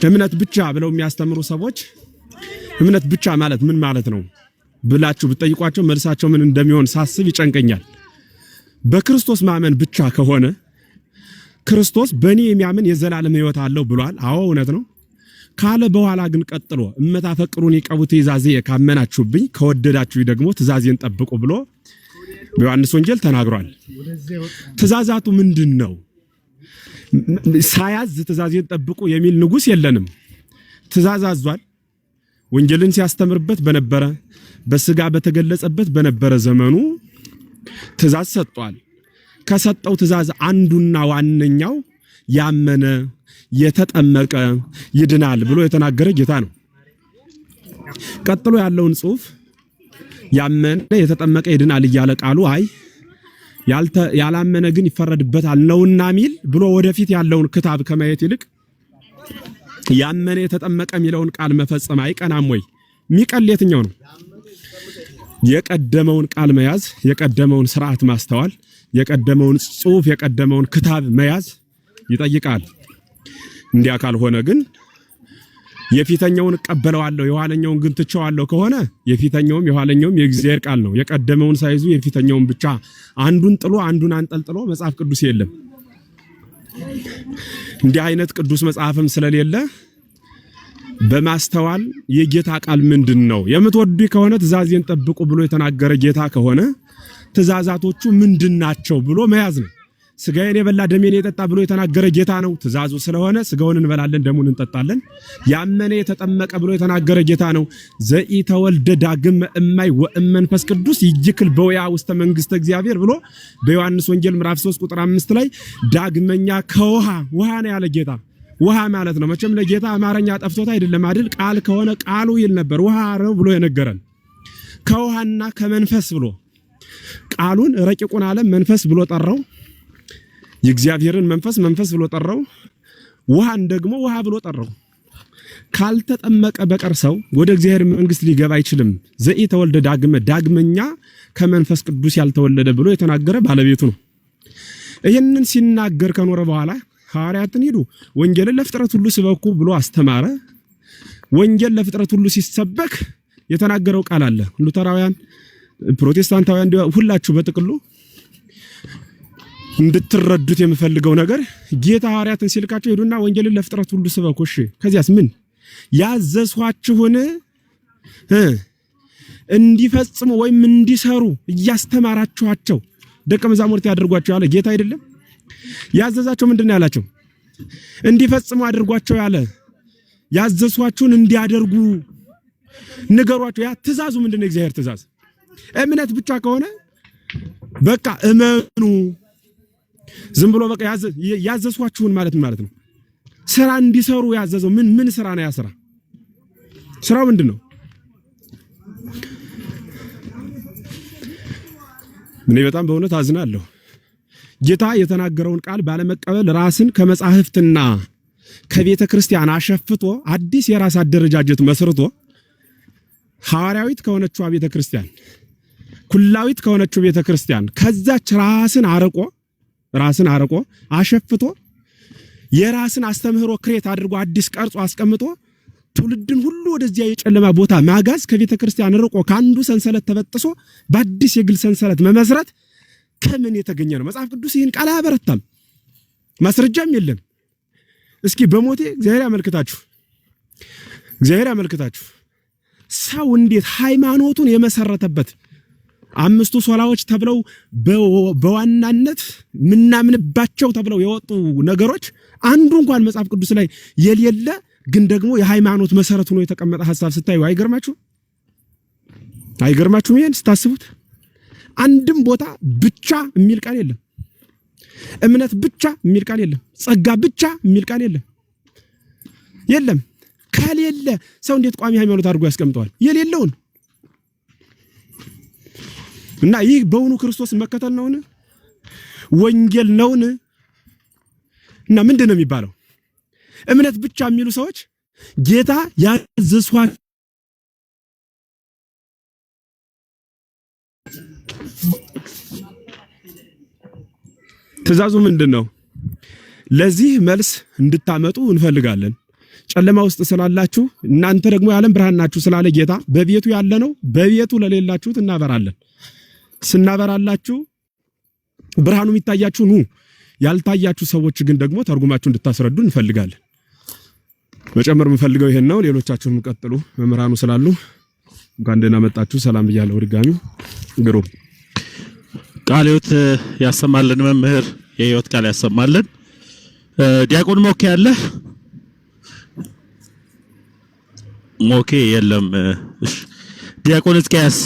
እምነት ብቻ ብለው የሚያስተምሩ ሰዎች እምነት ብቻ ማለት ምን ማለት ነው ብላችሁ ብትጠይቋቸው መልሳቸው ምን እንደሚሆን ሳስብ ይጨንቀኛል። በክርስቶስ ማመን ብቻ ከሆነ ክርስቶስ በእኔ የሚያምን የዘላለም ሕይወት አለው ብሏል። አዎ እውነት ነው ካለ በኋላ ግን ቀጥሎ እመታፈቅሩን ይቀቡ ትእዛዜ ካመናችሁብኝ ከወደዳችሁ ደግሞ ትእዛዜን ጠብቁ ብሎ በዮሐንስ ወንጌል ተናግሯል። ትእዛዛቱ ምንድነው? ሳያዝ ትእዛዜን ጠብቁ የሚል ንጉስ የለንም። ትእዛዝ አዟል። ወንጌልን ሲያስተምርበት በነበረ በስጋ በተገለጸበት በነበረ ዘመኑ ትእዛዝ ሰጥቷል። ከሰጠው ትእዛዝ አንዱና ዋነኛው ያመነ የተጠመቀ ይድናል ብሎ የተናገረ ጌታ ነው። ቀጥሎ ያለውን ጽሑፍ ያመነ የተጠመቀ ይድናል እያለ ቃሉ አይ ያላመነ ግን ይፈረድበታል ነውና ሚል ብሎ ወደፊት ያለውን ክታብ ከማየት ይልቅ ያመነ የተጠመቀ የሚለውን ቃል መፈጸም አይቀናም ወይ? ሚቀል የትኛው ነው? የቀደመውን ቃል መያዝ፣ የቀደመውን ሥርዓት ማስተዋል፣ የቀደመውን ጽሑፍ የቀደመውን ክታብ መያዝ ይጠይቃል። እንዲያ ካልሆነ ግን የፊተኛውን እቀበለዋለሁ የኋለኛውን ግን ትቼዋለሁ ከሆነ የፊተኛውም የኋለኛውም የእግዚአብሔር ቃል ነው። የቀደመውን ሳይዙ የፊተኛውን ብቻ አንዱን ጥሎ አንዱን አንጠልጥሎ መጽሐፍ ቅዱስ የለም። እንዲህ አይነት ቅዱስ መጽሐፍም ስለሌለ በማስተዋል የጌታ ቃል ምንድነው? የምትወዱ ከሆነ ትእዛዜን ጠብቁ ብሎ የተናገረ ጌታ ከሆነ ትእዛዛቶቹ ምንድናቸው ብሎ መያዝ ነው። ስጋዬን የበላ ደሜን የጠጣ ብሎ የተናገረ ጌታ ነው። ትእዛዙ ስለሆነ ስጋውን እንበላለን ደሙን እንጠጣለን። ያመነ የተጠመቀ ብሎ የተናገረ ጌታ ነው። ዘኢተወልደ ዳግም እማይ ወእመንፈስ ቅዱስ ይጅክል በወያ ውስተ መንግስተ እግዚአብሔር ብሎ በዮሐንስ ወንጌል ምዕራፍ 3 ቁጥር 5 ላይ ዳግመኛ ከውሃ ውሃ ነው ያለ ጌታ። ውሃ ማለት ነው መቼም ለጌታ አማርኛ ጠፍቶት አይደለም አይደል? ቃል ከሆነ ቃሉ ይል ነበር። ውሃ ነው ብሎ የነገረን ከውሃና ከመንፈስ ብሎ ቃሉን ረቂቁን ዓለም መንፈስ ብሎ ጠራው። የእግዚአብሔርን መንፈስ ብሎ ጠራው። ውሃን ደግሞ ውሃ ብሎ ጠራው። ካልተጠመቀ በቀር ሰው ወደ እግዚአብሔር መንግስት ሊገባ አይችልም። ዘኢተወልደ ዳግመኛ ከመንፈስ ቅዱስ ያልተወለደ ብሎ የተናገረ ባለቤቱ ነው። ይህንን ሲናገር ከኖረ በኋላ ሐዋርያትን ሂዱ ወንጌልን ለፍጥረት ሁሉ ስበኩ ብሎ አስተማረ። ወንጌል ለፍጥረት ሁሉ ሲሰበክ የተናገረው ቃል አለ። ሉተራውያን፣ ፕሮቴስታንታውያን ሁላችሁ በጥቅሉ እንድትረዱት የምፈልገው ነገር ጌታ ሐዋርያትን ሲልካቸው ሄዱና ወንጌልን ለፍጥረት ሁሉ ስበኩ። እሺ ከዚያስ ምን ያዘዝኋችሁን እንዲፈጽሙ ወይም እንዲሰሩ እያስተማራችኋቸው ደቀ መዛሙርት ያደርጓቸው ያለ ጌታ አይደለም? ያዘዛቸው ምንድነው ያላቸው? እንዲፈጽሙ አድርጓቸው ያለ። ያዘዝኋችሁን እንዲያደርጉ ንገሯቸው። ያ ትእዛዙ ምንድነው? የእግዚአብሔር ትእዛዝ። እምነት ብቻ ከሆነ በቃ እመኑ ዝም ብሎ በቃ ያዘዝኋችሁን ማለት ነው። ስራ እንዲሰሩ ያዘዘው ምን ስራ ነው? ያ ስራው ምንድነው? እኔ በጣም በእውነት አዝናለሁ። ጌታ የተናገረውን ቃል ባለመቀበል ራስን ከመጻሕፍትና ከቤተ ክርስቲያን አሸፍቶ አዲስ የራስ አደረጃጀት መስርቶ ሐዋርያዊት ከሆነችው ቤተ ክርስቲያን ኩላዊት ከሆነችው ቤተ ክርስቲያን ከዛች ራስን አርቆ አሸፍቶ የራስን አስተምህሮ ክሬት አድርጎ አዲስ ቀርጾ አስቀምጦ ትውልድን ሁሉ ወደዚያ የጨለማ ቦታ ማጋዝ ከቤተ ክርስቲያን ርቆ ካንዱ ሰንሰለት ተበጥሶ በአዲስ የግል ሰንሰለት መመስረት ከምን የተገኘ ነው? መጽሐፍ ቅዱስ ይህን ቃል አያበረታም። ማስረጃም የለም። እስኪ በሞቴ እግዚአብሔር ያመልክታችሁ ሰው እንዴት ሃይማኖቱን የመሰረተበት አምስቱ ሶላዎች ተብለው በዋናነት ምናምንባቸው ተብለው የወጡ ነገሮች አንዱ እንኳን መጽሐፍ ቅዱስ ላይ የሌለ ግን ደግሞ የሃይማኖት መሰረት ሆኖ የተቀመጠ ሐሳብ ስታዩ አይገርማችሁም? ይሄን ስታስቡት አንድም ቦታ ብቻ የሚል ቃል የለም። እምነት ብቻ የሚል ቃል የለም። ጸጋ ብቻ የሚል ቃል የለም። ከሌለ ሰው እንዴት ቋሚ ሃይማኖት አድርጎ ያስቀምጠዋል? የሌለውን እና ይህ በእውኑ ክርስቶስን መከተል ነውን? ወንጌል ነውን? እና ምንድነው የሚባለው? እምነት ብቻ የሚሉ ሰዎች ጌታ ያዘዝኋቸው ትእዛዙ ምንድነው? ለዚህ መልስ እንድታመጡ እንፈልጋለን። ጨለማ ውስጥ ስላላችሁ እናንተ ደግሞ የዓለም ብርሃን ናችሁ ስላለ ጌታ በቤቱ ያለ ነው። በቤቱ ለሌላችሁት እናበራለን። ስናበራላችሁ ብርሃኑ የሚታያችሁ ኑ፣ ያልታያችሁ ሰዎች ግን ደግሞ ተርጉማችሁ እንድታስረዱ እንፈልጋለን። መጨመር የምፈልገው ይሄን ነው። ሌሎቻችሁም ቀጥሉ። መምህራኑ ስላሉ እንኳን ደህና መጣችሁ። ሰላም ብያለሁ። ድጋሚ ግሩም ቃለ ሕይወት ያሰማልን። መምህር የሕይወት ቃል ያሰማልን። ዲያቆን ሞኬ ያለ ሞኬ የለም። እሺ ዲያቆን እስኪያስ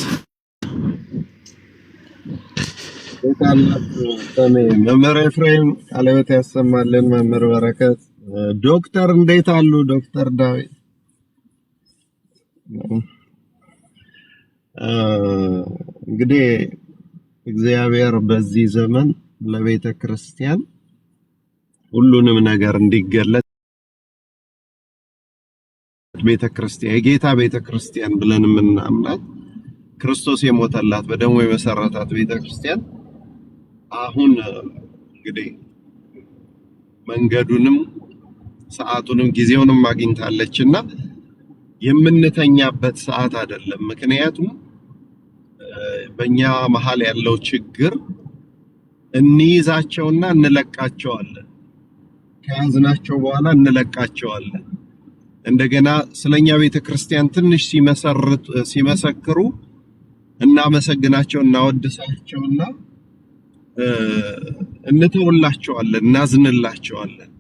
መምህር ኤፍሬም ቃለ ሕይወት ያሰማልን። መምህር በረከት ዶክተር እንዴት አሉ? ዶክተር ዳዊት እንግዲህ እግዚአብሔር በዚህ ዘመን ለቤተ ክርስቲያን ሁሉንም ነገር እንዲገለጥ ቤተ ክርስቲያን የጌታ ቤተ ክርስቲያን ብለን የምናምናት ክርስቶስ የሞተላት በደሙ የመሰረታት ቤተ ክርስቲያን አሁን እንግዲህ መንገዱንም ሰዓቱንም ጊዜውንም አግኝታለችና የምንተኛበት ሰዓት አይደለም። ምክንያቱም በእኛ መሃል ያለው ችግር እንይዛቸውና እንለቃቸዋለን፣ ከያዝናቸው በኋላ እንለቃቸዋለን። እንደገና ስለኛ ቤተክርስቲያን ትንሽ ሲመሰክሩ እናመሰግናቸው እናወድሳቸውና እንተውላቸዋለን፣ እናዝንላቸዋለን።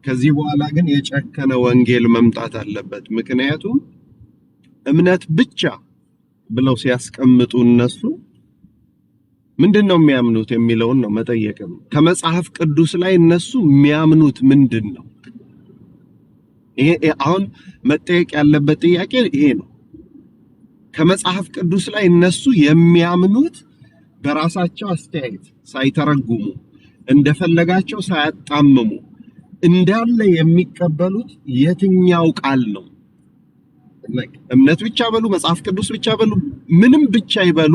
ከዚህ በኋላ ግን የጨከነ ወንጌል መምጣት አለበት። ምክንያቱም እምነት ብቻ ብለው ሲያስቀምጡ እነሱ ምንድነው የሚያምኑት የሚለውን ነው መጠየቅም። ከመጽሐፍ ቅዱስ ላይ እነሱ የሚያምኑት ምንድነው? ይሄ አሁን መጠየቅ ያለበት ጥያቄ ይሄ ነው። ከመጽሐፍ ቅዱስ ላይ እነሱ የሚያምኑት በራሳቸው አስተያየት ሳይተረጉሙ እንደፈለጋቸው ሳያጣምሙ እንዳለ የሚቀበሉት የትኛው ቃል ነው? እምነት ብቻ በሉ፣ መጽሐፍ ቅዱስ ብቻ በሉ፣ ምንም ብቻ ይበሉ፣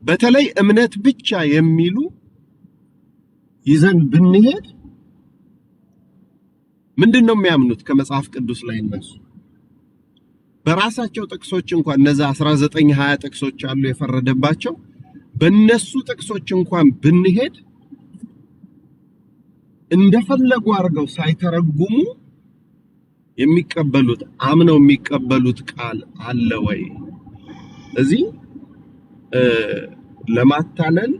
በተለይ እምነት ብቻ የሚሉ ይዘን ብንሄድ ምንድነው የሚያምኑት ከመጽሐፍ ቅዱስ ላይ? እነሱ በራሳቸው ጥቅሶች እንኳን እነዛ 19 20 ጥቅሶች አሉ የፈረደባቸው፣ በእነሱ ጥቅሶች እንኳን ብንሄድ እንደፈለጉ አድርገው ሳይተረጉሙ የሚቀበሉት አምነው የሚቀበሉት ቃል አለ ወይ? እዚህ ለማታለል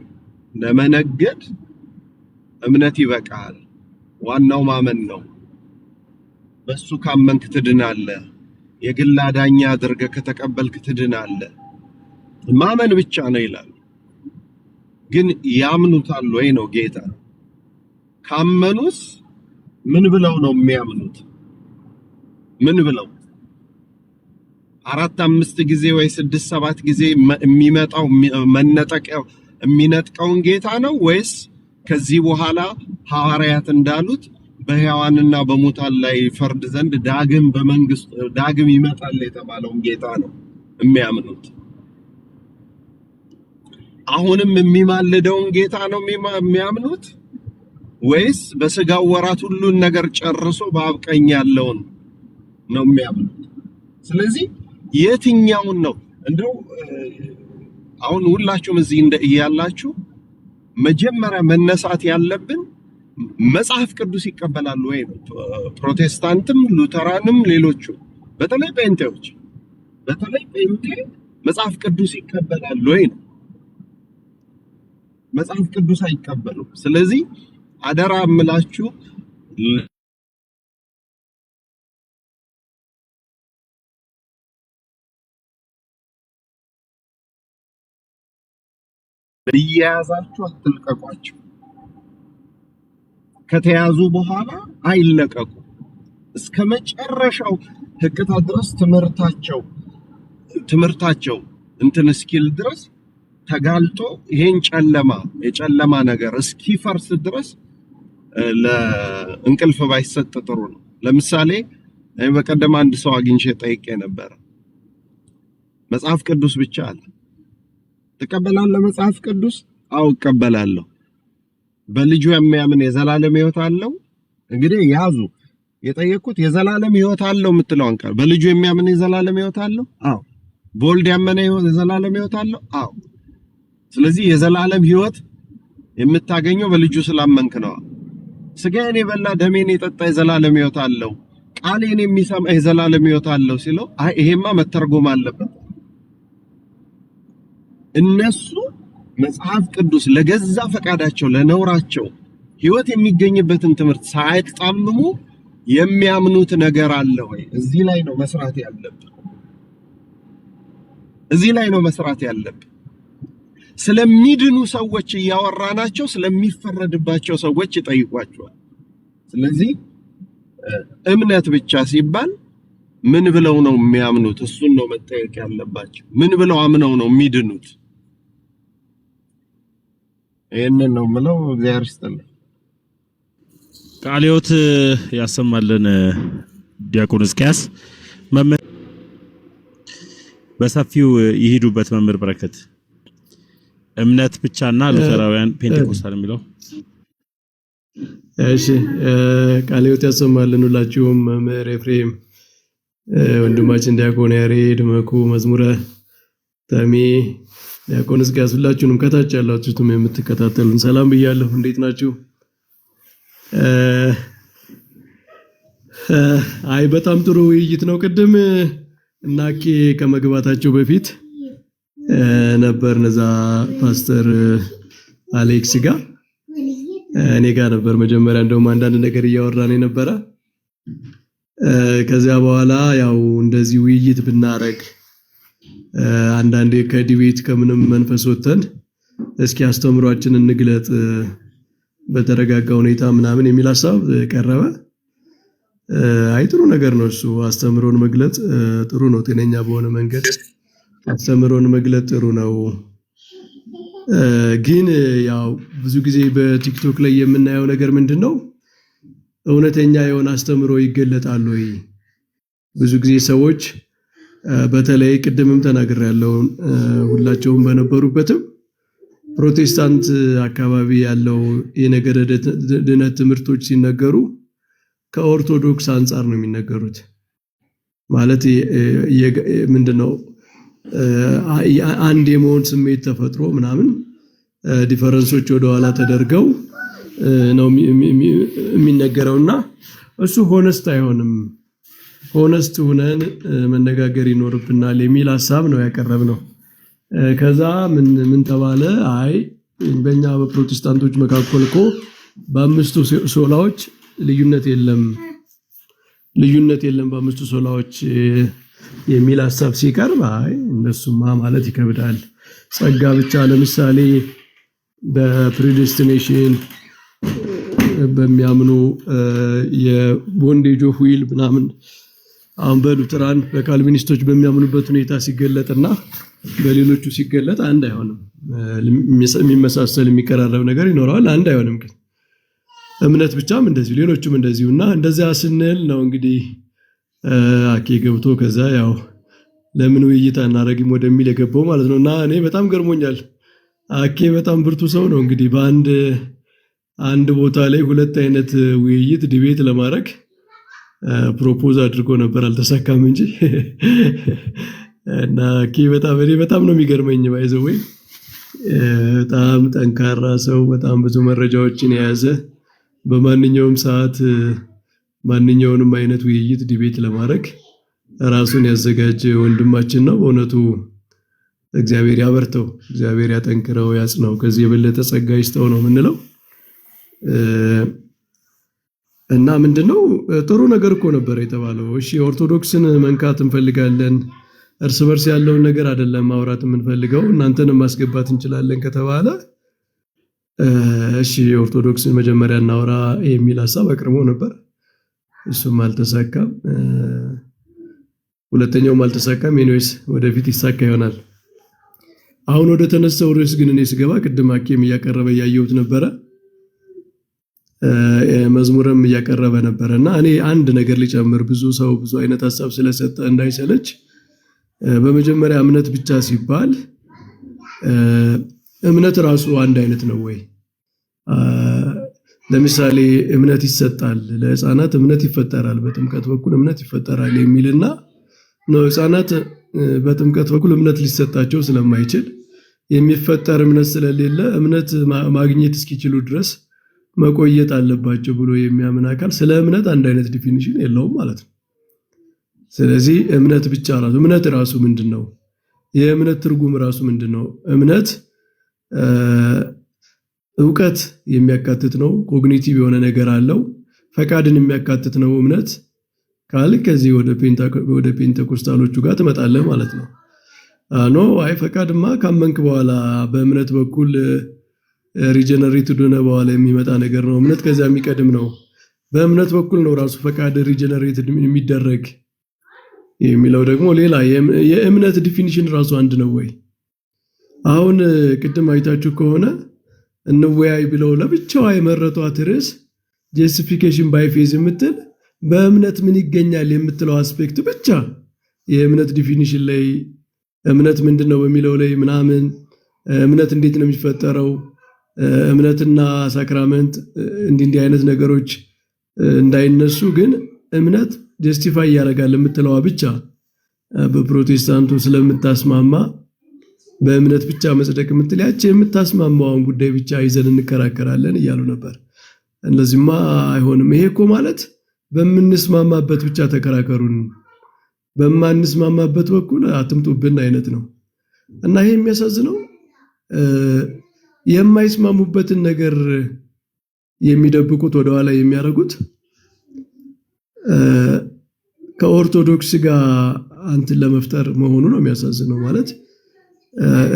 ለመነገድ እምነት ይበቃል፣ ዋናው ማመን ነው። በሱ ካመንክ ትድናለህ፣ የግል አዳኛ አድርገህ ከተቀበልክ ትድናለህ፣ ማመን ብቻ ነው ይላል። ግን ያምኑታል ወይ ነው ጌታ። ካመኑስ ምን ብለው ነው የሚያምኑት? ምን ብለው 4 5 ጊዜ ወይ 6 7 ጊዜ የሚመጣው መነጠቂያው የሚነጥቀውን ጌታ ነው? ወይስ ከዚህ በኋላ ሐዋርያት እንዳሉት በሕያዋንና በሙታን ላይ ፈርድ ዘንድ ዳግም ይመጣል የተባለውን ጌታ ነው የሚያምኑት? አሁንም የሚማልደውን ጌታ ነው የሚያምኑት? ወይስ በስጋው ወራት ሁሉን ነገር ጨርሶ በአብ ቀኝ ያለውን ነው የሚያምኑት? ስለዚህ የትኛውን ነው? እንደው አሁን ሁላችሁም እዚህ እያላችሁ መጀመሪያ መነሳት ያለብን መጽሐፍ ቅዱስ ይቀበላሉ ወይ ነው። ፕሮቴስታንትም ሉተራንም ሌሎቹ በተለይ ጴንጤዎች መጽሐፍ ቅዱስ ይቀበላሉ ወይ ነው። መጽሐፍ ቅዱስ አይቀበሉም። ስለዚህ አደራ እምላችሁ በየያዛችሁ አትልቀቋቸው። ከተያዙ በኋላ አይለቀቁ። እስከ መጨረሻው ህቅታ ድረስ ትምህርታቸው እንትን እስኪል ድረስ ተጋልጦ ይሄን የጨለማ ነገር እስኪፈርስ ድረስ ለእንቅልፍ ባይሰጥ ጥሩ ነው። ለምሳሌ በቀደም አንድ ሰው አግኝቼ ጠይቄ ነበር። መጽሐፍ ቅዱስ ብቻ አለ ተቀበላለህ? መጽሐፍ ቅዱስ አው እቀበላለሁ። በልጁ የሚያምን የዘላለም ሕይወት አለው። እንግዲህ ያዙ። የጠየቅኩት የዘላለም ሕይወት አለው የምትለውን ቃል በልጁ የሚያምን የዘላለም ሕይወት አለው? አዎ። በወልድ ያመነ የዘላለም ሕይወት አለው? አዎ። ስለዚህ የዘላለም ሕይወት የምታገኘው በልጁ ስላመንክ ነው። ስጋዬን የበላ ደሜን የጠጣ የዘላለም ሕይወት አለው፣ ቃሌን የሚሰማ የዘላለም ሕይወት አለው ሲለው አይ ይሄማ መተርጎም አለበት። እነሱ መጽሐፍ ቅዱስ ለገዛ ፈቃዳቸው ለነውራቸው ሕይወት የሚገኝበትን ትምህርት ሳይጣምሙ የሚያምኑት ነገር አለ ወይ? እዚህ ላይ ነው መስራት ያለብን። እዚህ ላይ ነው መስራት ያለብን። ስለሚድኑ ሰዎች እያወራናቸው ስለሚፈረድባቸው ሰዎች ይጠይቋቸዋል። ስለዚህ እምነት ብቻ ሲባል ምን ብለው ነው የሚያምኑት? እሱን ነው መጠየቅ ያለባቸው። ምን ብለው አምነው ነው የሚድኑት? ይሄንን ነው የምለው። እግዚአብሔር ይስጥልኝ። ቃለ ሕይወት ያሰማልን። ዲያቆን ሕዝቅያስ መምህር በሰፊው ይሄዱበት። መምህር በረከት እምነት ብቻና ሉተራውያን ፔንቴኮስታል የሚለው እሺ፣ ቃለ ሕይወት ያሰማልን ሁላችሁም። መምህር ኤፍሬም፣ ወንድማችን ዲያቆን ያሬድ መኩ፣ መዝሙረ ተሜ፣ ዲያቆን ሕዝቅያስ ሁላችሁንም ከታች ያላችሁትም የምትከታተሉን ሰላም ብያለሁ። እንዴት ናችሁ? አይ በጣም ጥሩ ውይይት ነው። ቅድም እናኬ ከመግባታቸው በፊት ነበር ነዛ ፓስተር አሌክስ ጋር እኔ ጋር ነበር መጀመሪያ እንደውም አንዳንድ ነገር እያወራን የነበረ። ከዚያ በኋላ ያው እንደዚህ ውይይት ብናረግ አንዳንዴ ከዲቤት ከምንም መንፈስ ወተን እስኪ አስተምሯችንን እንግለጥ በተረጋጋ ሁኔታ ምናምን የሚል ሐሳብ ቀረበ። አይ ጥሩ ነገር ነው እሱ። አስተምሮን መግለጽ ጥሩ ነው። ጤነኛ በሆነ መንገድ አስተምሮን መግለጽ ጥሩ ነው። ግን ያው ብዙ ጊዜ በቲክቶክ ላይ የምናየው ነገር ምንድነው? እውነተኛ የሆነ አስተምሮ ይገለጣል ወይ? ብዙ ጊዜ ሰዎች በተለይ ቅድምም ተናግሬያለሁ ሁላቸውም በነበሩበትም ፕሮቴስታንት አካባቢ ያለው የነገረ ድነት ትምህርቶች ሲነገሩ ከኦርቶዶክስ አንጻር ነው የሚነገሩት። ማለት ምንድነው አንድ የመሆን ስሜት ተፈጥሮ ምናምን ዲፈረንሶች ወደ ኋላ ተደርገው ነው የሚነገረውና እሱ ሆነስት አይሆንም። ሆነስት ሆነን መነጋገር ይኖርብናል የሚል ሐሳብ ነው ያቀረብነው። ከዛ ምን ተባለ? አይ በእኛ በፕሮቴስታንቶች መካከል እኮ በአምስቱ ሶላዎች ልዩነት የለም በአምስቱ ሶላዎች የሚል ሐሳብ ሲቀርብ አይ እነሱማ ማለት ይከብዳል። ጸጋ ብቻ ለምሳሌ በፕሪዲስቲኔሽን በሚያምኑ የቦንዴጅ ኦፍ ዊል ምናምን አሁን በሉተራን በካልቪኒስቶች በሚያምኑበት ሁኔታ ሲገለጥና በሌሎቹ ሲገለጥ አንድ አይሆንም። የሚመሳሰል የሚቀራረብ ነገር ይኖረዋል፣ አንድ አይሆንም። ግን እምነት ብቻም እንደዚሁ ሌሎችም እንደዚሁና እንደዚያ ስንል ነው እንግዲህ አኬ ገብቶ ከዛ ያው ለምን ውይይት አናረግም ወደሚል የገባው ማለት ነውና እኔ በጣም ገርሞኛል። አኬ በጣም ብርቱ ሰው ነው። እንግዲህ በአንድ ቦታ ላይ ሁለት አይነት ውይይት ዲቤት ለማድረግ ፕሮፖዝ አድርጎ ነበር፣ አልተሳካም እንጂ እና አኬ በጣም ነው የሚገርመኝ። ባይዘው በጣም ጠንካራ ሰው፣ በጣም ብዙ መረጃዎችን የያዘ በማንኛውም ሰዓት ማንኛውንም አይነት ውይይት ዲቤት ለማድረግ ራሱን ያዘጋጀ ወንድማችን ነው። በእውነቱ እግዚአብሔር ያበርተው፣ እግዚአብሔር ያጠንክረው፣ ያጽናው፣ ከዚህ የበለጠ ጸጋ ይስጠው ነው የምንለው። እና ምንድነው ጥሩ ነገር እኮ ነበር የተባለው። እሺ ኦርቶዶክስን መንካት እንፈልጋለን፣ እርስ በርስ ያለውን ነገር አይደለም ማውራት የምንፈልገው፣ እናንተንም ማስገባት እንችላለን ከተባለ እሺ ኦርቶዶክስን መጀመሪያ እናውራ የሚል ሐሳብ አቅርቦ ነበር። እሱም አልተሳካም፣ ሁለተኛውም አልተሳካም። ኤኒዌይስ ወደፊት ይሳካ ይሆናል። አሁን ወደ ተነሳው ርዕስ ግን እኔ ስገባ ቅድም አኬም እያቀረበ ያየሁት ነበረ፣ መዝሙርም እያቀረበ ነበረና እኔ አንድ ነገር ሊጨምር ብዙ ሰው ብዙ አይነት ሐሳብ ስለሰጠ እንዳይሰለች፣ በመጀመሪያ እምነት ብቻ ሲባል እምነት ራሱ አንድ አይነት ነው ወይ? ለምሳሌ እምነት ይሰጣል፣ ለህፃናት እምነት ይፈጠራል፣ በጥምቀት በኩል እምነት ይፈጠራል የሚልና ነው። ህፃናት በጥምቀት በኩል እምነት ሊሰጣቸው ስለማይችል የሚፈጠር እምነት ስለሌለ እምነት ማግኘት እስኪችሉ ድረስ መቆየት አለባቸው ብሎ የሚያምን አካል ስለ እምነት አንድ አይነት ዲፊኒሽን የለውም ማለት ነው። ስለዚህ እምነት ብቻ ራሱ እምነት ራሱ ምንድነው? የእምነት ትርጉም ራሱ ምንድነው? እምነት ዕውቀት የሚያካትት ነው። ኮግኒቲቭ የሆነ ነገር አለው። ፈቃድን የሚያካትት ነው እምነት ካል ከዚህ ወደ ፔንቴኮስታሎቹ ጋር ትመጣለህ ማለት ነው። አይ ፈቃድማ ካመንክ በኋላ በእምነት በኩል ሪጀነሬትድ ሆነ በኋላ የሚመጣ ነገር ነው። እምነት ከዛ የሚቀድም ነው። በእምነት በኩል ነው ራሱ ፈቃድ ሪጀነሬትድ የሚደረግ የሚለው ደግሞ ሌላ የእምነት ዲፊኒሽን ራሱ አንድ ነው ወይ? አሁን ቅድም አይታችሁ ከሆነ እንወያይ ብለው ለብቻዋ የመረጧት ርዕስ ጀስቲፊኬሽን ባይ ፌዝ የምትል በእምነት ምን ይገኛል የምትለው አስፔክት ብቻ የእምነት ዲፊኒሽን ላይ እምነት ምንድነው በሚለው ላይ ምናምን እምነት እንዴት ነው የሚፈጠረው እምነትና ሳክራመንት እንዲህ አይነት ነገሮች እንዳይነሱ ግን እምነት ጀስቲፋይ ያደርጋል የምትለዋ ብቻ በፕሮቴስታንቱ ስለምታስማማ በእምነት ብቻ መጽደቅ የምትል ያቺ የምታስማማውን ጉዳይ ብቻ ይዘን እንከራከራለን እያሉ ነበር። እንደዚህማ አይሆንም። ይሄ እኮ ማለት በምንስማማበት ብቻ ተከራከሩን፣ በማንስማማበት በኩል አትምጡብን አይነት ነው። እና ይሄ የሚያሳዝነው የማይስማሙበትን ነገር የሚደብቁት ወደኋላ የሚያደርጉት ከኦርቶዶክስ ጋር አንተን ለመፍጠር መሆኑ ነው የሚያሳዝነው ማለት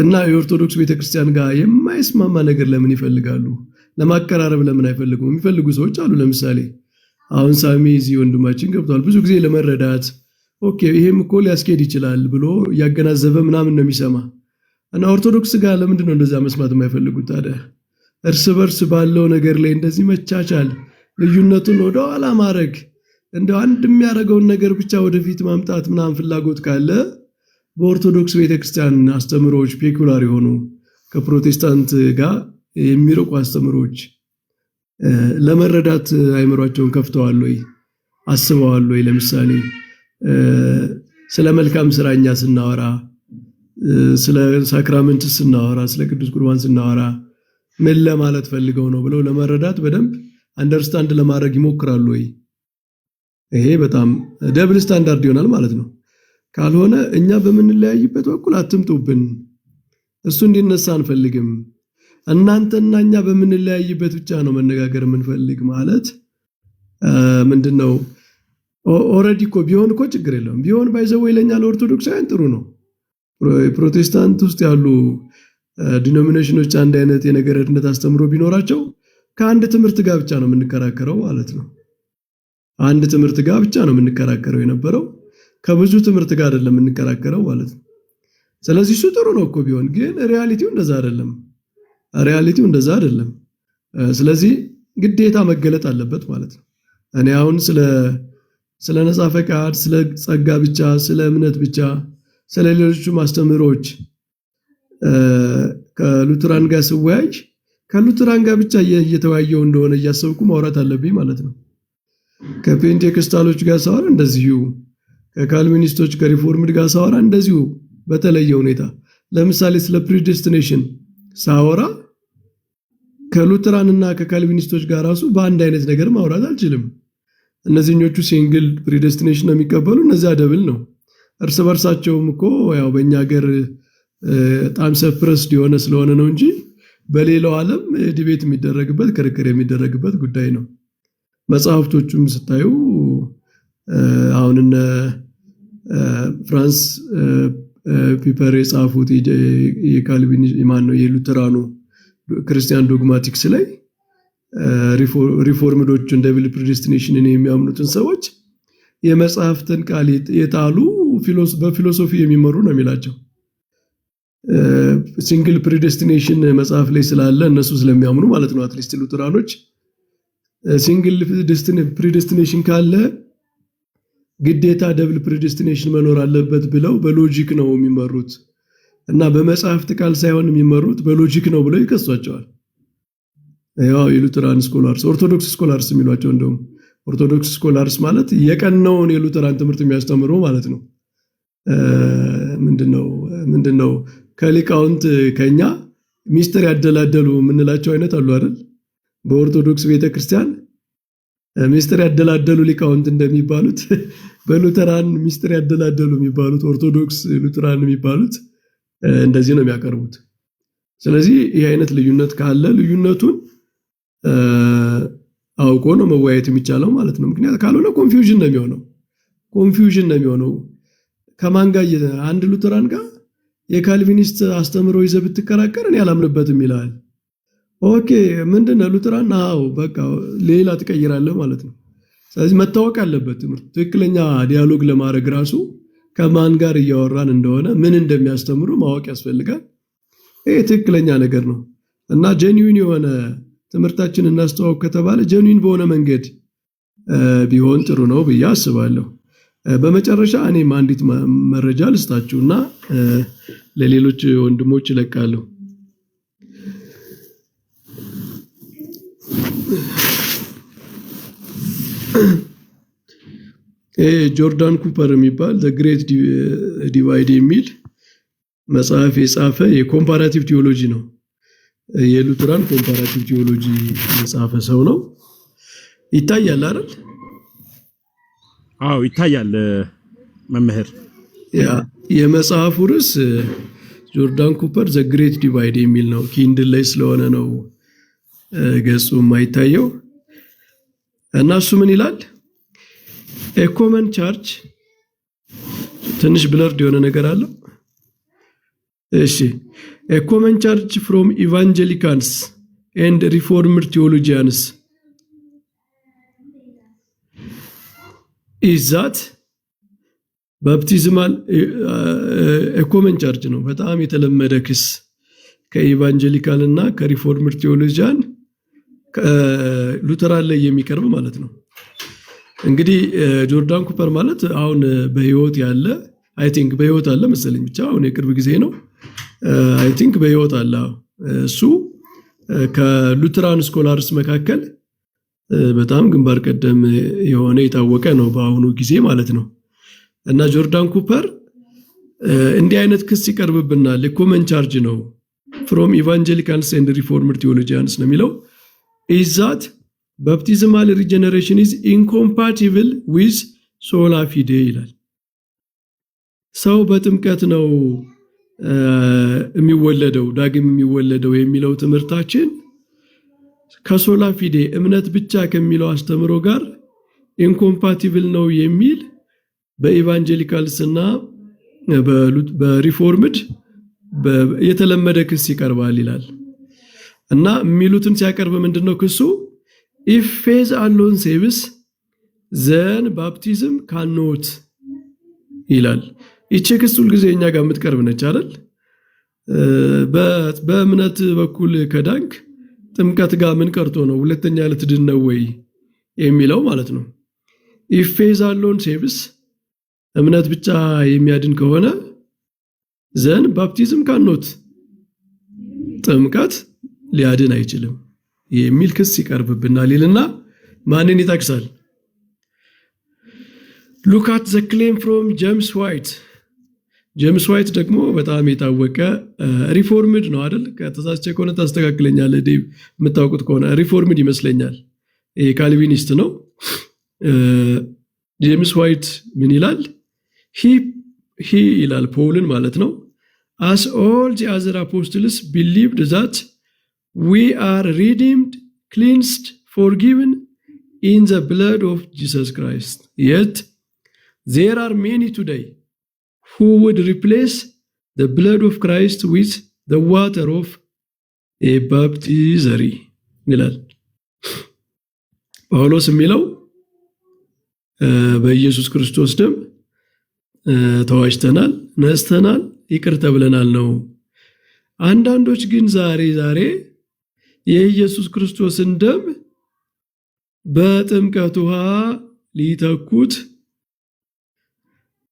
እና የኦርቶዶክስ ቤተክርስቲያን ጋር የማይስማማ ነገር ለምን ይፈልጋሉ? ለማቀራረብ ለምን አይፈልጉም? የሚፈልጉ ሰዎች አሉ። ለምሳሌ አሁን ሳሚ እዚህ ወንድማችን ገብቷል። ብዙ ጊዜ ለመረዳት ኦኬ ይሄም እኮ ሊያስኬድ ይችላል ብሎ ያገናዘበ ምናምን ነው የሚሰማ እና ኦርቶዶክስ ጋር ለምንድን ነው እንደዛ መስማት የማይፈልጉት ታዲያ? እርስ በርስ ባለው ነገር ላይ እንደዚህ መቻቻል፣ ልዩነቱን ወደ ኋላ ማድረግ፣ እንደው አንድ የሚያደርገውን ነገር ብቻ ወደፊት ማምጣት ምናምን ፍላጎት ካለ በኦርቶዶክስ ቤተክርስቲያን አስተምሮች ፔኩላር የሆኑ ከፕሮቴስታንት ጋር የሚርቁ አስተምሮች ለመረዳት አይምሯቸውን ከፍተዋል ወይ አስበዋል ወይ? ለምሳሌ ስለ መልካም ስራኛ ስናወራ፣ ስለ ሳክራመንት ስናወራ፣ ስለ ቅዱስ ቁርባን ስናወራ ምን ለማለት ፈልገው ነው ብለው ለመረዳት በደንብ አንደርስታንድ ለማድረግ ይሞክራሉ ወይ? ይሄ በጣም ደብል ስታንዳርድ ይሆናል ማለት ነው። ካልሆነ እኛ በምንለያይበት በኩል አትምጡብን፣ እሱ እንዲነሳ አንፈልግም፣ እናንተና እኛ በምንለያይበት ብቻ ነው መነጋገር የምንፈልግ ማለት ምንድነው? ኦሬዲ እኮ ቢሆን እኮ ችግር የለውም። ቢሆን ባይዘው ለኛ ለኦርቶዶክሳውያን ጥሩ ነው። ፕሮቴስታንት ውስጥ ያሉ ዲኖሚኔሽኖች አንድ አይነት የነገረ ድነት አስተምሮ ቢኖራቸው ከአንድ ትምህርት ጋር ብቻ ነው የምንከራከረው ማለት ነው። አንድ ትምህርት ጋር ብቻ ነው የምንከራከረው የነበረው፣ ከብዙ ትምህርት ጋር አይደለም የምንከራከረው ማለት ነው። ስለዚህ እሱ ጥሩ ነው እኮ ቢሆን፣ ግን ሪያሊቲው እንደዛ አይደለም። ስለዚህ ግዴታ መገለጥ አለበት ማለት ነው። እኔ አሁን ስለ ነፃ ፈቃድ፣ ስለ ጸጋ ብቻ፣ ስለ እምነት ብቻ፣ ስለ ሌሎች ማስተምሮች ከሉትራን ጋር ስወያይ ከሉትራን ጋር ብቻ እየተወያየው እንደሆነ እያሰብኩ ማውራት አለብኝ ማለት ነው። ከፔንቴኮስታሎች ጋር ሳወራ እንደዚሁ፣ ከካልቪኒስቶች ከሪፎርምድ ጋር ሳወራ እንደዚሁ በተለየ ሁኔታ። ለምሳሌ ስለ ፕሪዴስቲኔሽን ሳወራ ከሉትራንና ከካልቪኒስቶች ጋር ራሱ በአንድ አይነት ነገር ማውራት አልችልም። እነዚህኞቹ ሲንግል ፕሪዴስቲኔሽን ነው የሚቀበሉ፣ እነዚያ ደብል ነው። እርስ በርሳቸውም እኮ ያው በእኛ ሀገር በጣም ሰፕረስድ የሆነ ስለሆነ ነው እንጂ በሌላው ዓለም ዲቤት የሚደረግበት ክርክር የሚደረግበት ጉዳይ ነው። መጽሐፍቶቹም ስታዩ አሁን እነ ፍራንስ ፒፐር የጻፉት የካልቪን ማነው የሉተራኑ ክርስቲያን ዶግማቲክስ ላይ ሪፎርምዶቹ ደብል ፕሪዴስቲኔሽንን የሚያምኑትን ሰዎች የመጽሐፍትን ቃል የጣሉ በፊሎሶፊ የሚመሩ ነው የሚላቸው። ሲንግል ፕሪዴስቲኔሽን መጽሐፍ ላይ ስላለ እነሱ ስለሚያምኑ ማለት ነው። አትሊስት ሉተራኖች ሲንግል ፕሪዴስቲኔሽን ካለ ግዴታ ደብል ፕሪዴስቲኔሽን መኖር አለበት ብለው በሎጂክ ነው የሚመሩት እና በመጽሐፍት ቃል ሳይሆን የሚመሩት በሎጂክ ነው ብለው ይከሷቸዋል። ያው የሉተራን ስኮላርስ ኦርቶዶክስ ስኮላርስ የሚሏቸው እንደውም ኦርቶዶክስ ስኮላርስ ማለት የቀናውን የሉተራን ትምህርት የሚያስተምሩ ማለት ነው። ምንድነው ከሊቃውንት ከኛ ሚስጥር ያደላደሉ የምንላቸው አይነት አሉ አይደል? በኦርቶዶክስ ቤተክርስቲያን ሚስጥር ያደላደሉ ሊቃውንት እንደሚባሉት በሉተራን ሚስጥር ያደላደሉ የሚባሉት ኦርቶዶክስ ሉተራን የሚባሉት እንደዚህ ነው የሚያቀርቡት። ስለዚህ ይህ አይነት ልዩነት ካለ ልዩነቱን አውቆ ነው መወያየት የሚቻለው ማለት ነው። ምክንያቱም ካልሆነ ኮንፊውዥን ነው የሚሆነው። ከማን ጋር አንድ ሉተራን ጋር የካልቪኒስት አስተምሮ ይዘህ ብትከራከር እኔ አላምንበትም ይላል። ኦኬ ምንድነው ሉተራን? አዎ በቃ ሌላ ትቀይራለህ ማለት ነው። ስለዚህ መታወቅ አለበት ትምህርት ትክክለኛ ዲያሎግ ለማድረግ ራሱ ከማን ጋር እያወራን እንደሆነ ምን እንደሚያስተምሩ ማወቅ ያስፈልጋል። ይሄ ትክክለኛ ነገር ነው እና ጄኒዩን የሆነ ትምህርታችን እናስተዋውቅ ከተባለ ጄኒዩን በሆነ መንገድ ቢሆን ጥሩ ነው ብዬ አስባለሁ። በመጨረሻ እኔም አንዲት መረጃ ልስጣችሁና ለሌሎች ወንድሞች እለቃለሁ። ጆርዳን ኩፐር የሚባል ዘ ግሬት ዲቫይድ የሚል መጽሐፍ የጻፈ የኮምፓራቲቭ ቲዮሎጂ ነው። የሉተራን ኮምፓራቲቭ ቲዮሎጂ የጻፈ ሰው ነው። ይታያል አይደል? አዎ ይታያል መምህር። የመጽሐፉ ርዕስ ጆርዳን ኩፐር ዘ ግሬት ዲቫይድ የሚል ነው። ኪንድል ላይ ስለሆነ ነው ገጹ የማይታየው እና እሱ ምን ይላል? A common church ትንሽ ብለርድ የሆነ ነገር አለው። እሺ a common church from evangelicals and reformed theologians is that baptismal a common church ነው። በጣም የተለመደ ክስ ከኢቫንጀሊካል እና ከሪፎርምድ ቴዎሎጂያን ሉተራን ላይ የሚቀርብ ማለት ነው። እንግዲህ ጆርዳን ኩፐር ማለት አሁን በህይወት ያለ አይ ቲንክ በህይወት አለ መሰለኝ፣ ብቻ አሁን የቅርብ ጊዜ ነው አይ ቲንክ በህይወት አለ። እሱ ከሉተራን ስኮላርስ መካከል በጣም ግንባር ቀደም የሆነ የታወቀ ነው በአሁኑ ጊዜ ማለት ነው። እና ጆርዳን ኩፐር እንዲህ አይነት ክስ ይቀርብብናል የኮመን ቻርጅ ነው from evangelicals and reformed theologians ነው የሚለው is that baptismal regeneration is incompatible with sola fide ይላል። ሰው በጥምቀት ነው የሚወለደው ዳግም የሚወለደው የሚለው ትምህርታችን ከሶላ ፊዴ እምነት ብቻ ከሚለው አስተምሮ ጋር ኢንኮምፓቲብል ነው የሚል በኢቫንጀሊካልስ እና በሪፎርምድ የተለመደ ክስ ይቀርባል ይላል። እና የሚሉትን ሲያቀርብ ምንድነው ክሱ? if faith alone saves then baptism cannot ይላል። ይቺ ክስ ሁልጊዜ እኛ ጋር የምትቀርብ ነች አይደል? በእምነት በኩል ከዳንክ ጥምቀት ጋር ምን ቀርቶ ነው ሁለተኛ ልትድን ነው ወይ የሚለው ማለት ነው። if faith alone saves እምነት ብቻ የሚያድን ከሆነ then baptism cannot ጥምቀት ሊያድን አይችልም የሚል ክስ ይቀርብብናል ይልና ማንን ይጠቅሳል? look at the claim from James White። ጄምስ ዋይት ደግሞ በጣም የታወቀ ሪፎርምድ ነው አይደል? ከተሳስቼ ከሆነ ታስተካክለኛለህ ዴቭ፣ የምታውቁት ከሆነ ሪፎርምድ ይመስለኛል። ካልቪኒስት ነው። ጄምስ ዋይት ምን ይላል? ሂ ይላል ፖልን ማለት ነው። as all the other apostles believed that we are redeemed, cleansed, forgiven in the blood of Jesus Christ, yet there are many today who would replace the blood of Christ with the water of a baptistery ይላል ጳውሎስ የሚለው በኢየሱስ ክርስቶስ ደም ተዋጅተናል፣ ነስተናል፣ ይቅር ተብለናል ነው። አንዳንዶች ግን ዛሬ የኢየሱስ ክርስቶስን ደም በጥምቀት ውሃ ሊተኩት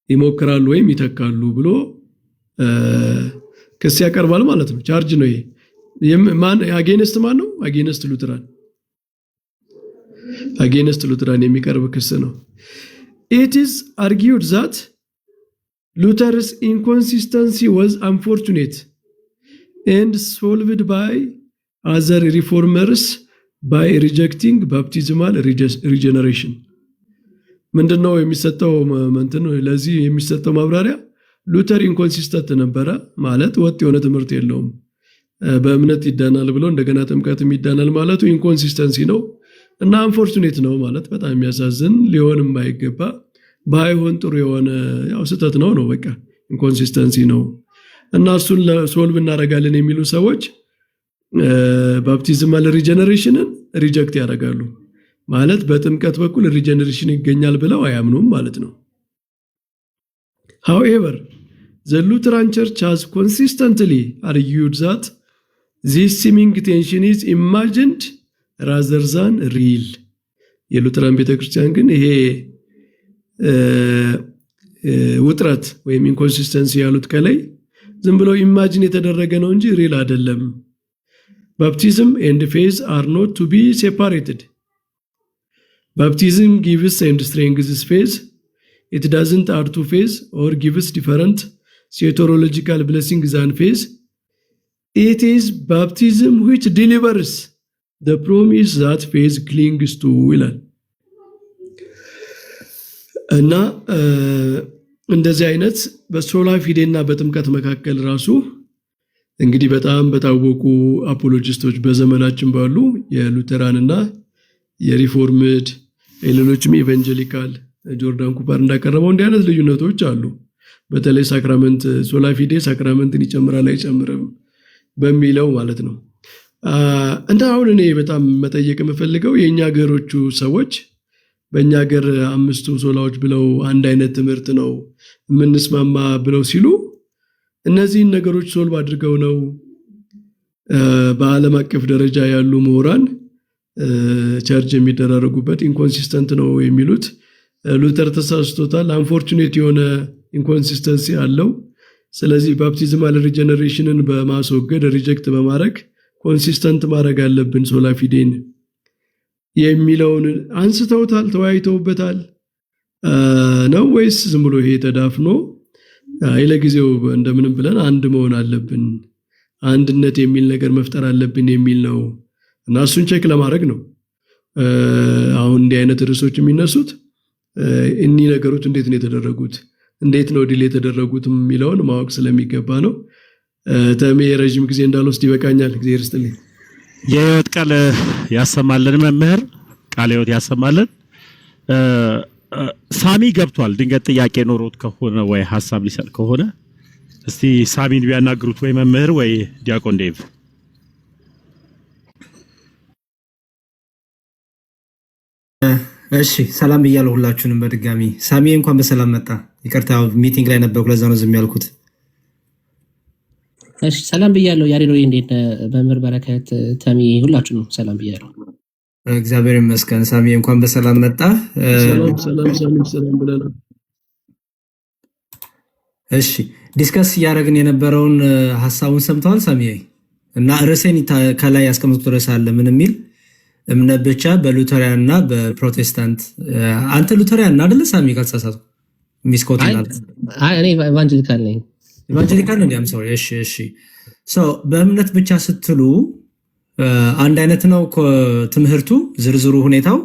ይሞክራሉ ወይም ይተካሉ ብሎ ክስ ያቀርባል ማለት ነው። ቻርጅ ነው ይሄ። ማን አጌንስት ማን ነው? አጌንስት ሉተራን የሚቀርብ ክስ ነው። It is argued that Luther's inconsistency was unfortunate and solved by other reformers by rejecting baptismal regeneration. ምንድነው የሚሰጠው ለዚህ የሚሰጠው ማብራሪያ? ሉተር ኢንኮንሲስተንት ነበረ ማለት ወጥ የሆነ ትምህርት የለውም። በእምነት ይዳናል ብሎ እንደገና ጥምቀትም ይዳናል ማለቱ ኢንኮንሲስተንሲ ነው እና አንፎርቹኔት ነው ማለት በጣም የሚያሳዝን ሊሆንም አይገባ ባይሆን ጥሩ የሆነ ያው ስህተት ነው በቃ ኢንኮንሲስተንሲ ነው እና እሱን ሶልቭ እናደርጋለን የሚሉ ሰዎች ባፕቲዝማል ሪጀነሬሽንን ሪጀክት ያደርጋሉ ማለት በጥምቀት በኩል ሪጀነሬሽን ይገኛል ብለው አያምኑም ማለት ነው። However, the Lutheran Church has consistently argued that this seeming tension is imagined rather than real. የሉተራን ቤተክርስቲያን ግን ይሄ ውጥረት ወይም ኢንኮንሲስተንሲ ያሉት ከላይ ዝም ብሎ ኢማጂን የተደረገ ነው እንጂ ሪል አይደለም። Baptism and faith are not to be separated. Baptism gives and strengthens faith. It doesn't add to faith or gives different soteriological blessings than faith. It is baptism which delivers the promise that faith clings to. እና እንደዚህ አይነት በሶላ ፊዴና በጥምቀት መካከል ራሱ እንግዲህ በጣም በታወቁ አፖሎጂስቶች በዘመናችን ባሉ የሉተራንና የሪፎርምድ ሌሎችም ኢቫንጀሊካል ጆርዳን ኩፐር እንዳቀረበው እንዲህ አይነት ልዩነቶች አሉ። በተለይ ሳክራመንት ሶላ ፊዴ ሳክራመንትን ይጨምራል አይጨምርም በሚለው ማለት ነው። እንደ አሁን እኔ በጣም መጠየቅ የምፈልገው የኛ ሀገሮቹ ሰዎች በእኛ ሀገር አምስቱ ሶላዎች ብለው አንድ አይነት ትምህርት ነው የምንስማማ ብለው ሲሉ እነዚህን ነገሮች ሶልቭ አድርገው ነው በዓለም አቀፍ ደረጃ ያሉ ምሁራን ቸርች የሚደራረጉበት ኢንኮንሲስተንት ነው የሚሉት? ሉተር ተሳስቶታል። አንፎርቹኔት የሆነ ኢንኮንሲስተንሲ አለው። ስለዚህ ባፕቲዝማል ሪጀነሬሽንን በማስወገድ ሪጀክት በማድረግ ኮንሲስተንት ማድረግ አለብን ሶላ ፊዴን የሚለውን አንስተውታል፣ ተወያይተውበታል ነው ወይስ ዝም ብሎ ይሄ ተዳፍኖ ለጊዜው እንደምንም ብለን አንድ መሆን አለብን አንድነት የሚል ነገር መፍጠር አለብን የሚል ነው? እና እሱን ቼክ ለማድረግ ነው አሁን እንዲህ አይነት ርዕሶች የሚነሱት። እኒህ ነገሮች እንዴት ነው የተደረጉት፣ እንዴት ነው ዲሌ የተደረጉት የሚለውን ማወቅ ስለሚገባ ነው። ተሜ ረጅም ጊዜ እንዳልወስድ ይበቃኛል። እግዚአብሔር ይስጥልኝ። የህይወት ቃል ያሰማልን መምህር፣ ቃለ ህይወት ያሰማልን። ሳሚ ገብቷል። ድንገት ጥያቄ ኖሮት ከሆነ ወይ ሐሳብ ሊሰጥ ከሆነ እስቲ ሳሚን ቢያናግሩት ወይ መምህር ወይ ዲያቆን ዴቭ። እሺ ሰላም ብያለሁ ሁላችሁንም በድጋሚ። ሳሚ እንኳን በሰላም መጣ። ይቅርታ ሚቲንግ ላይ ነበርኩ ለዛ ነው ዝም ያልኩት። እሺ ሰላም ብያለሁ። ያሬዶ እንዴት በመምህር በረከት ተሚ ሁላችሁንም ሰላም ብያለሁ። እግዚአብሔር ይመስገን። ሳሚ እንኳን በሰላም መጣ። ሰላም ብለናል። እሺ ዲስከስ እያደረግን የነበረውን ሐሳቡን ሰምተዋል ሳሚ? እና ርዕሴን ከላይ ያስቀምጡት ርዕስ አለ ምን የሚል እምነት ብቻ በሉተሪያን እና በፕሮቴስታንት። አንተ ሉተሪያን አይደለ ሳሚ? ካልተሳሳትኩ ሚስኮቲናል። እኔ ኢቫንጀሊካል ነኝ። ኢቫንጀሊካል ነው እንዴም? ሶሪ። እሺ በእምነት ብቻ ስትሉ አንድ አይነት ነው ትምህርቱ? ዝርዝሩ ሁኔታው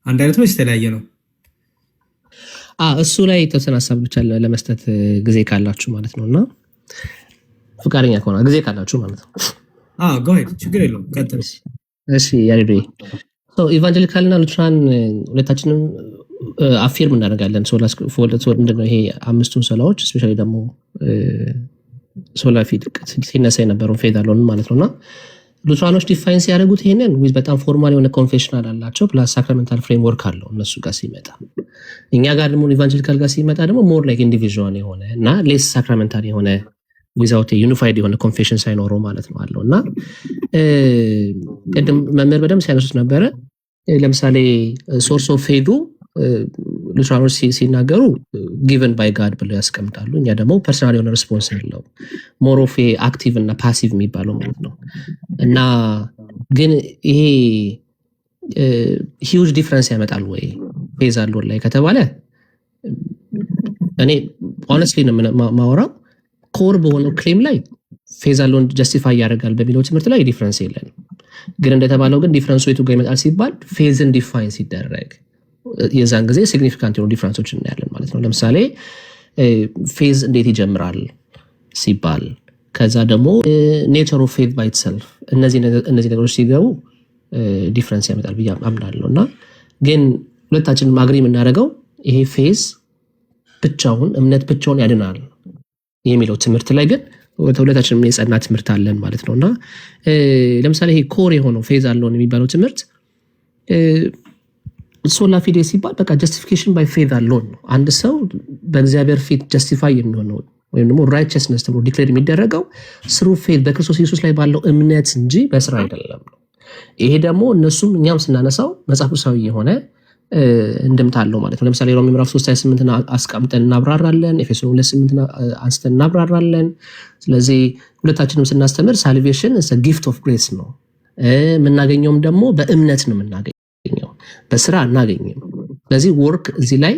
አንድ አይነት ነው የተለያየ ነው? እሱ ላይ የተወሰነ ሀሳብ ብቻ ለመስጠት ጊዜ ካላችሁ ማለት ነውና ፍቃደኛ ከሆነ ጊዜ ካላችሁ ማለት ነው። ጎሄድ ችግር የለውም ቀጥል። እሺ ያሬዶ ኢቫንጀሊካል እና ሉትራን ሁለታችንም አፊርም እናደርጋለን። ምንድነው ይሄ አምስቱን ሶላዎች ስፔሻሊ ደግሞ ሶላ ፊድ ሲነሳ የነበረውን ፌዝ አለውን ማለት ነውና ሉትራኖች ዲፋይን ሲያደርጉት ይሄንን ዊዝ በጣም ፎርማል የሆነ ኮንፌሽናል አላቸው ፕላስ ሳክራሜንታል ፍሬምወርክ አለው እነሱ ጋር ሲመጣ። እኛ ጋር ደግሞ ኢቫንጀሊካል ጋር ሲመጣ ደግሞ ሞር ላይክ ኢንዲቪዥዋል የሆነ እና ሌስ ሳክራሜንታል የሆነ ዊዛውት ዩኒፋይድ የሆነ ኮንፌሽን ሳይኖረው ማለት ነው አለው። እና ቅድም መምህር በደንብ ሲያነሱት ነበረ። ለምሳሌ ሶርስ ኦፍ ፌዱ ሉትራኖች ሲናገሩ ጊቨን ባይ ጋድ ብለው ያስቀምጣሉ። እኛ ደግሞ ፐርሰናል የሆነ ሪስፖንስ ነው ሞሮፌ አክቲቭ እና ፓሲቭ የሚባለው ማለት ነው። እና ግን ይሄ ሂውጅ ዲፍረንስ ያመጣል ወይ ፌዝ አሎን ላይ ከተባለ እኔ ሆነስትሊ ነው ማወራው። ኮር በሆነው ክሌም ላይ ፌዝ አሎን ጀስቲፋይ ያደርጋል በሚለው ትምህርት ላይ ዲፍረንስ የለንም። ግን እንደተባለው ግን ዲፍረንሱ የቱ ጋር ይመጣል ሲባል ፌዝን ዲፋይን ሲደረግ የዛን ጊዜ ሲግኒፊካንት የሆኑ ዲፍረንሶች እናያለን ማለት ነው። ለምሳሌ ፌዝ እንዴት ይጀምራል ሲባል ከዛ ደግሞ ኔቸር ኦፍ ፌዝ ባይ ኢትሰልፍ እነዚህ ነገሮች ሲገቡ ዲፍረንስ ያመጣል ብዬ አምናለሁ። እና ግን ሁለታችንም አግሪ የምናደርገው ይሄ ፌዝ ብቻውን እምነት ብቻውን ያድናል የሚለው ትምህርት ላይ ግን ሁለታችንም የጸና ትምህርት አለን ማለት ነው። እና ለምሳሌ ይሄ ኮር የሆነው ፌዝ አሎን የሚባለው ትምህርት ሶላ ፊዴ ሲባል በቃ ጀስቲፊኬሽን ባይ ፌዝ አሎን ነው። አንድ ሰው በእግዚአብሔር ፊት ጀስቲፋይ የሚሆነው ወይም ደግሞ ራይቸስነስ ተብሎ ዲክሌር የሚደረገው ስሩ ፌዝ በክርስቶስ ኢየሱስ ላይ ባለው እምነት እንጂ በስራ አይደለም ነው። ይሄ ደግሞ እነሱም እኛም ስናነሳው መጽሐፍ ቅዱሳዊ የሆነ እንድምታ አለው ማለት ነው። ለምሳሌ ሮሜ ምዕራፍ 3:28 አስቀምጠን እናብራራለን። ኤፌሶን 2:8 አንስተን እናብራራለን። ስለዚህ ሁለታችንም ስናስተምር ሳልቬሽን is a gift of grace ነው። የምናገኘውም ደግሞ በእምነት ነው የምናገኘው፣ በስራ አናገኝም። ስለዚህ ወርክ እዚህ ላይ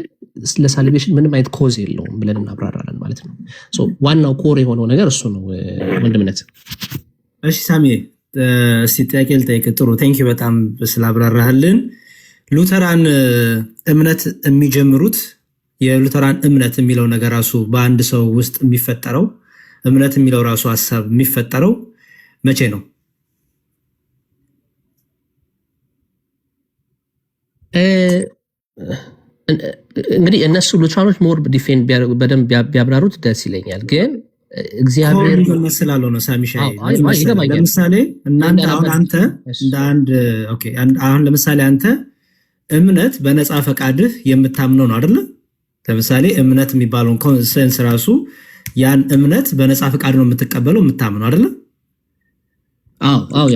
ለሳልቬሽን ምንም አይነት ኮዝ የለውም ብለን እናብራራለን ማለት ነው። ዋናው ኮር የሆነው ነገር እሱ ነው ወንድምነት። እሺ ሳሚ እስቲ ጥያቄ ልጠይቅ። ጥሩ ቴንክ ዩ በጣም ስላብራራህልን። ሉተራን እምነት የሚጀምሩት የሉተራን እምነት የሚለው ነገር ራሱ በአንድ ሰው ውስጥ የሚፈጠረው እምነት የሚለው ራሱ ሀሳብ የሚፈጠረው መቼ ነው? እንግዲህ እነሱ ሉትራኖች ሞር ዲፌንድ በደንብ ቢያብራሩት ደስ ይለኛል። ግን እግዚአብሔር መስላለው ነው ሳሚሻይ። ለምሳሌ እናንተ አሁን አንተ እንደ አንድ ኦኬ አሁን ለምሳሌ አንተ እምነት በነፃ ፈቃድህ የምታምነው ነው አይደለ? ለምሳሌ እምነት የሚባለውን ኮንሰንስ ራሱ ያን እምነት በነፃ ፈቃድ ነው የምትቀበለው የምታምነው አይደለ? አዎ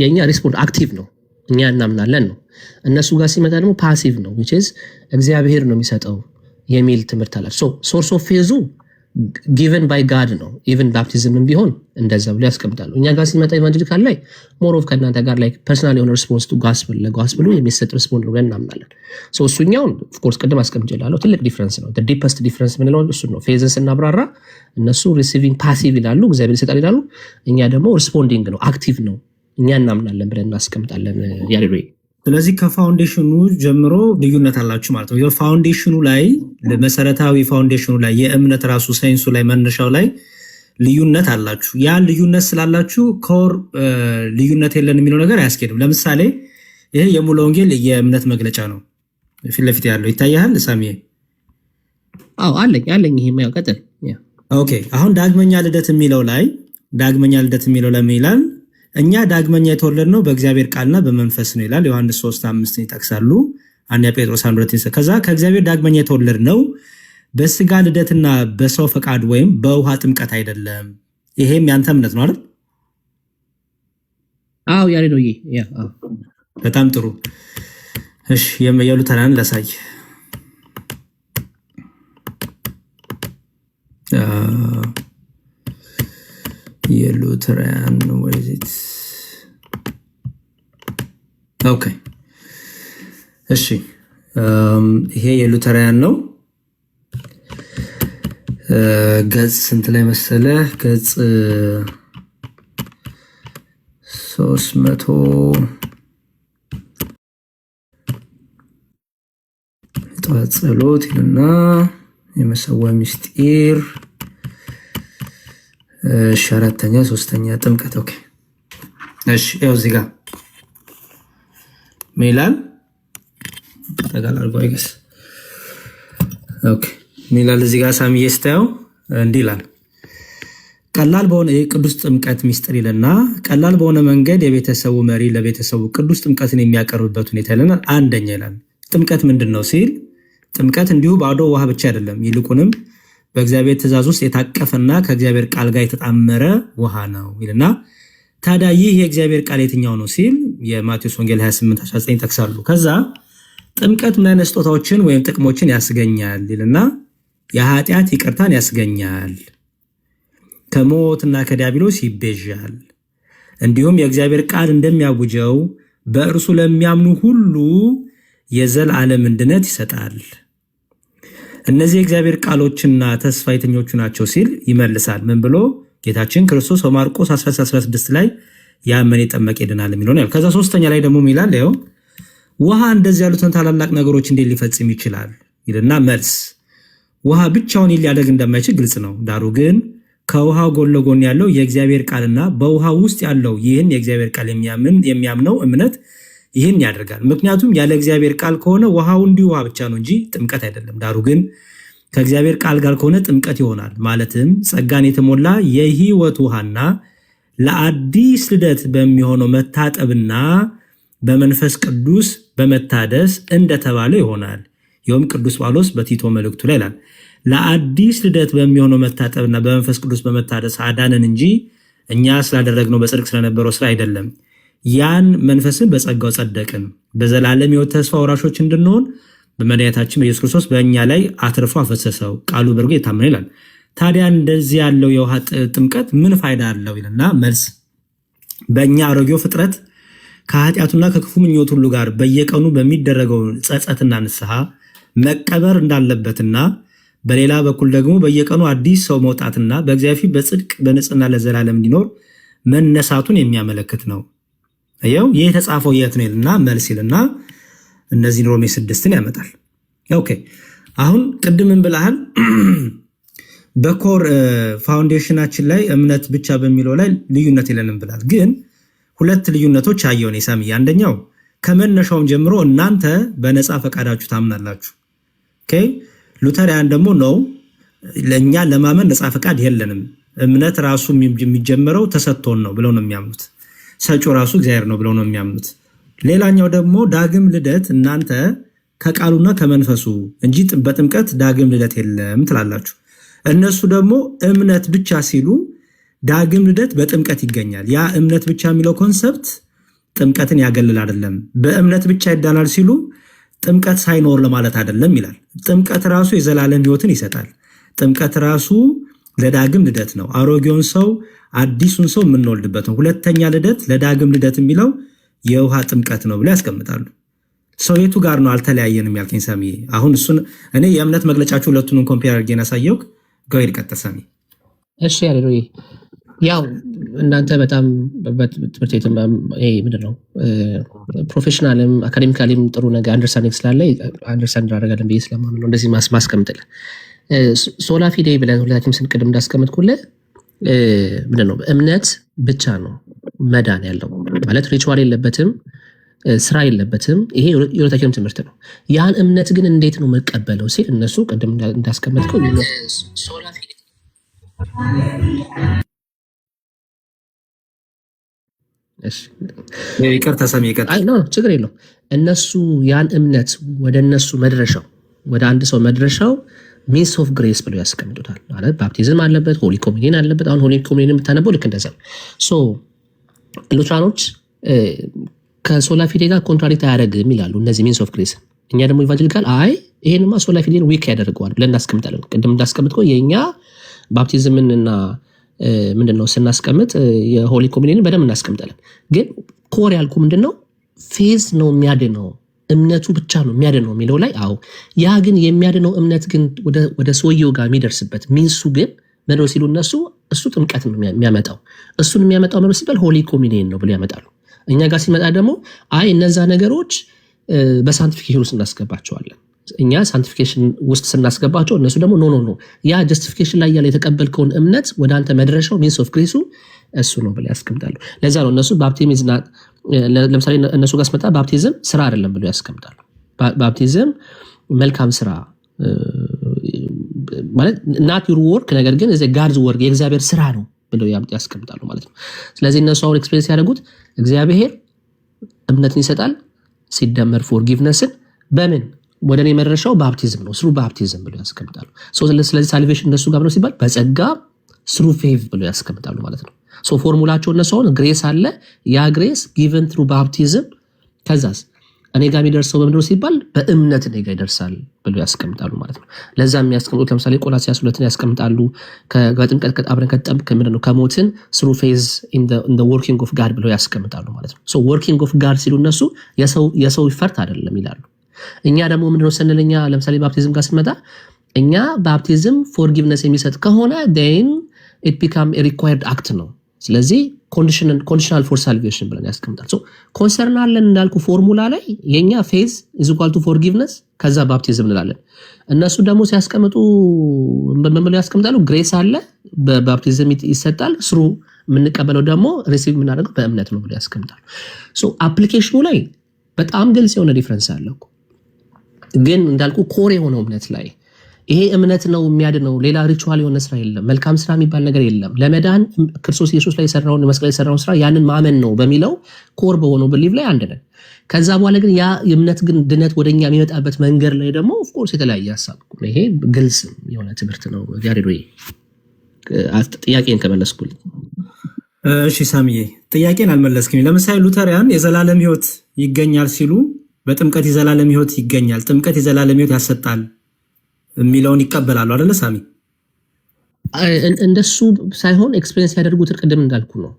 የኛ ሪስፖንድ አክቲቭ ነው፣ እኛ እናምናለን ነው። እነሱ ጋር ሲመጣ ደግሞ ፓሲቭ ነው which is እግዚአብሔር ነው የሚሰጠው የሚል ትምህርት አላቸው። ሶርስ ኦፍ ፌዙ ጊቨን ባይ ጋድ ነው። ኢቨን ባፕቲዝምም ቢሆን እንደዛ ብሎ ያስቀምጣሉ። እኛ ጋር ሲመጣ ኢቫንጀሊካል ላይ ሞር ኦፍ ከእናንተ ጋር ላይ ፐርሰናል የሆነ ሪስፖንስ ቱ ጋስፕል ለጋስፕሉ የሚሰጥ ሪስፖንድ ነው ብለን እናምናለን። እሱኛውን ኦፍኮርስ ቅድም አስቀምጬላለሁ ትልቅ ዲፍረንስ ነው። ዲፐስት ዲፍረንስ ምንለው እሱ ነው። ፌዝን ስናብራራ እነሱ ሪሲቪንግ ፓሲቭ ይላሉ፣ እግዚአብሔር ይሰጣል ይላሉ። እኛ ደግሞ ሪስፖንዲንግ ነው፣ አክቲቭ ነው፣ እኛ እናምናለን ብለን እናስቀምጣለን ያሬዶ። ስለዚህ ከፋውንዴሽኑ ጀምሮ ልዩነት አላችሁ ማለት ነው። ፋውንዴሽኑ ላይ መሰረታዊ ፋውንዴሽኑ ላይ የእምነት ራሱ ሳይንሱ ላይ መነሻው ላይ ልዩነት አላችሁ። ያ ልዩነት ስላላችሁ ኮር ልዩነት የለን የሚለው ነገር አያስኬድም። ለምሳሌ ይሄ የሙሉ ወንጌል የእምነት መግለጫ ነው፣ ፊት ለፊት ያለው ይታያል ሳሚዬ? አዎ አለኝ። ይሄ ማየው ቀጥል። ኦኬ አሁን ዳግመኛ ልደት የሚለው ላይ ምን ይላል? እኛ ዳግመኛ የተወለድነው በእግዚአብሔር ቃልና በመንፈስ ነው ይላል። ዮሐንስ 3:5 ይጠቅሳሉ። አንደኛ ጴጥሮስ 1:2 ከዛ ከእግዚአብሔር ዳግመኛ የተወለድነው በስጋ ልደትና በሰው ፈቃድ ወይም በውሃ ጥምቀት አይደለም። ይሄም ያንተ እምነት ነው አይደል? አዎ ያሬዶ። በጣም ጥሩ። እሺ የሉተራን ላሳይ። የሉተራን ወይዚት ኦኬ። እሺ ይሄ የሉተራን ነው። ገጽ ስንት ላይ መሰለ? ገጽ 300 ጠዋት ጸሎት ይልና የመሰዋ ምስጢር አራተኛ ሶስተኛ ጥምቀት። ኦኬ እሺ ያው እዚህ ጋር ሚላን ተጋል አርጎ አይገስ ኦኬ ሚላን እዚህ ጋር ሳሚዬ ስታየው እንዲህ ይላል። ቀላል በሆነ የቅዱስ ጥምቀት ምስጢር ይልና ቀላል በሆነ መንገድ የቤተሰቡ መሪ ለቤተሰቡ ቅዱስ ጥምቀትን የሚያቀርብበት ሁኔታ ይለናል። አንደኛ ይላል ጥምቀት ምንድን ነው ሲል ጥምቀት እንዲሁ ባዶ ውሃ ብቻ አይደለም፣ ይልቁንም በእግዚአብሔር ትእዛዝ ውስጥ የታቀፈና ከእግዚአብሔር ቃል ጋር የተጣመረ ውሃ ነው ይልና ታዲያ ይህ የእግዚአብሔር ቃል የትኛው ነው ሲል የማቴዎስ ወንጌል 28:19 ይጠቅሳሉ። ከዛ ጥምቀት ምን አይነት ስጦታዎችን ወይም ጥቅሞችን ያስገኛል ይልና የኃጢአት ይቅርታን ያስገኛል፣ ከሞትና ከዲያብሎስ ይቤዣል፣ እንዲሁም የእግዚአብሔር ቃል እንደሚያውጀው በእርሱ ለሚያምኑ ሁሉ የዘላለም ድነት ይሰጣል። እነዚህ የእግዚአብሔር ቃሎችና ተስፋ የትኞቹ ናቸው ሲል ይመልሳል። ምን ብሎ ጌታችን ክርስቶስ በማርቆስ 16 ላይ ያመነ የጠመቀ ይድናል የሚለው ነው። ከዛ ሶስተኛ ላይ ደግሞ ይላል ያው ውሃ እንደዚህ ያሉትን ታላላቅ ነገሮች እንዴት ሊፈጽም ይችላል ይልና መልስ ውሃ ብቻውን ሊያደርግ እንደማይችል ግልጽ ነው። ዳሩ ግን ከውሃ ጎን ለጎን ያለው የእግዚአብሔር ቃልና በውሃ ውስጥ ያለው ይህን የእግዚአብሔር ቃል የሚያምነው እምነት ይህን ያደርጋል። ምክንያቱም ያለ እግዚአብሔር ቃል ከሆነ ውሃው እንዲሁ ውሃ ብቻ ነው እንጂ ጥምቀት አይደለም። ዳሩ ግን ከእግዚአብሔር ቃል ጋር ከሆነ ጥምቀት ይሆናል። ማለትም ጸጋን የተሞላ የሕይወት ውሃና ለአዲስ ልደት በሚሆነው መታጠብና በመንፈስ ቅዱስ በመታደስ እንደተባለ ይሆናል። ይኸውም ቅዱስ ጳውሎስ በቲቶ መልእክቱ ላይ ይላል ለአዲስ ልደት በሚሆነው መታጠብና በመንፈስ ቅዱስ በመታደስ አዳነን እንጂ እኛ ስላደረግነው በጽድቅ ስለነበረው ስራ አይደለም። ያን መንፈስን በጸጋው ጸደቅን፣ በዘላለም ሕይወት ተስፋ ወራሾች እንድንሆን በመድኃኒታችን በኢየሱስ ክርስቶስ በእኛ ላይ አትርፎ አፈሰሰው፣ ቃሉ በርጎ የታመነ ይላል። ታዲያ እንደዚህ ያለው የውሃ ጥምቀት ምን ፋይዳ አለው ይልና መልስ በእኛ አሮጌው ፍጥረት ከኃጢአቱና ከክፉ ምኞት ሁሉ ጋር በየቀኑ በሚደረገው ጸጸትና ንስሐ መቀበር እንዳለበትና በሌላ በኩል ደግሞ በየቀኑ አዲስ ሰው መውጣትና በእግዚአብሔር ፊት በጽድቅ በንጽህና ለዘላለም እንዲኖር መነሳቱን የሚያመለክት ነው። ይኸው ይህ የተጻፈው የት ነው ይልና መልስ ይልና እነዚህን ሮሜ 6ን ያመጣል። ኦኬ አሁን ቅድምን ብለሃል በኮር ፋውንዴሽናችን ላይ እምነት ብቻ በሚለው ላይ ልዩነት የለንም ብላል። ግን ሁለት ልዩነቶች አየውን ሳሚ። አንደኛው ከመነሻውም ጀምሮ እናንተ በነፃ ፈቃዳችሁ ታምናላችሁ። ኦኬ ሉተሪያን ደግሞ ነው ለኛ ለማመን ነፃ ፈቃድ የለንም፣ እምነት ራሱ የሚጀምረው ተሰጥቶን ነው ብለው ነው የሚያምኑት። ሰጪው ራሱ እግዚአብሔር ነው ብለው ነው የሚያምኑት። ሌላኛው ደግሞ ዳግም ልደት እናንተ ከቃሉና ከመንፈሱ እንጂ በጥምቀት ዳግም ልደት የለም ትላላችሁ። እነሱ ደግሞ እምነት ብቻ ሲሉ ዳግም ልደት በጥምቀት ይገኛል። ያ እምነት ብቻ የሚለው ኮንሰፕት ጥምቀትን ያገልል አይደለም። በእምነት ብቻ ይዳናል ሲሉ ጥምቀት ሳይኖር ለማለት አይደለም ይላል። ጥምቀት ራሱ የዘላለም ሕይወትን ይሰጣል። ጥምቀት ራሱ ለዳግም ልደት ነው። አሮጌውን ሰው አዲሱን ሰው የምንወልድበት ነው። ሁለተኛ ልደት ለዳግም ልደት የሚለው የውሃ ጥምቀት ነው ብለው ያስቀምጣሉ። ሰው የቱ ጋር ነው አልተለያየንም ያልከኝ ሳሚ? አሁን እሱን እኔ የእምነት መግለጫችሁ ሁለቱንም ኮምፔር አድርጌን ያሳየው ገይድ ቀጥታ ሳሚ። እሺ ያለው ያው እናንተ በጣም ትምህርት ቤት ምንድን ነው ፕሮፌሽናልም አካዴሚካሊም ጥሩ ነገር አንደርስታንዲንግ ስላለ አንደርስታንድ አደረጋለን ብዬ ስለማምን ነው እንደዚህ ማስቀምጥልህ። ሶላ ፊዴ ብለን ሁላችንም ስንቅድም እንዳስቀምጥኩልህ ምንድን ነው እምነት ብቻ ነው መዳን ያለው ማለት ሪቹዋል የለበትም፣ ስራ የለበትም። ይሄ የሁለታችንም ትምህርት ነው። ያን እምነት ግን እንዴት ነው መቀበለው ሲል እነሱ ቅድም እንዳስቀመጥከው ሶላ ፊዴ ይቅርታ ሰሚ ይቀጥል። ችግር የለው። እነሱ ያን እምነት ወደ እነሱ መድረሻው ወደ አንድ ሰው መድረሻው ሚንስ ኦፍ ግሬስ ብለው ያስቀምጡታል። ማለት ባፕቲዝም አለበት፣ ሆሊ ኮሚኒየን አለበት። አሁን ሆሊ ኮሚኒየን የምታነበው ልክ እንደዛ ነው። ሶ ሉትራኖች ከሶላ ፊዴ ጋር ኮንትራዲክት አያደርግም ይላሉ እነዚህ ሚንስ ኦፍ ግሬስ። እኛ ደግሞ ኢቫንጀሊካል አይ ይሄንማ ሶላ ፊዴን ዊክ ያደርገዋል ብለን እናስቀምጣለን። ቅድም እንዳስቀምጥከው የእኛ ባፕቲዝምንና ምንድነው ስናስቀምጥ የሆሊ ኮሚኒየን በደንብ እናስቀምጣለን። ግን ኮር ያልኩ ምንድነው ፌዝ ነው የሚያድነው እምነቱ ብቻ ነው የሚያድነው የሚለው ላይ አዎ፣ ያ ግን የሚያድነው እምነት ግን ወደ ሰውየው ጋር የሚደርስበት ሚንሱ ግን ምንድነው ሲሉ እነሱ እሱ ጥምቀት ነው የሚያመጣው። እሱን የሚያመጣው ምንድነው ሲባል ሆሊ ኮሚኒየን ነው ብሎ ያመጣሉ። እኛ ጋር ሲመጣ ደግሞ አይ እነዛ ነገሮች በሳንቲፊኬሽን ውስጥ እናስገባቸዋለን። እኛ ሳንቲፊኬሽን ውስጥ ስናስገባቸው እነሱ ደግሞ ኖ ያ ጀስቲፊኬሽን ላይ ያለ የተቀበልከውን እምነት ወደ አንተ መድረሻው ሚንስ ኦፍ ግሬሱ እሱ ነው ብለው ያስቀምጣሉ። ለዛ ነው እነሱ ባፕቲዝም ለምሳሌ እነሱ ጋር ስመጣ ባፕቲዝም ስራ አይደለም ብለው ያስቀምጣሉ። ባፕቲዝም መልካም ስራ ማለት ናት ዩር ወርክ ነገር ግን እዚ ጋድስ ወርክ የእግዚአብሔር ስራ ነው ብለው ያስቀምጣሉ ማለት ነው። ስለዚህ እነሱ አሁን ኤክስፔሪንስ ያደረጉት እግዚአብሔር እምነትን ይሰጣል ሲደመር ፎርጊቭነስን በምን ወደ እኔ መድረሻው ባፕቲዝም ነው ስሩ ባፕቲዝም ብለው ያስቀምጣሉ። ስለዚህ ሳልቬሽን እነሱ ጋር ነው ሲባል በጸጋ ስሩ ፌቭ ብለው ያስቀምጣሉ ማለት ነው። ፎርሙላቸው እነሱ አሁን ግሬስ አለ ያ ግሬስ ጊቨን ትሩ ባፕቲዝም ከዛስ እኔ ጋር የሚደርሰው በምንድን ነው ሲባል በእምነት እኔ ጋር ይደርሳል ብሎ ያስቀምጣሉ ማለት ነው። ለዛ የሚያስቀምጡት ለምሳሌ ቆላስይስ 2ን ያስቀምጣሉ። ከጥምቀት አብረን ከተጠመቅን ከሞትን ስሩ ፌዝ ኢን ዘ ወርኪንግ ኦፍ ጋድ ብሎ ያስቀምጣሉ ማለት ነው። ሶ ወርኪንግ ኦፍ ጋድ ሲሉ እነሱ የሰው ይፈርት አይደለም ይላሉ። እኛ ደግሞ ምንድነው ስንልኛ ለምሳሌ ባፕቲዝም ጋር ስንመጣ እኛ ባፕቲዝም ፎርጊቭነስ የሚሰጥ ከሆነ then it become a required act ነው። ስለዚህ ኮንዲሽናል ፎር ሳልቬሽን ብለን ያስቀምጣል። ሶ ኮንሰርን አለን እንዳልኩ ፎርሙላ ላይ የኛ ፌዝ is equal to forgiveness ከዛ ባፕቲዝም እንላለን። እነሱ ደግሞ ሲያስቀምጡ በመመለ ያስቀምጣሉ ግሬስ አለ በባፕቲዝም ይሰጣል ስሩ የምንቀበለው ደግሞ ሪሲቭ የምናደርገው በእምነት ነው ብሎ ያስቀምጣሉ። ሶ አፕሊኬሽኑ ላይ በጣም ግልጽ የሆነ ዲፈረንስ አለው። ግን እንዳልኩ ኮር የሆነው እምነት ላይ ይሄ እምነት ነው የሚያድነው። ሌላ ሪቹዋል የሆነ ስራ የለም፣ መልካም ስራ የሚባል ነገር የለም። ለመዳን ክርስቶስ ኢየሱስ ላይ የሰራውን መስቀል የሰራውን ስራ ያንን ማመን ነው በሚለው ኮር በሆነው ብሊቭ ላይ አንድ ነን። ከዛ በኋላ ግን ያ የእምነት ግን ድነት ወደኛ የሚመጣበት መንገድ ላይ ደግሞ ኦፍ ኮርስ የተለያየ ሐሳብ ነው። ይሄ ግልጽ የሆነ ትምህርት ነው። ያሬዶ ጥያቄን ከመለስኩልኝ። እሺ ሳሚዬ ጥያቄን አልመለስክኝ። ለምሳሌ ሉተሪያን የዘላለም ህይወት ይገኛል ሲሉ በጥምቀት የዘላለም ህይወት ይገኛል፣ ጥምቀት የዘላለም ህይወት ያሰጣል የሚለውን ይቀበላሉ አይደለ ሳሚ? እንደሱ ሳይሆን ኤክስፔሪየንስ ያደርጉት ቅድም እንዳልኩ ነው።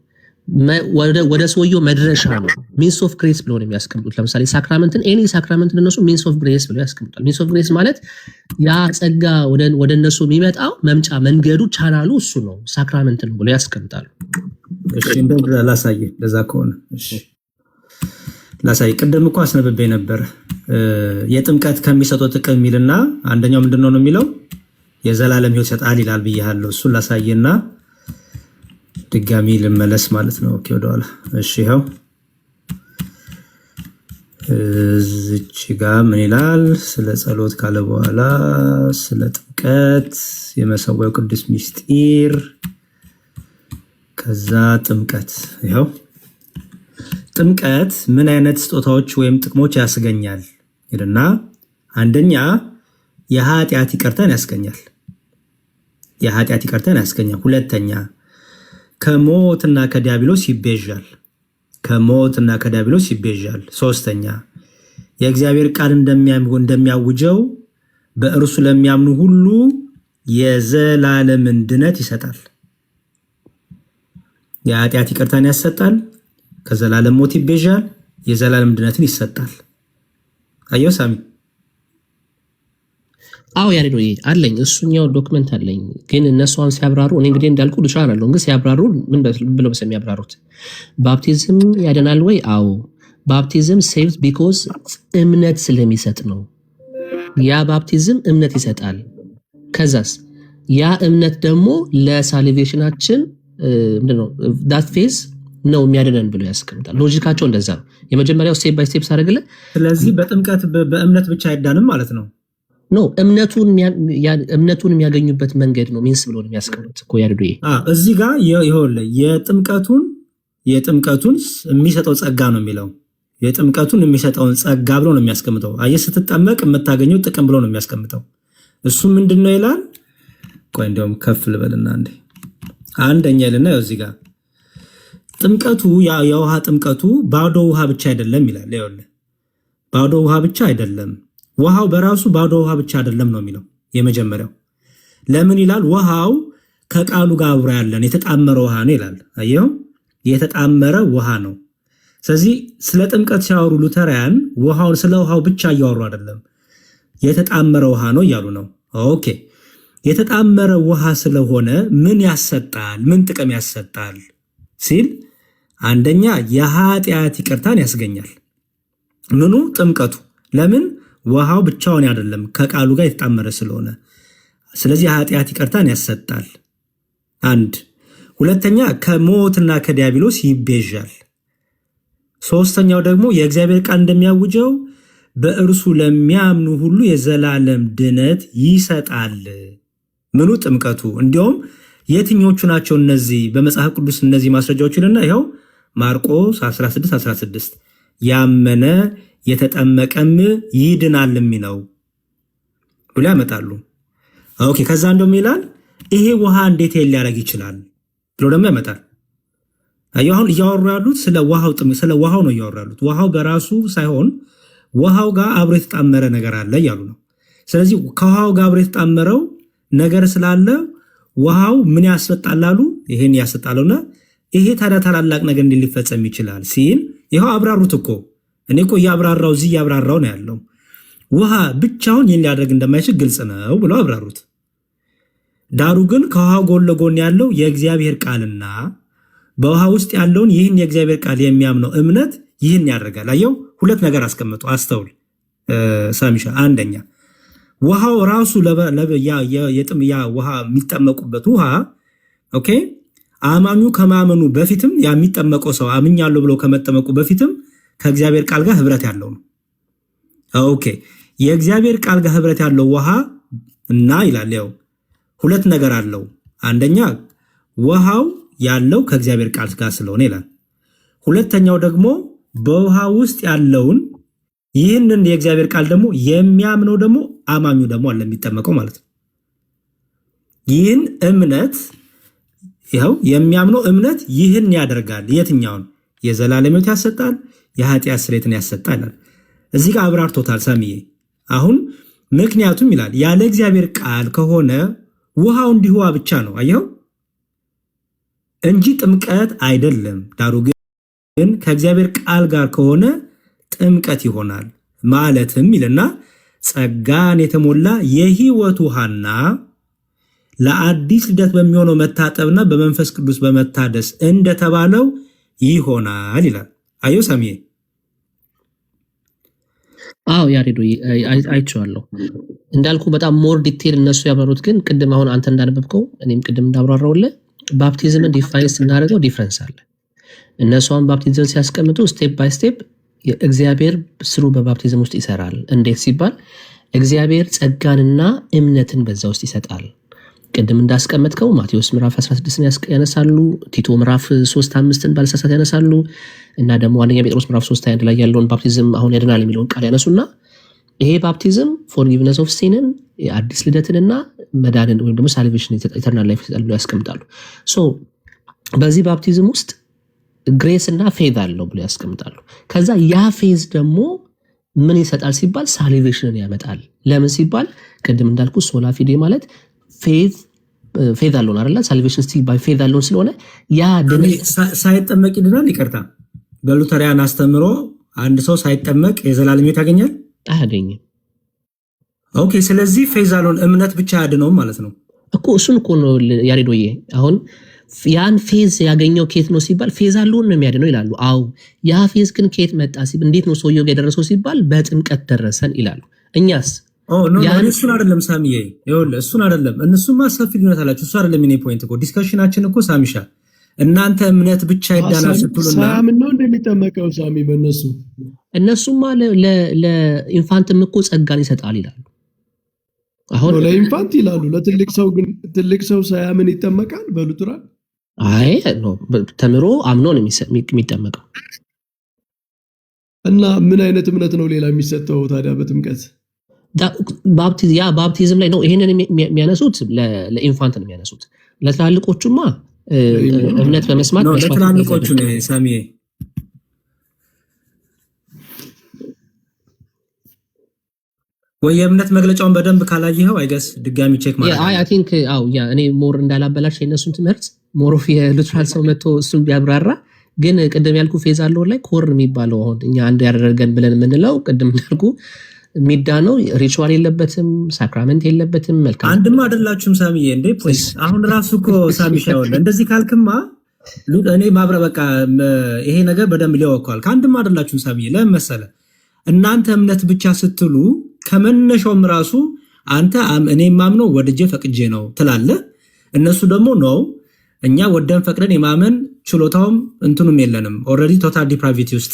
ወደ ሰውየው መድረሻ ነው። ሚንስ ኦፍ ግሬስ ብሎ ነው የሚያስቀምጡት። ለምሳሌ ሳክራመንትን ኤኒ ሳክራመንትን እነሱ ሚንስ ኦፍ ግሬስ ብሎ ያስቀምጣል። ሚንስ ኦፍ ግሬስ ማለት ያ ጸጋ ወደ እነሱ የሚመጣው መምጫ መንገዱ ቻናሉ እሱ ነው፣ ሳክራመንት ነው ብሎ ያስቀምጣሉ። እሺ እንደዛ ላሳይ። ለዛ ከሆነ እሺ ላሳይ። ቅድም እኮ አስነብቤ ነበር የጥምቀት ከሚሰጠው ጥቅም የሚልና አንደኛው ምንድነው ነው የሚለው የዘላለም ህይወት ይሰጣል ይላል ብያለሁ። እሱን ላሳይና ድጋሚ ልመለስ ማለት ነው። ኦኬ ወደኋላ። እሺ ይኸው እዚች ጋር ምን ይላል? ስለ ጸሎት ካለ በኋላ ስለ ጥምቀት የመሰዊያው ቅዱስ ምስጢር ከዛ ጥምቀት ይኸው ጥምቀት ምን አይነት ስጦታዎች ወይም ጥቅሞች ያስገኛል ይልና አንደኛ የኃጢአት ይቅርታን ያስገኛል። የኃጢአት ይቅርታን ያስገኛል። ሁለተኛ ከሞትና ከዲያብሎስ ይቤዣል። ከሞትና ከዲያብሎስ ይቤዣል። ሶስተኛ የእግዚአብሔር ቃል እንደሚያውጀው በእርሱ ለሚያምኑ ሁሉ የዘላለምን ድነት ይሰጣል። የኃጢአት ይቅርታን ያሰጣል። ከዘላለም ሞት ይቤዣል። የዘላለም ድነትን ይሰጣል። አየው ሳሚ? አዎ ያሬዶ አለኝ፣ እሱኛው ዶክመንት አለኝ። ግን እነሱን ሲያብራሩ እኔ እንግዲህ እንዳልኩ ልሻር አለው። ግን ሲያብራሩ ምን ብለው የሚያብራሩት ባፕቲዝም ያደናል ወይ? አዎ ባፕቲዝም ሴቭድ ቢኮዝ እምነት ስለሚሰጥ ነው። ያ ባፕቲዝም እምነት ይሰጣል። ከዛስ ያ እምነት ደግሞ ለሳልቬሽናችን ምንድነው ዳት ፌዝ ነው የሚያድነን ብሎ ያስቀምጣል። ሎጂካቸው እንደዛ ነው። የመጀመሪያው ስቴፕ ባይ ስቴፕ ሳደርግልህ፣ ስለዚህ በጥምቀት በእምነት ብቻ አይዳንም ማለት ነው። ኖ እምነቱን የሚያገኙበት መንገድ ነው ሚንስ ብሎ ነው የሚያስቀምጡት እኮ ያድዱ። እዚህ ጋር ይኸውልህ የጥምቀቱን የሚሰጠው ጸጋ ነው የሚለው። የጥምቀቱን የሚሰጠውን ጸጋ ብሎ ነው የሚያስቀምጠው። አየህ ስትጠመቅ የምታገኘው ጥቅም ብሎ ነው የሚያስቀምጠው። እሱ ምንድነው ይላል? ቆይ እንደውም ከፍ ልበልና አንደኛ ይልና እዚህ ጋር ጥምቀቱ የውሃ ጥምቀቱ ባዶ ውሃ ብቻ አይደለም ይላል። ይኸውልህ ባዶ ውሃ ብቻ አይደለም፣ ውሃው በራሱ ባዶ ውሃ ብቻ አይደለም ነው የሚለው። የመጀመሪያው ለምን ይላል? ውሃው ከቃሉ ጋር አብሮ ያለን የተጣመረ ውሃ ነው ይላል። አየው፣ የተጣመረ ውሃ ነው። ስለዚህ ስለ ጥምቀት ሲያወሩ ሉተራያን ስለ ውሃው ብቻ እያወሩ አይደለም፣ የተጣመረ ውሃ ነው እያሉ ነው። ኦኬ፣ የተጣመረ ውሃ ስለሆነ ምን ያሰጣል? ምን ጥቅም ያሰጣል ሲል አንደኛ የኃጢአት ይቅርታን ያስገኛል። ምኑ? ጥምቀቱ። ለምን? ውሃው ብቻውን አይደለም፣ ከቃሉ ጋር የተጣመረ ስለሆነ። ስለዚህ የኃጢአት ይቅርታን ያሰጣል። አንድ። ሁለተኛ ከሞትና ከዲያብሎስ ይቤዣል። ሶስተኛው ደግሞ የእግዚአብሔር ቃል እንደሚያውጀው በእርሱ ለሚያምኑ ሁሉ የዘላለም ድነት ይሰጣል። ምኑ? ጥምቀቱ። እንዲሁም የትኞቹ ናቸው እነዚህ በመጽሐፍ ቅዱስ እነዚህ ማስረጃዎች ይልና ይኸው ማርቆስ 16:16 ያመነ የተጠመቀም ይድናል የሚለው ብሎ ያመጣሉ። ኦኬ፣ ከዛ እንደውም ይላል ይሄ ውሃ እንዴት ሊያደርግ ይችላል ብሎ ደግሞ ያመጣል። አሁን እያወሩ ያሉት ስለ ውሃው ነው እያወሩ ያሉት። ውሃው በራሱ ሳይሆን ውሃው ጋር አብሮ የተጣመረ ነገር አለ እያሉ ነው። ስለዚህ ከውሃው ጋር አብሮ የተጣመረው ነገር ስላለ ውሃው ምን ያስወጣል አሉ? ይሄን ያስወጣልና ይሄ ታዲያ ታላላቅ ነገር እንዴት ሊፈጸም ይችላል ሲል ይሄው አብራሩት እኮ። እኔ እኮ እያብራራው እዚህ እያብራራው ነው ያለው። ውሃ ብቻውን ይህን ሊያደርግ እንደማይችል ግልጽ ነው ብለው አብራሩት። ዳሩ ግን ከውሃው ጎን ለጎን ያለው የእግዚአብሔር ቃልና በውሃ ውስጥ ያለውን ይህን የእግዚአብሔር ቃል የሚያምነው እምነት ይህን ያደርጋል። አየው፣ ሁለት ነገር አስቀምጡ፣ አስተውል ሳሚሻ። አንደኛ ውሃው ራሱ ያ ውሃ የሚጠመቁበት ውሃ ኦኬ፣ አማኙ ከማመኑ በፊትም ያ የሚጠመቀው ሰው አምኛለሁ ብሎ ከመጠመቁ በፊትም ከእግዚአብሔር ቃል ጋር ህብረት ያለው ነው። ኦኬ፣ የእግዚአብሔር ቃል ጋር ህብረት ያለው ውሃ እና ይላል ያው ሁለት ነገር አለው። አንደኛ ውሃው ያለው ከእግዚአብሔር ቃል ጋር ስለሆነ ይላል። ሁለተኛው ደግሞ በውሃ ውስጥ ያለውን ይህንን የእግዚአብሔር ቃል ደግሞ የሚያምነው ደግሞ አማኙ ደግሞ አለ የሚጠመቀው ማለት ነው። ይህን እምነት ይኸው የሚያምነው እምነት ይህን ያደርጋል። የትኛውን? የዘላለም ሕይወት ያሰጣል፣ የኃጢአት ስርየትን ያሰጣል። እዚህ ጋር አብራርቶታል ሳሚዬ። አሁን ምክንያቱም ይላል ያለ እግዚአብሔር ቃል ከሆነ ውሃው እንዲሁ ውሃ ብቻ ነው፣ አየኸው እንጂ ጥምቀት አይደለም። ዳሩ ግን ከእግዚአብሔር ቃል ጋር ከሆነ ጥምቀት ይሆናል። ማለትም ይልና ጸጋን የተሞላ የሕይወት ውሃና ለአዲስ ልደት በሚሆነው መታጠብና በመንፈስ ቅዱስ በመታደስ እንደተባለው ይሆናል ይላል። አየው ሳሚዬ። አዎ ያሬዶ አይቼዋለሁ። እንዳልኩ በጣም ሞር ዲቴል እነሱ ያብራሩት፣ ግን ቅድም አሁን አንተ እንዳነበብከው እኔም ቅድም እንዳብራራውልህ ባፕቲዝምን ዲፋይን ስናደርገው ዲፍረንስ አለ። እነሱ አሁን ባፕቲዝምን ሲያስቀምጡ ስቴፕ ባይ ስቴፕ እግዚአብሔር ስሩ በባፕቲዝም ውስጥ ይሰራል። እንዴት ሲባል እግዚአብሔር ጸጋንና እምነትን በዛ ውስጥ ይሰጣል። ቅድም እንዳስቀመጥከው ማቴዎስ ምዕራፍ 16 ያነሳሉ፣ ቲቶ ምዕራፍ 3:5 ባልሳሳት ያነሳሉ እና ደግሞ አንደኛ ጴጥሮስ ምዕራፍ 3:1 ላይ ያለውን ባፕቲዝም አሁን ያድናል የሚለውን ቃል ያነሱና ይሄ ባፕቲዝም ፎርጊቭነስ ኦፍ ሲንን የአዲስ ልደትንና መዳንን ወይም ደግሞ ሳልቬሽን ኢተርናል ላይፍ ይሰጣል ብሎ ያስቀምጣሉ። ሶ በዚህ ባፕቲዝም ውስጥ ግሬስ እና ፌዝ አለው ብሎ ያስቀምጣሉ። ከዛ ያ ፌዝ ደግሞ ምን ይሰጣል ሲባል ሳልቬሽንን ያመጣል። ለምን ሲባል ቅድም እንዳልኩ ሶላ ፊዴ ማለት ፌዝ አለውን አይደለ? ሳልቬሽን ስቲል ባይ ፌዝ አለውን ስለሆነ ያ ሳይጠመቅ ይድናል። ይቅርታ፣ በሉተሪያን አስተምሮ አንድ ሰው ሳይጠመቅ የዘላለም ሕይወት ያገኛል? አያገኝም። ኦኬ፣ ስለዚህ ፌዝ አለውን እምነት ብቻ ያድነውም ማለት ነው እኮ። እሱን እኮ ነው ያሬዶዬ። አሁን ያን ፌዝ ያገኘው ኬት ነው ሲባል ፌዝ አለውን ነው የሚያድነው ይላሉ። አዎ፣ ያ ፌዝ ግን ኬት መጣ ሲባል እንዴት ነው ሰውየው የደረሰው ሲባል በጥምቀት ደረሰን ይላሉ። እኛስ እሱን አይደለም ሳሚዬ፣ ይኸውልህ እሱን አይደለም። እነሱማ ሰፊ ልዩነት አላቸው። እሱ አይደለም የኔ ፖይንት እኮ። ዲስከሽናችን እኮ ሳሚሻ እናንተ እምነት ብቻ ይዳናል ስትሉና ሳምን ነው እንደሚጠመቀው ሳሚ በእነሱ እነሱማ ለኢንፋንትም እኮ ጸጋን ይሰጣል ይላሉ። አሁን ለኢንፋንት ይላሉ። ለትልቅ ሰው ግን ትልቅ ሰው ሳያምን ይጠመቃል በሉትራን? አይ ተምሮ አምኖ ነው የሚጠመቀው። እና ምን አይነት እምነት ነው ሌላ የሚሰጠው ታዲያ በጥምቀት? ባፕቲዝም ላይ ነው ይሄንን የሚያነሱት። ለኢንፋንት ነው የሚያነሱት። ለትላልቆቹማ እምነት በመስማት ለትላልቆቹ ነው ሳሚዬ። ወይ የእምነት መግለጫውን በደንብ ካላየኸው አይገስ ድጋሚ ቼክ ማለት አይ ቲንክ እኔ ሞር እንዳላበላሽ የነሱን ትምህርት ሞር ኦፍ የሉትራል ሰው መጥቶ እሱን ቢያብራራ። ግን ቅድም ያልኩ ፌዝ አለው ላይ ኮር የሚባለው አሁን እኛ አንድ ያደረገን ብለን የምንለው ቅድም እንዳልኩ ሚዳነው ሪቹዋል የለበትም፣ ሳክራመንት የለበትም። መልካም አንድማ አይደላችሁም ሳሚዬ። እንዴ ፕሊዝ አሁን ራሱ እኮ ሳሚሻው እንደዚህ ካልክማ እኔ ማብረ በቃ ይሄ ነገር በደንብ ሊወቀዋል። ከአንድማ አይደላችሁም ሳሚዬ። ለምን መሰለህ? እናንተ እምነት ብቻ ስትሉ ከመነሻውም ራሱ አንተ እኔ ማምነው ወድጄ ፈቅጄ ነው ትላለህ። እነሱ ደግሞ ነው እኛ ወደን ፈቅደን የማመን ችሎታውም እንትኑም የለንም። ኦልሬዲ ቶታል ዲፕራቪቲ ውስጥ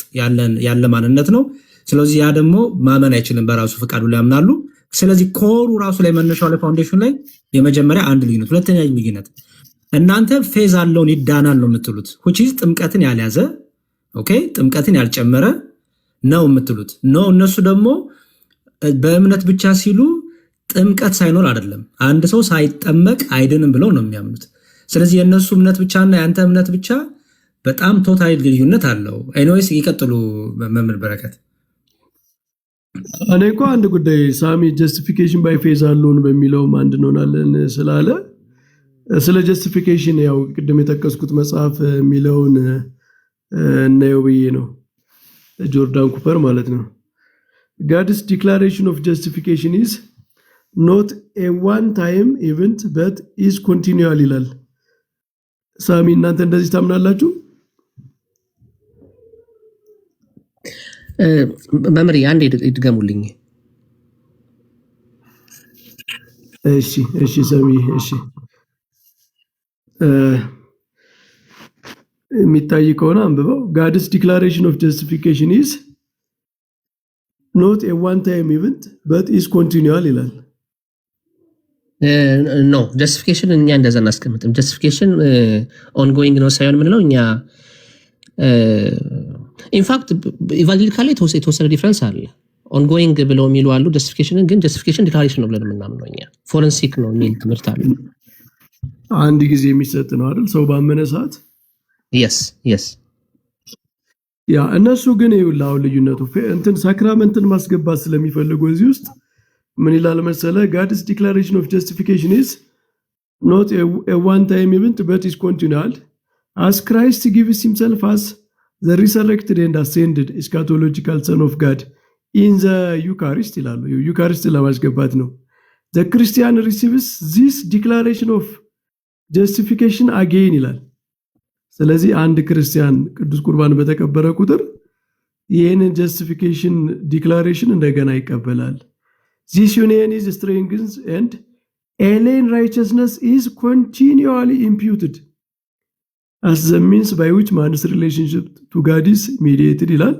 ያለ ማንነት ነው። ስለዚህ ያ ደግሞ ማመን አይችልም፣ በራሱ ፈቃዱ ላይ ያምናሉ። ስለዚህ ኮሩ ራሱ ላይ መነሻው ላይ ፋውንዴሽን ላይ የመጀመሪያ አንድ ልዩነት። ሁለተኛ ልዩነት እናንተ ፌዝ አለውን ይዳናል ነው የምትሉት፣ which is ጥምቀትን ያልያዘ ኦኬ፣ ጥምቀትን ያልጨመረ ነው የምትሉት ነው። እነሱ ደግሞ በእምነት ብቻ ሲሉ ጥምቀት ሳይኖር አይደለም አንድ ሰው ሳይጠመቅ አይድንም ብለው ነው የሚያምኑት። ስለዚህ የእነሱ እምነት ብቻና የአንተ እምነት ብቻ በጣም ቶታል ልዩነት አለው። ኤኒዌይስ ይቀጥሉ መምህር በረከት። እኔ እኮ አንድ ጉዳይ ሳሚ ጀስቲፊኬሽን ባይ ፌዝ አለውን በሚለውም አንድ እንሆናለን ስላለ ስለ ጀስቲፊኬሽን ያው ቅድም የጠቀስኩት መጽሐፍ የሚለውን እናየው ብዬ ነው። ጆርዳን ኩፐር ማለት ነው። God's declaration of justification is not a one time event but is continual ይላል። ሳሚ እናንተ እንደዚህ ታምናላችሁ? መምሪ አንዴ ይድገሙልኝ። እሺ ሳሚ እሺ የሚታይ ከሆነ አንብበው። God's declaration of justification is not a one time event but is continual ይላል። ኖ ጀስቲፊኬሽን እኛ እንደዛ እናስቀምጥም። ጀስቲፊኬሽን ኦንጎይንግ ነው ሳይሆን ምንለው እኛ ኢንፋክት ኢቫንጀሊካል ላይ የተወሰነ ዲፍረንስ አለ። ኦንጎይንግ ብለው የሚሉ አሉ። ጀስቲፊኬሽንን ግን ጀስቲፊኬሽን ዲክላሬሽን ነው ብለን የምናምነው እኛ። ፎረንሲክ ነው የሚል ትምህርት አለ። አንድ ጊዜ የሚሰጥ ነው አይደል? ሰው ባመነ ሰዓት የስ ያ እነሱ ግን ይውላው ልዩነቱ እንትን ሳክራመንትን ማስገባት ስለሚፈልጉ እዚህ ውስጥ ምን ይላል መሰለ? God's declaration of justification is not a one time event but is continual as Christ gives himself as the resurrected and ascended eschatological son of God in the Eucharist ይላሉ። ዩካሪስት ለማስገባት ነው። The Christian receives this declaration of justification again ይላል። ስለዚህ አንድ ክርስቲያን ቅዱስ ቁርባን በተቀበረ ቁጥር ይህንን ጀስቲፊኬሽን ዲክላሬሽን እንደገና ይቀበላል። This union is strengthened and alien righteousness is continually imputed as the means by which man's relationship to God is mediated ይላል።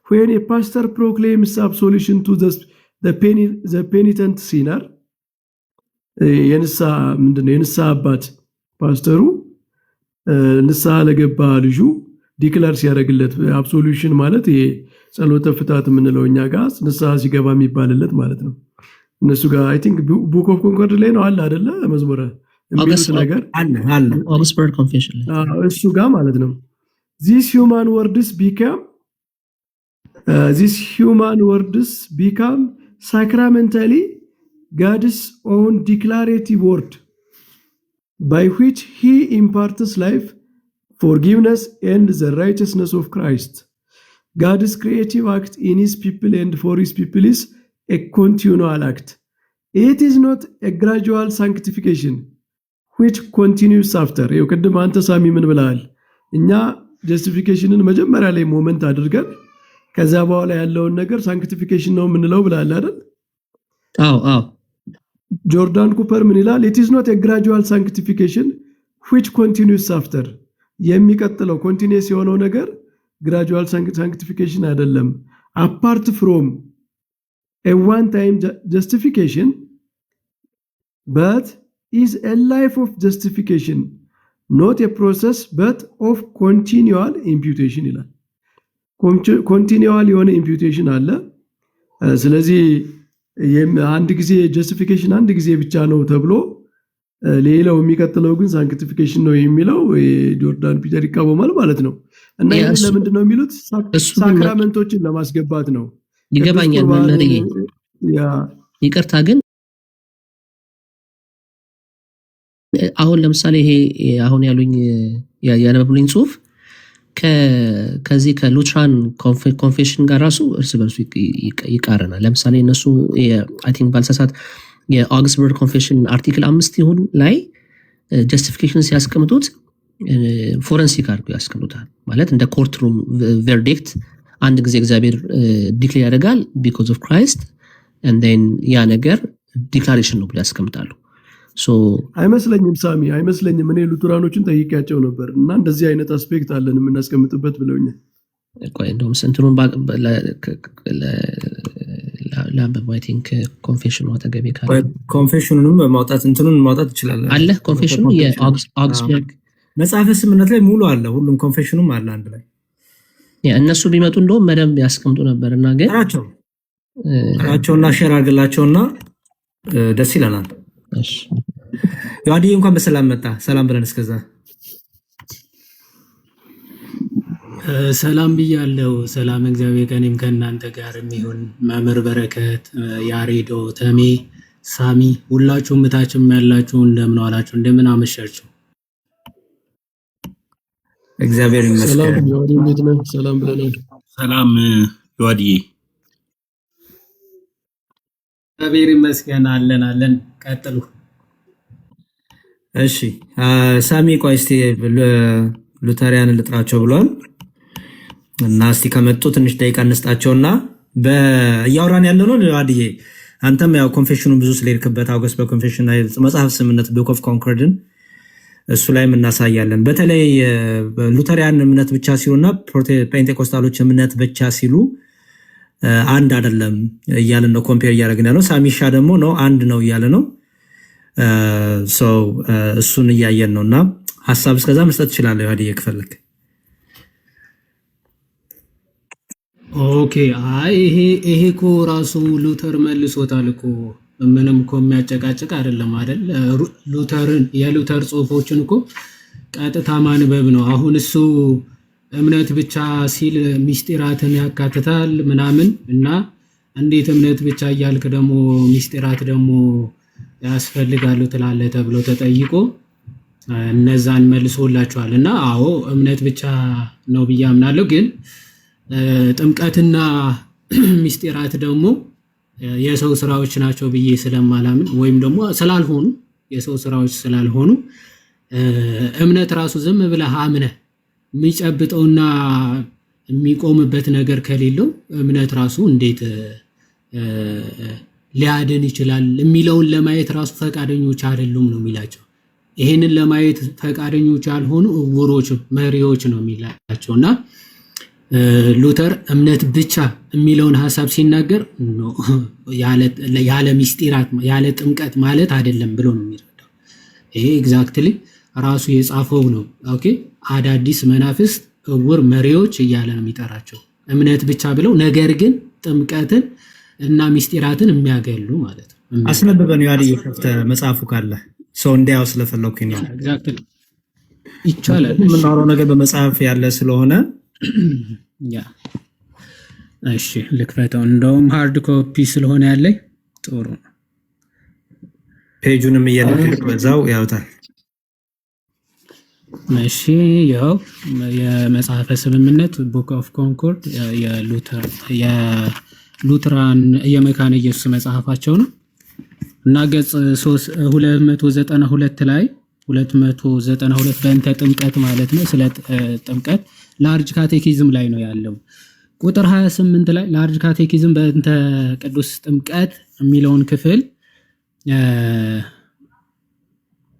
When a pastor proclaims absolution to the penitent sinner የንስሐ አባት ፓስተሩ ንስሐ ለገባ ልጁ ዲክላር ሲያደርግለት አብሶሉሽን ማለት ይሄ ጸሎተ ፍታት የምንለው እኛ ጋር ንስሐ ሲገባ የሚባልለት ማለት ነው። እነሱ ጋር አይ ቲንክ ቡክ ኦፍ ኮንኮርድ ላይ ነው አለ አይደለ? መዝሙረ የሚሉት ነገር አለ ኦክስፎርድ ኮንፌሽን እሱ ጋር ማለት ነው። These human words become sacramentally God's own declarative word by which he imparts life, forgiveness, and the righteousness of Christ. God's creative act in his people and for his people is a continual act. It is not a gradual sanctification which continues after. ይኸው ቅድም አንተ ሳሚ ምን ብለሃል? እኛ ጀስቲፊኬሽንን መጀመሪያ ላይ ሞመንት አድርገን ከዛ በኋላ ያለውን ነገር ሳንክቲፊኬሽን ነው የምንለው ብለሃል አይደል? አዎ ጆርዳን ኩፐር ምን ይላል? It is not a gradual sanctification which continues after. የሚቀጥለው ኮንቲኒየስ የሆነው ነገር gradual sanctification አይደለም. Apart from a one time justification but is a life of justification, not a process but of continual imputation ይላል። continual የሆነ imputation አለ። ስለዚህ አንድ ጊዜ ጀስቲፊኬሽን አንድ ጊዜ ብቻ ነው ተብሎ ሌላው የሚቀጥለው ግን ሳንክቲፊኬሽን ነው የሚለው ጆርዳን ፒተር ይቃወማል ማለት ነው። እና ይሄን ለምንድን ነው የሚሉት? ሳክራመንቶችን ለማስገባት ነው። ይገባኛል መምህር። ይቅርታ ግን አሁን ለምሳሌ ይሄ አሁን ያሉኝ ያነበብልኝ ጽሁፍ ከዚህ ከሉትራን ኮንፌሽን ጋር ራሱ እርስ በርሱ ይቃረናል። ለምሳሌ እነሱ አይ ቲንክ ባልሳሳት የአውግስበርግ ኮንፌሽን አርቲክል 5 ይሁን ላይ ጀስቲፊኬሽን ሲያስቀምጡት ፎረንሲክ አድርገው ያስቀምጡታል። ማለት እንደ ኮርት ሩም ቨርዲክት አንድ ጊዜ እግዚአብሔር ዲክሌር ያደርጋል ቢኮዝ ኦፍ ክራይስት and then ያ ነገር ዲክላሬሽን ነው ብለው ያስቀምጣሉ። አይመስለኝም ሳሚ አይመስለኝም። እኔ ሉትራኖችን ጠይቄያቸው ነበር እና እንደዚህ አይነት አስፔክት አለን የምናስቀምጥበት ብለውኛል። ቆይ እንደውም እንትኑን ለአንበብ አይ ቲንክ ኮንፌሽኑ አጠገቤ ካለ ኮንፌሽኑንም በማውጣት እንትኑን ማውጣት ይችላል አለ። ኮንፌሽኑ የአውግስበርግ መጽሐፈ ስምምነት ላይ ሙሉ አለ። ሁሉም ኮንፌሽኑም አለ አንድ ላይ። እነሱ ቢመጡ እንደውም መደብ ያስቀምጡ ነበርና ግን ራቸውና ሼር አድርግላቸውና ደስ ይለናል። እሺ ያዲ እንኳን በሰላም መጣ። ሰላም ብለን እስከዛ ሰላም ብያለሁ። ሰላም እግዚአብሔር ከእኔም ከእናንተ ጋር የሚሆን መምህር በረከት፣ ያሬዶ፣ ተሜ፣ ሳሚ ሁላችሁም እታችም ያላችሁ እንደምን ዋላችሁ? እንደምን አመሻችሁ? እግዚአብሔር ሰላም ይመስገን። ዮሐዴ እንዴት ነህ? ሰላም ብለናል። ሰላም ዮሐድዬ። እግዚአብሔር ይመስገን አለን አለን። ቀጥሉ። እሺ ሳሚ ቆይ እስቲ ሉተሪያን ልጥራቸው ብሏል እና እስቲ ከመጡ ትንሽ ደቂቃ እንስጣቸውና እያወራን ያለ ነው ዮሐድዬ። አንተም ያው ኮንፌሽኑን ብዙ ስለሄድክበት አውገስት በኮንፌሽን መጽሐፍ ስምምነት ቡክ ኦፍ ኮንኮርድን እሱ ላይም እናሳያለን። በተለይ ሉተሪያን እምነት ብቻ ሲሉና ፔንቴኮስታሎች እምነት ብቻ ሲሉ አንድ አይደለም እያለን ነው ኮምፔር እያደረግን ያለው። ሳሚሻ ደግሞ ነው አንድ ነው እያለ ነው። እሱን እያየን ነው እና ሀሳብ እስከዛ መስጠት ትችላለህ ዮሐድዬ ከፈለክ። ኦኬ። አይ ይሄ እኮ ራሱ ሉተር መልሶታል እኮ ምንም እኮ የሚያጨቃጭቅ አይደለም አይደል? የሉተር ጽሁፎችን እኮ ቀጥታ ማንበብ ነው። አሁን እሱ እምነት ብቻ ሲል ሚስጢራትን ያካትታል ምናምን እና እንዴት እምነት ብቻ እያልክ ደግሞ ሚስጢራት ደግሞ ያስፈልጋሉ ትላለህ ተብሎ ተጠይቆ እነዛን መልሶላቸዋል። እና አዎ እምነት ብቻ ነው ብዬ አምናለሁ። ግን ጥምቀትና ሚስጢራት ደግሞ የሰው ስራዎች ናቸው ብዬ ስለማላምን ወይም ደግሞ ስላልሆኑ የሰው ስራዎች ስላልሆኑ እምነት ራሱ ዝም ብለህ አምነህ የሚጨብጠውና የሚቆምበት ነገር ከሌለው እምነት ራሱ እንዴት ሊያድን ይችላል የሚለውን ለማየት ራሱ ፈቃደኞች አይደሉም ነው የሚላቸው። ይሄንን ለማየት ፈቃደኞች ያልሆኑ እውሮች መሪዎች ነው የሚላቸው። እና ሉተር እምነት ብቻ የሚለውን ሀሳብ ሲናገር ያለ ሚስጢራት ያለ ጥምቀት ማለት አይደለም ብሎ ነው የሚረዳው። ይሄ ኤግዛክትሊ ራሱ የጻፈው ነው። ኦኬ አዳዲስ መናፍስት እውር መሪዎች እያለ ነው የሚጠራቸው። እምነት ብቻ ብለው ነገር ግን ጥምቀትን እና ሚስጢራትን የሚያገሉ ማለት ነው። አስነብበን ዮሐድዬ ከፍተህ መጽሐፉ ካለ ሰው እንዲያው ስለፈለኩኝ ነው። ኤግዛክትሊ ይቻላል። የምናወራው ነገር በመጽሐፍ ያለ ስለሆነ ያ እሺ ልክፈተው። እንደውም ሃርድ ኮፒ ስለሆነ ያለኝ ጥሩ ነው። ፔጁንም እየነገርክ በዛው ያውታል። እሺ ያው የመጽሐፈ ስምምነት ቡክ ኦፍ ኮንኮርድ የሉትራን የመካነ ኢየሱስ መጽሐፋቸው ነው እና ገጽ 292 ላይ 292 በእንተ ጥምቀት ማለት ነው። ስለ ጥምቀት ላርጅ ካቴኪዝም ላይ ነው ያለው። ቁጥር 28 ላይ ላርጅ ካቴኪዝም በእንተ ቅዱስ ጥምቀት የሚለውን ክፍል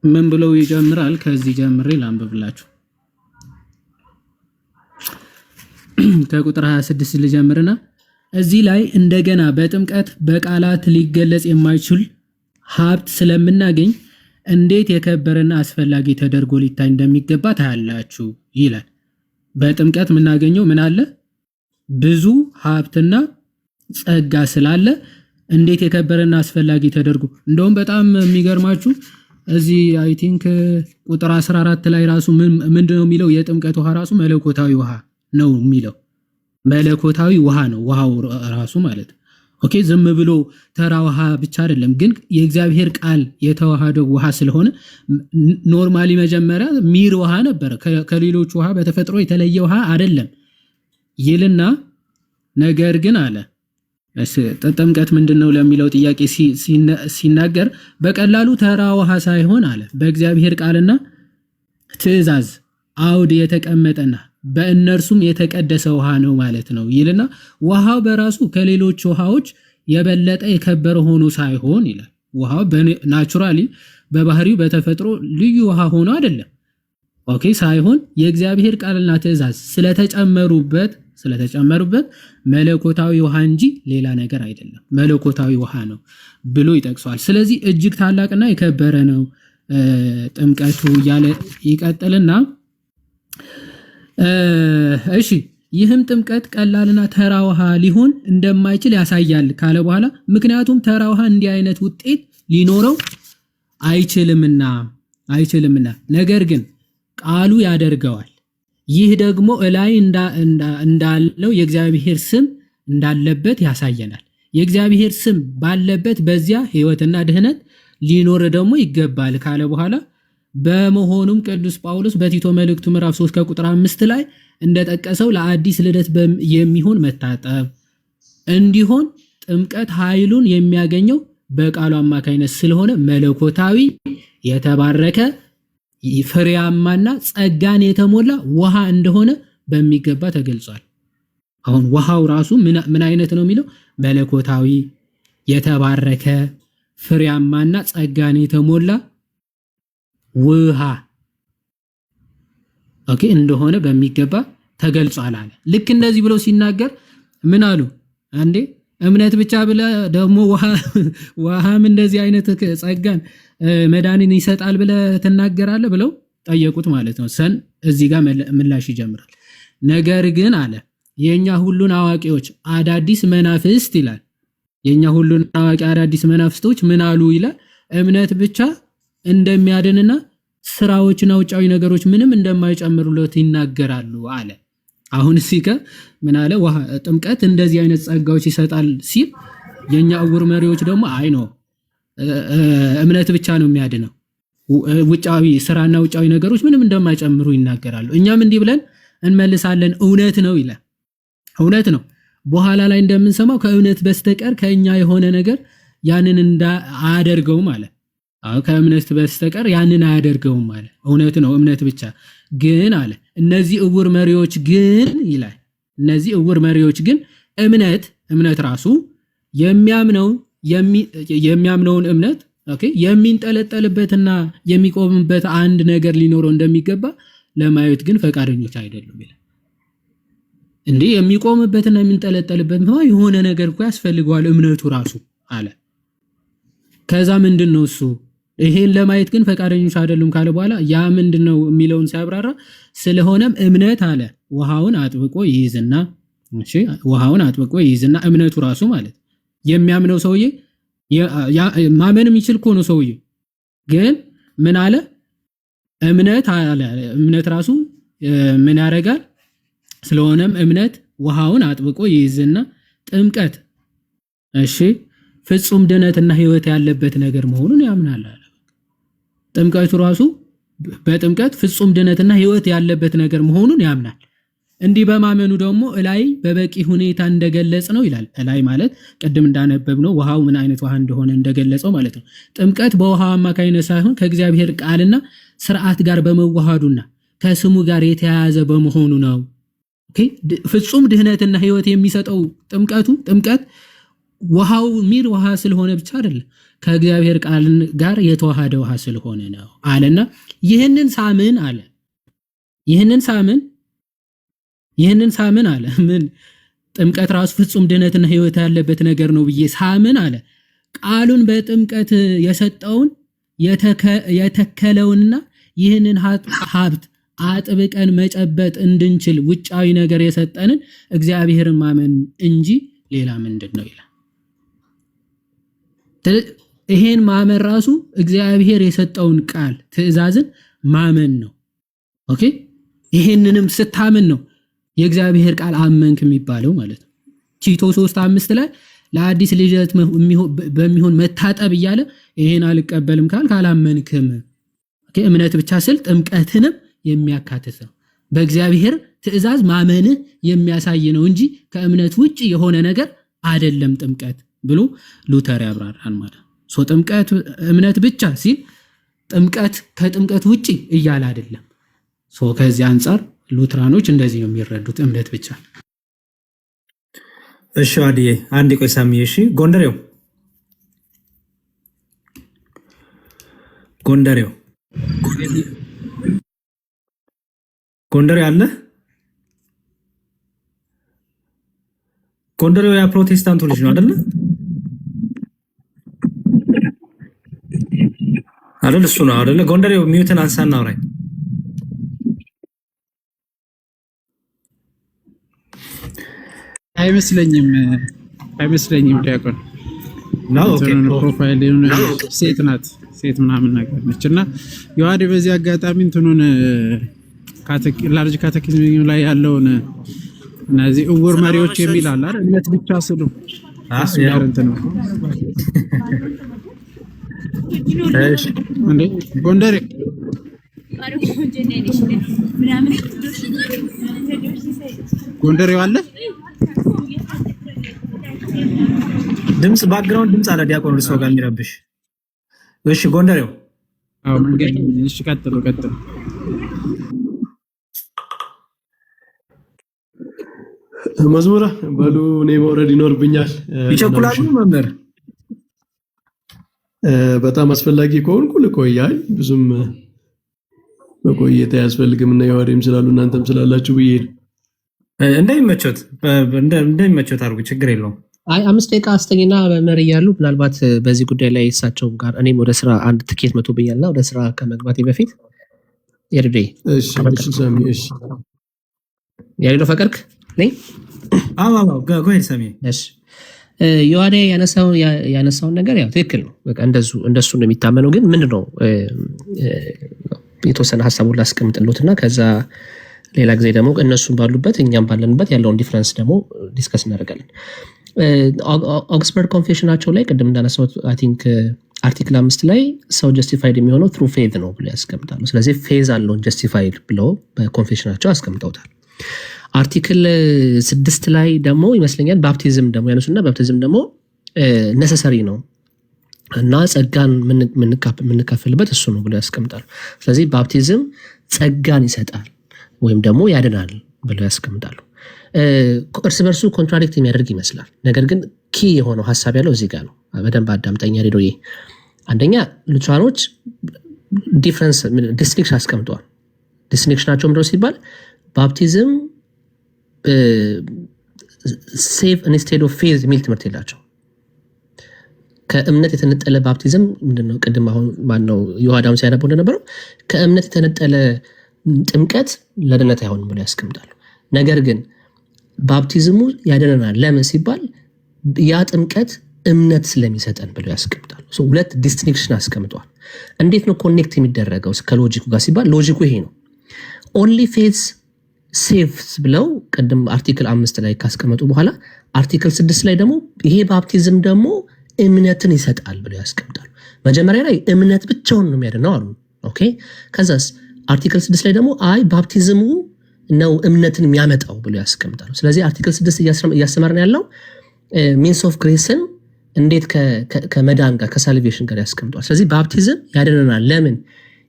ምን ብለው ይጀምራል? ከዚህ ጀምሬ ላንብብላችሁ። ከቁጥር 26 ልጀምርና እዚህ ላይ እንደገና በጥምቀት በቃላት ሊገለጽ የማይችል ሀብት ስለምናገኝ እንዴት የከበረና አስፈላጊ ተደርጎ ሊታይ እንደሚገባ ታያላችሁ ይላል። በጥምቀት የምናገኘው ምን አለ? ብዙ ሀብትና ጸጋ ስላለ እንዴት የከበረና አስፈላጊ ተደርጎ እንደውም በጣም የሚገርማችሁ እዚህ አይ ቲንክ ቁጥር 14 ላይ ራሱ ምንድነው የሚለው? የጥምቀት ውሃ ራሱ መለኮታዊ ውሃ ነው የሚለው። መለኮታዊ ውሃ ነው ውሃው ራሱ ማለት ነው። ኦኬ ዝም ብሎ ተራ ውሃ ብቻ አይደለም፣ ግን የእግዚአብሔር ቃል የተዋሃደው ውሃ ስለሆነ ኖርማሊ መጀመሪያ ሚር ውሃ ነበረ፣ ከሌሎች ውሃ በተፈጥሮ የተለየ ውሃ አይደለም ይልና ነገር ግን አለ ጥምቀት ምንድነው ለሚለው ጥያቄ ሲናገር በቀላሉ ተራ ውሃ ሳይሆን አለ በእግዚአብሔር ቃልና ትእዛዝ አውድ የተቀመጠና በእነርሱም የተቀደሰ ውሃ ነው ማለት ነው ይልና ውሃው በራሱ ከሌሎች ውሃዎች የበለጠ የከበረ ሆኖ ሳይሆን ይላል። ውሃው ናቹራሊ በባህሪው በተፈጥሮ ልዩ ውሃ ሆኖ አይደለም። ኦኬ ሳይሆን የእግዚአብሔር ቃልና ትእዛዝ ስለተጨመሩበት መለኮታዊ ውሃ እንጂ ሌላ ነገር አይደለም፣ መለኮታዊ ውሃ ነው ብሎ ይጠቅሷል። ስለዚህ እጅግ ታላቅና የከበረ ነው ጥምቀቱ እያለ ይቀጥልና እሺ ይህም ጥምቀት ቀላልና ተራ ውሃ ሊሆን እንደማይችል ያሳያል ካለ በኋላ ምክንያቱም ተራ ውሃ እንዲህ አይነት ውጤት ሊኖረው አይችልምና ነገር ግን ቃሉ ያደርገዋል። ይህ ደግሞ እላይ እንዳለው የእግዚአብሔር ስም እንዳለበት ያሳየናል። የእግዚአብሔር ስም ባለበት በዚያ ሕይወትና ድህነት ሊኖር ደግሞ ይገባል ካለ በኋላ በመሆኑም ቅዱስ ጳውሎስ በቲቶ መልእክቱ ምዕራፍ 3 ከቁጥር 5 ላይ እንደጠቀሰው ለአዲስ ልደት የሚሆን መታጠብ እንዲሆን ጥምቀት ኃይሉን የሚያገኘው በቃሉ አማካይነት ስለሆነ መለኮታዊ የተባረከ ፍሬያማና ጸጋን የተሞላ ውሃ እንደሆነ በሚገባ ተገልጿል። አሁን ውሃው ራሱ ምን አይነት ነው የሚለው መለኮታዊ የተባረከ ፍሬያማና ጸጋን የተሞላ ውሃ ኦኬ እንደሆነ በሚገባ ተገልጿል አለ። ልክ እንደዚህ ብለው ሲናገር ምን አሉ? አንዴ እምነት ብቻ ብለ ደግሞ ውሃም እንደዚህ አይነት ጸጋን መዳንን ይሰጣል ብለ ተናገራለ ብለው ጠየቁት ማለት ነው። ሰን እዚህ ጋር ምላሽ ይጀምራል። ነገር ግን አለ የኛ ሁሉን አዋቂዎች አዳዲስ መናፍስት ይላል። የኛ ሁሉን አዋቂ አዳዲስ መናፍስቶች ምን አሉ ይላል? እምነት ብቻ እንደሚያድንና ስራዎችና ውጫዊ ነገሮች ምንም እንደማይጨምሩለት ይናገራሉ አለ። አሁን ሲከ ምን አለ? ጥምቀት እንደዚህ አይነት ጸጋዎች ይሰጣል ሲል የኛ እውር መሪዎች ደግሞ አይ ነው እምነት ብቻ ነው የሚያድነው፣ ውጫዊ ስራና ውጫዊ ነገሮች ምንም እንደማይጨምሩ ይናገራሉ። እኛም እንዲህ ብለን እንመልሳለን፣ እውነት ነው ይላል። እውነት ነው። በኋላ ላይ እንደምንሰማው ከእምነት በስተቀር ከኛ የሆነ ነገር ያንን አያደርገውም አለ። ከእምነት በስተቀር ያንን አያደርገውም አለ። እውነት ነው፣ እምነት ብቻ ግን አለ እነዚህ እውር መሪዎች ግን ይላል። እነዚህ እውር መሪዎች ግን እምነት ራሱ የሚያምነውን እምነት ኦኬ የሚንጠለጠልበትና የሚቆምበት አንድ ነገር ሊኖረው እንደሚገባ ለማየት ግን ፈቃደኞች አይደሉም ይላል። እንዴ የሚቆምበትና የሚንጠለጠልበት የሆነ ነገር እኮ ያስፈልገዋል እምነቱ ራሱ አለ። ከዛ ምንድነው እሱ? ይሄን ለማየት ግን ፈቃደኞች አይደሉም ካለ በኋላ ያ ምንድነው የሚለውን ሲያብራራ ስለሆነም እምነት አለ ውሃውን አጥብቆ ይይዝና እሺ ውሃውን አጥብቆ ይይዝና እምነቱ ራሱ ማለት የሚያምነው ሰውዬ ማመን የሚችል እኮ ነው ሰውዬ ግን ምን አለ እምነት ራሱ ምን ያደርጋል? ስለሆነም እምነት ውሃውን አጥብቆ ይይዝና ጥምቀት እሺ ፍጹም ድነትና ሕይወት ያለበት ነገር መሆኑን ያምናል አለ። ጥምቀቱ ራሱ በጥምቀት ፍጹም ድነትና ሕይወት ያለበት ነገር መሆኑን ያምናል። እንዲህ በማመኑ ደግሞ እላይ በበቂ ሁኔታ እንደገለጽ ነው ይላል። እላይ ማለት ቅድም እንዳነበብነው ውሃው ምን አይነት ውሃ እንደሆነ እንደገለጸው ማለት ነው። ጥምቀት በውሃው አማካይነት ሳይሆን ከእግዚአብሔር ቃልና ስርዓት ጋር በመዋሃዱና ከስሙ ጋር የተያያዘ በመሆኑ ነው። ኦኬ ፍጹም ድህነትና ሕይወት የሚሰጠው ጥምቀት ውሃው ሚር ውሃ ስለሆነ ብቻ አይደለም ከእግዚአብሔር ቃል ጋር የተዋሃደ ውሃ ስለሆነ ነው አለና ይህንን ሳምን አለ ምን ጥምቀት ራሱ ፍጹም ድህነትና ሕይወት ያለበት ነገር ነው ብዬ ሳምን አለ ቃሉን በጥምቀት የሰጠውን የተከለውንና ይህንን ሀብት አጥብቀን መጨበጥ እንድንችል ውጫዊ ነገር የሰጠንን እግዚአብሔርን ማመን እንጂ ሌላ ምንድነው ይላል። ይሄን ማመን ራሱ እግዚአብሔር የሰጠውን ቃል ትእዛዝን ማመን ነው። ኦኬ ይሄንንም ስታመን ነው የእግዚአብሔር ቃል አመንክ የሚባለው ማለት ነው። ቲቶ 3:5 ላይ ለአዲስ ልደት በሚሆን መታጠብ እያለ ይሄን አልቀበልም ካላመንክም ኦኬ እምነት ብቻ ስል ጥምቀትንም የሚያካትት ነው። በእግዚአብሔር ትእዛዝ ማመንህ የሚያሳይ ነው እንጂ ከእምነት ውጪ የሆነ ነገር አይደለም ጥምቀት ብሎ ሉተር ያብራራል ማለት ነው። ጥምቀት እምነት ብቻ ሲል ጥምቀት ከጥምቀት ውጪ እያለ አይደለም። ከዚህ አንፃር ሉትራኖች እንደዚህ ነው የሚረዱት እምነት ብቻ። እሺ አዲዬ አንድ ቆይ ሳሚ እሺ ጎንደሬው አለ ጎንደሬው ያ ፕሮቴስታንቱ ልጅ ነው አይደል? አይደል እሱ ነው አይደል? ጎንደሬው ሚውትን አንሳና አውራኝ። አይመስለኝም ዲያቆን ነው። ኦኬ ፕሮፋይል ሴት ናት ሴት ምናምን ነገር ነችና ዮሐዴ በዚህ አጋጣሚ እንትኑን ላርጅ ካቴኪዝም ላይ ያለውን እነዚህ እውር መሪዎች የሚል አለ አይደል? እምነት ብቻ ስሉ እሱ ጋር እንትን ነው እሺ እንዴ ጎንደሬ ጎንደሬው አለ ድምጽ ባክግራውንድ ድምጽ አለ ዲያቆን እርሶ ጋር የሚረብሽ። እሺ ጎንደሬው አዎ መንገድ እሺ ቀጥሉ መዝሙራ በሉ እኔ መውረድ ይኖርብኛል። ይቸኩላሉ መምህር በጣም አስፈላጊ ከሆንኩ ልቆያይ ብዙም መቆየት አያስፈልግም እና የዋሪም ስላሉ እናንተም ስላላችሁ ብዬ እንደሚመቾት አድርጉ፣ ችግር የለውም። አይ 5 ደቂቃ አስተኝና መምህር እያሉ ምናልባት በዚህ ጉዳይ ላይ እሳቸው ጋር እኔም ወደ ስራ አንድ ትኬት መቶ ብያልና ወደ ስራ ከመግባቴ በፊት የርዴ እሺ ሳሚ እሺ ያለው ፈቀድክ ነኝ። አዎ ጎሄድ ሳሚ እሺ ዮሐዴ ያነሳውን ነገር ያው ትክክል ነው። በቃ እንደሱ ነው የሚታመነው። ግን ምንድነው የተወሰነ ሐሳቡን ላስቀምጥልዎትና ከዛ ሌላ ጊዜ ደግሞ እነሱን ባሉበት እኛም ባለንበት ያለውን ዲፈረንስ ደግሞ ዲስከስ እናደርጋለን። ኦክስፎርድ ኮንፌሽናቸው ላይ ቅድም እንዳነሳሁት አይ ቲንክ አርቲክል 5 ላይ ሰው ጀስቲፋይድ የሚሆነው ትሩ ፌዝ ነው ብለው ያስቀምጣሉ። ስለዚህ ፌዝ አለውን ጀስቲፋይድ ብለው በኮንፌሽናቸው አስቀምጠውታል። አርቲክል 6 ላይ ደግሞ ይመስለኛል ባፕቲዝም ደግሞ ያነሱና ባፕቲዝም ደግሞ ነሰሰሪ ነው እና ጸጋን የምንካፈልበት እሱ ነው ብለው ያስቀምጣሉ። ስለዚህ ባፕቲዝም ጸጋን ይሰጣል ወይም ደግሞ ያድናል ብለው ያስቀምጣሉ። እርስ በርሱ ኮንትራዲክት የሚያደርግ ይመስላል። ነገር ግን ኪ የሆነው ሐሳብ ያለው እዚህ ጋር ነው። በደንብ አዳምጠኛ ሬዶዬ። አንደኛ ሉትራኖች ዲፍረንስ ዲስቲንክሽን አስቀምጠዋል። ዲስቲንክሽናቸው ምንድነው ሲባል ባፕቲዝም ሴቭ ኢንስቴድ ኦፍ ፌዝ የሚል ትምህርት የላቸው። ከእምነት የተነጠለ ባፕቲዝም ምንድነው? ቅድም አሁን ማነው ዮሐዳም ሲያነበው እንደነበረው ከእምነት የተነጠለ ጥምቀት ለድነት አይሆንም ብለው ያስቀምጣሉ። ነገር ግን ባፕቲዝሙ ያድነናል። ለምን ሲባል ያ ጥምቀት እምነት ስለሚሰጠን ብለው ያስቀምጣሉ። ሁለት ዲስቲንክሽን አስቀምጠዋል። እንዴት ነው ኮኔክት የሚደረገው ከሎጂኩ ጋር ሲባል ሎጂኩ ይሄ ነው። ኦንሊ ፌዝ ሴቭስ ብለው ቅድም አርቲክል 5 ላይ ካስቀመጡ በኋላ አርቲክል 6 ላይ ደግሞ ይሄ ባፕቲዝም ደግሞ እምነትን ይሰጣል ብለው ያስቀምጣሉ። መጀመሪያ ላይ እምነት ብቻውን ነው የሚያድነው አሉ። ኦኬ ከዛስ አርቲክል 6 ላይ ደግሞ አይ ባፕቲዝሙ ነው እምነትን የሚያመጣው ብለው ያስቀምጣሉ። ስለዚህ አርቲክል 6 እያስተማርን ያለው ሚንስ ኦፍ ግሬስን እንዴት ከመዳን ጋር ከሳልቬሽን ጋር ያስቀምጧል። ስለዚህ ባፕቲዝም ያድነናል። ለምን?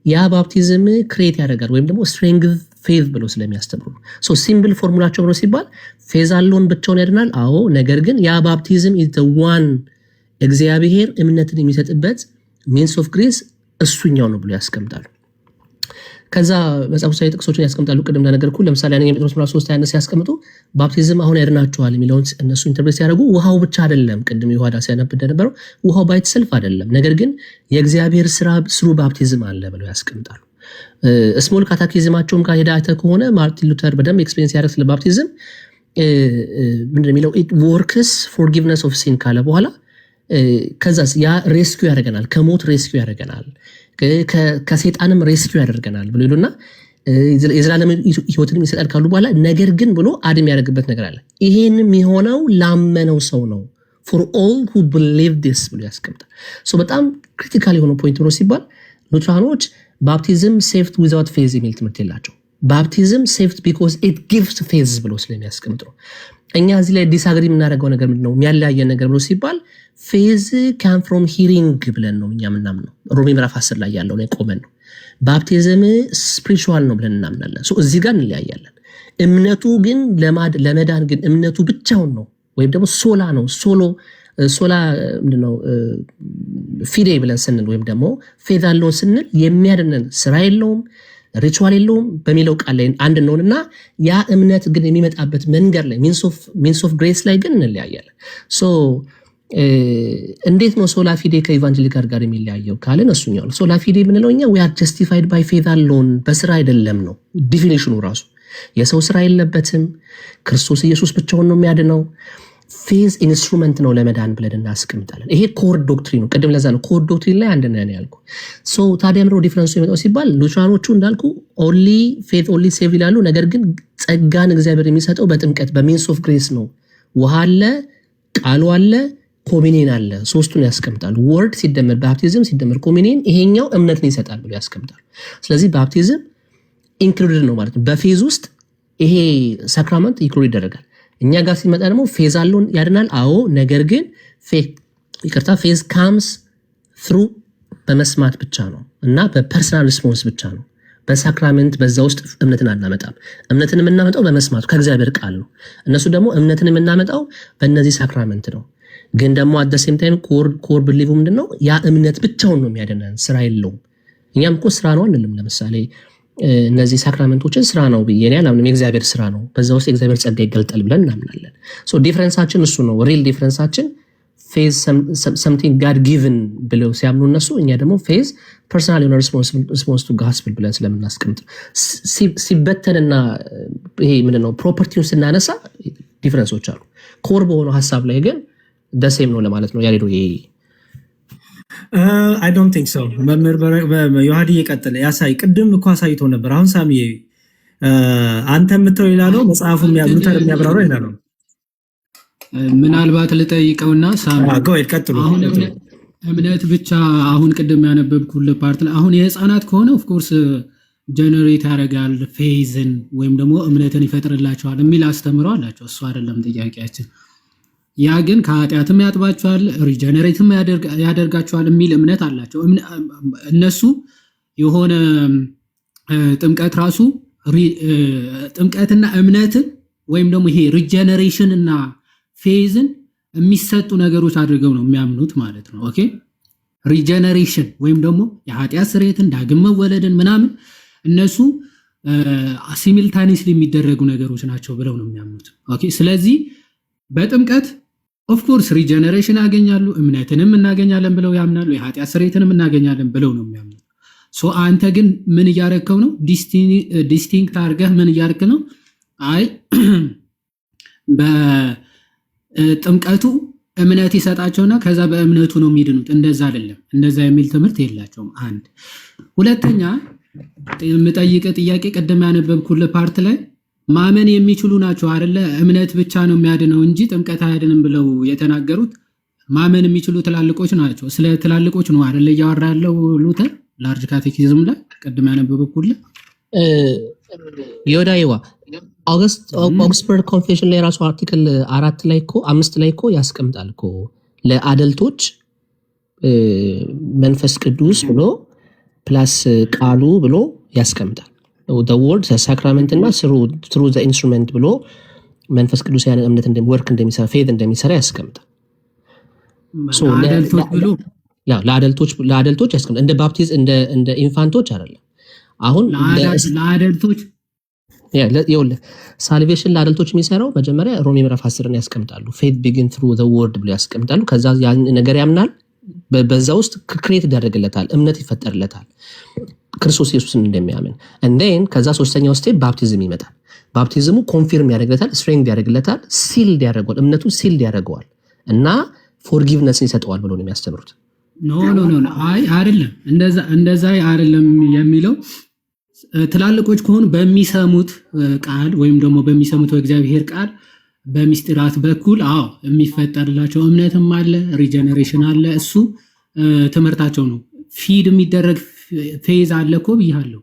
ያ ባፕቲዝም ክሬት ያደርጋል ወይም ደግሞ ስትሬንግዝ ፌዝ ብለው ስለሚያስተምሩ ነው። ሲምብል ፎርሙላቸው ብሎ ሲባል ፌዝ አለውን ብቻውን ያድናል። አዎ ነገር ግን ያ ባፕቲዝም ኢዝ ዘ ዋን እግዚአብሔር እምነትን የሚሰጥበት ሚንስ ኦፍ ግሬስ እሱኛው ነው ብሎ ያስቀምጣሉ። ከዛ መጽሐፍ ቅዱሳዊ ጥቅሶችን ያስቀምጣሉ። ቅድም እንደነገርኩ ለምሳሌ አንደኛ ጴጥሮስ ምዕራፍ 3 ያነስ ያስቀምጡ ባፕቲዝም አሁን ያድናቸዋል የሚለውን እነሱ ኢንተርፕሬት ሲያደርጉ ውሃው ብቻ አይደለም። ቅድም ይሁዳ ሲያነብ እንደነበረው ውሃው ባይት ሰልፍ አይደለም፣ ነገር ግን የእግዚአብሔር ስራ ስሩ ባፕቲዝም አለ ብለው ያስቀምጣሉ። ስሞል ካታኪዝማቸውም ጋር ሄዳተ ከሆነ ማርቲን ሉተር በደንብ ኤክስፔሪንስ ያደርግ ስለ ባፕቲዝም ምንድን የሚለው ኢት ወርክስ ፎርጊቭነስ ኦፍ ሲን ካለ በኋላ ከዛስ ያ ሬስኪው ያደርገናል፣ ከሞት ሬስኪው ያደርገናል፣ ከሰይጣንም ሬስኪው ያደርገናል ብሎ ይሉና የዘላለም ህይወትንም ይሰጣል ካሉ በኋላ ነገር ግን ብሎ አድም ያደርግበት ነገር አለ። ይሄንም የሆነው ላመነው ሰው ነው for all who believe this ብሎ ያስቀምጣል። በጣም ክሪቲካል የሆነው ፖይንት ብሎ ሲባል ሉትራኖች ባፕቲዝም ሴቭድ ዊዛውት ፌዝ የሚል ትምህርት የላቸው። ባፕቲዝም ሴቭድ ቢኮዝ ኢት ጊቭስ ፌዝ ብሎ ስለሚያስቀምጥ ነው። እኛ እዚህ ላይ ዲስአግሪ የምናደርገው ነገር ምንድነው? የሚያለያየን ነገር ብሎ ሲባል ፌዝ ካም ፍሮም ሂሪንግ ብለን ነው እኛ ምናምነው። ሮሜ ምዕራፍ 10 ላይ ያለው ላይ ቆመን ነው። ባፕቲዝም ስፒሪቹዋል ነው ብለን እናምናለን። እዚህ ጋር እንለያያለን። እምነቱ ግን ለመዳን ግን እምነቱ ብቻውን ነው ወይም ደግሞ ሶላ ነው። ሶላ ምንድነው? ፊዴ ብለን ስንል ወይም ደግሞ ፌዝ አለውን ስንል የሚያድነን ስራ የለውም ሪቹዋል የለውም በሚለው ቃል ላይ አንድ ነውና ያ እምነት ግን የሚመጣበት መንገድ ላይ ሚንስ ኦፍ ግሬስ ላይ ግን እንለያያለን። እንዴት ነው ሶላ ፊዴ ከኢቫንጀሊካል ጋር የሚለያየው ካለን እሱኛው ነው። ሶላ ፊዴ የምንለው እኛ we are justified by faith alone በስራ አይደለም ነው ዲፊኒሽኑ ራሱ። የሰው ስራ የለበትም። ክርስቶስ ኢየሱስ ብቻውን ነው የሚያድነው። ፌዝ ኢንስትሩመንት ነው ለመዳን ብለን እናስቀምጣለን። ይሄ ኮር ዶክትሪን ነው። ቅድም ለዛ ነው ኮር ዶክትሪን ላይ አንድ ነን ያልኩ። ሶ ታዲያ ምሮ ዲፈረንሱ የመጣው ሲባል ሉትራኖቹ እንዳልኩ ኦንሊ ፌዝ ኦንሊ ሴቭ ይላሉ። ነገር ግን ጸጋን እግዚአብሔር የሚሰጠው በጥምቀት በሚንስ ኦፍ ግሬስ ነው። ውሃ አለ፣ ቃሉ አለ፣ ኮሚኒየን አለ። ሶስቱን ያስቀምጣሉ። ወርድ ሲደመር ባፕቲዝም ሲደመር ኮሚኒየን ይሄኛው እምነትን ይሰጣል ብሎ ያስቀምጣሉ። ስለዚህ ባፕቲዝም ኢንክሉድድ ነው ማለት ነው። በፌዝ ውስጥ ይሄ ሳክራመንት ኢንክሉድ ይደረጋል። እኛ ጋር ሲመጣ ደግሞ ፌዝ አለውን ያድናል። አዎ፣ ነገር ግን ፌዝ ካምስ ትሩ በመስማት ብቻ ነው እና በፐርሰናል ሪስፖንስ ብቻ ነው። በሳክራመንት በዛ ውስጥ እምነትን አናመጣም። እምነትን የምናመጣው በመስማቱ ከእግዚአብሔር ቃል ነው። እነሱ ደግሞ እምነትን የምናመጣው በእነዚህ ሳክራመንት ነው። ግን ደግሞ አት ዘ ሴም ታይም ኮር ብሊቭ ምንድነው? ያ እምነት ብቻውን ነው የሚያድነን፣ ስራ የለውም። እኛም እኮ ስራ ነው አንልም። ለምሳሌ እነዚህ ሳክራመንቶችን ስራ ነው ብዬ እኔ አላምንም። የእግዚአብሔር ስራ ነው፣ በዛ ውስጥ የእግዚአብሔር ጸጋ ይገልጣል ብለን እናምናለን። ሶ ዲፍረንሳችን እሱ ነው። ሪል ዲፍረንሳችን ፌዝ ሰምቲንግ ጋድ ጊቭን ብለው ሲያምኑ እነሱ፣ እኛ ደግሞ ፌዝ ፐርሰናል የሆነ ሪስፖንስ ቱ ጋስፕል ብለን ስለምናስቀምጥ ሲበተንና ይሄ ምንድነው ፕሮፐርቲውን ስናነሳ ዲፍረንሶች አሉ። ኮር በሆነው ሀሳብ ላይ ግን ደሴም ነው ለማለት ነው። ያሬዶ አይ ዶንት ቲንክ ሶ። መምህር ዮሐዲ የቀጠለ ያሳይ ቅድም እኮ አሳይቶ ነበር። አሁን ሳሚ አንተ የምትለው ይላል ነው መጽሐፉ ሉተር የሚያብራራው ይላል ነው። ምናልባት ልጠይቀውና ሳሚ ቀጥሉ። እምነት ብቻ አሁን ቅድም ያነበብኩልህ ፓርት ላይ አሁን የህፃናት ከሆነ ኦፍ ኮርስ ጀነሬት ያደርጋል ፌዝን ወይም ደግሞ እምነትን ይፈጥርላቸዋል የሚል አስተምሮ አላቸው። እሱ አይደለም ጥያቄያችን። ያ ግን ከኃጢአትም ያጥባቸዋል ሪጀነሬትም ያደርጋቸዋል የሚል እምነት አላቸው። እነሱ የሆነ ጥምቀት ራሱ ጥምቀትና እምነትን ወይም ደግሞ ይሄ ሪጀነሬሽን እና ፌዝን የሚሰጡ ነገሮች አድርገው ነው የሚያምኑት ማለት ነው። ኦኬ ሪጀነሬሽን ወይም ደግሞ የኃጢአት ስርየትን ዳግም መወለድን ምናምን እነሱ ሲሚልታኒስሊ የሚደረጉ ነገሮች ናቸው ብለው ነው የሚያምኑት። ኦኬ ስለዚህ በጥምቀት ኦፍኮርስ ሪጀነሬሽን ያገኛሉ፣ እምነትንም እናገኛለን ብለው ያምናሉ፣ የኃጢአት ስርየትንም እናገኛለን ብለው ነው የሚያምኑት። ሶ አንተ ግን ምን እያረከው ነው? ዲስቲንክት አድርገህ ምን እያረክ ነው? አይ በጥምቀቱ እምነት ይሰጣቸውና ከዛ በእምነቱ ነው የሚድኑት። እንደዛ አይደለም፣ እንደዛ የሚል ትምህርት የላቸውም። አንድ ሁለተኛ የምጠይቀ ጥያቄ ቀደም ያነበብኩልህ ፓርት ላይ ማመን የሚችሉ ናቸው አይደለ? እምነት ብቻ ነው የሚያድነው እንጂ ጥምቀት አያድንም ብለው የተናገሩት ማመን የሚችሉ ትላልቆች ናቸው። ስለ ትላልቆች ነው አይደለ እያወራ ያለው ሉተር ላርጅ ካቴኪዝም ላይ ቀደም ያነበብኩልህ ዮዳይዋ ኦክስፎርድ ኮንፌሽን ላይ ራሱ አርቲክል 4 ላይ እኮ 5 ላይ እኮ ያስቀምጣል እኮ ለአደልቶች መንፈስ ቅዱስ ብሎ ፕላስ ቃሉ ብሎ ያስቀምጣል። the word the sacrament እና through the instrument ብሎ መንፈስ ቅዱስ ያን እምነት ወርክ እንደሚሰራ ፌዝ እንደሚሰራ ያስቀምጣል። ሶ ለአደልቶች ያስቀምጣል። እንደ ባፕቲዝ እንደ ኢንፋንቶች አይደለም። አሁን ለአደልቶች ይኸውልህ ሳልቬሽን ለአደልቶች የሚሰራው መጀመሪያ ሮሜ ምዕራፍ 10ን ያስቀምጣሉ። ፌዝ ቢጊን through the word ብሎ ያስቀምጣሉ። ከዛ ያን ነገር ያምናል፣ በዛ ውስጥ ክሬት ይደረግለታል፣ እምነት ይፈጠርለታል ክርስቶስ ኢየሱስን እንደሚያምን። እንደን ከዛ ሶስተኛው ስቴፕ ባፕቲዝም ይመጣል። ባፕቲዝሙ ኮንፊርም ያደርግለታል፣ ስትሬንግ ያደርግለታል፣ ሲልድ ያደርገዋል፣ እምነቱ ሲልድ ያደርገዋል እና ፎርጊቭነስን ይሰጠዋል ብሎ ነው የሚያስተምሩት። ኖ አይ አይደለም፣ እንደዛ አይደለም የሚለው ትላልቆች ከሆኑ በሚሰሙት ቃል ወይም ደግሞ በሚሰሙት የእግዚአብሔር ቃል በሚስጥራት በኩል የሚፈጠርላቸው እምነትም አለ፣ ሪጀነሬሽን አለ። እሱ ትምህርታቸው ነው። ፊድ የሚደረግ ፌዝ አለ እኮ ብያለሁ።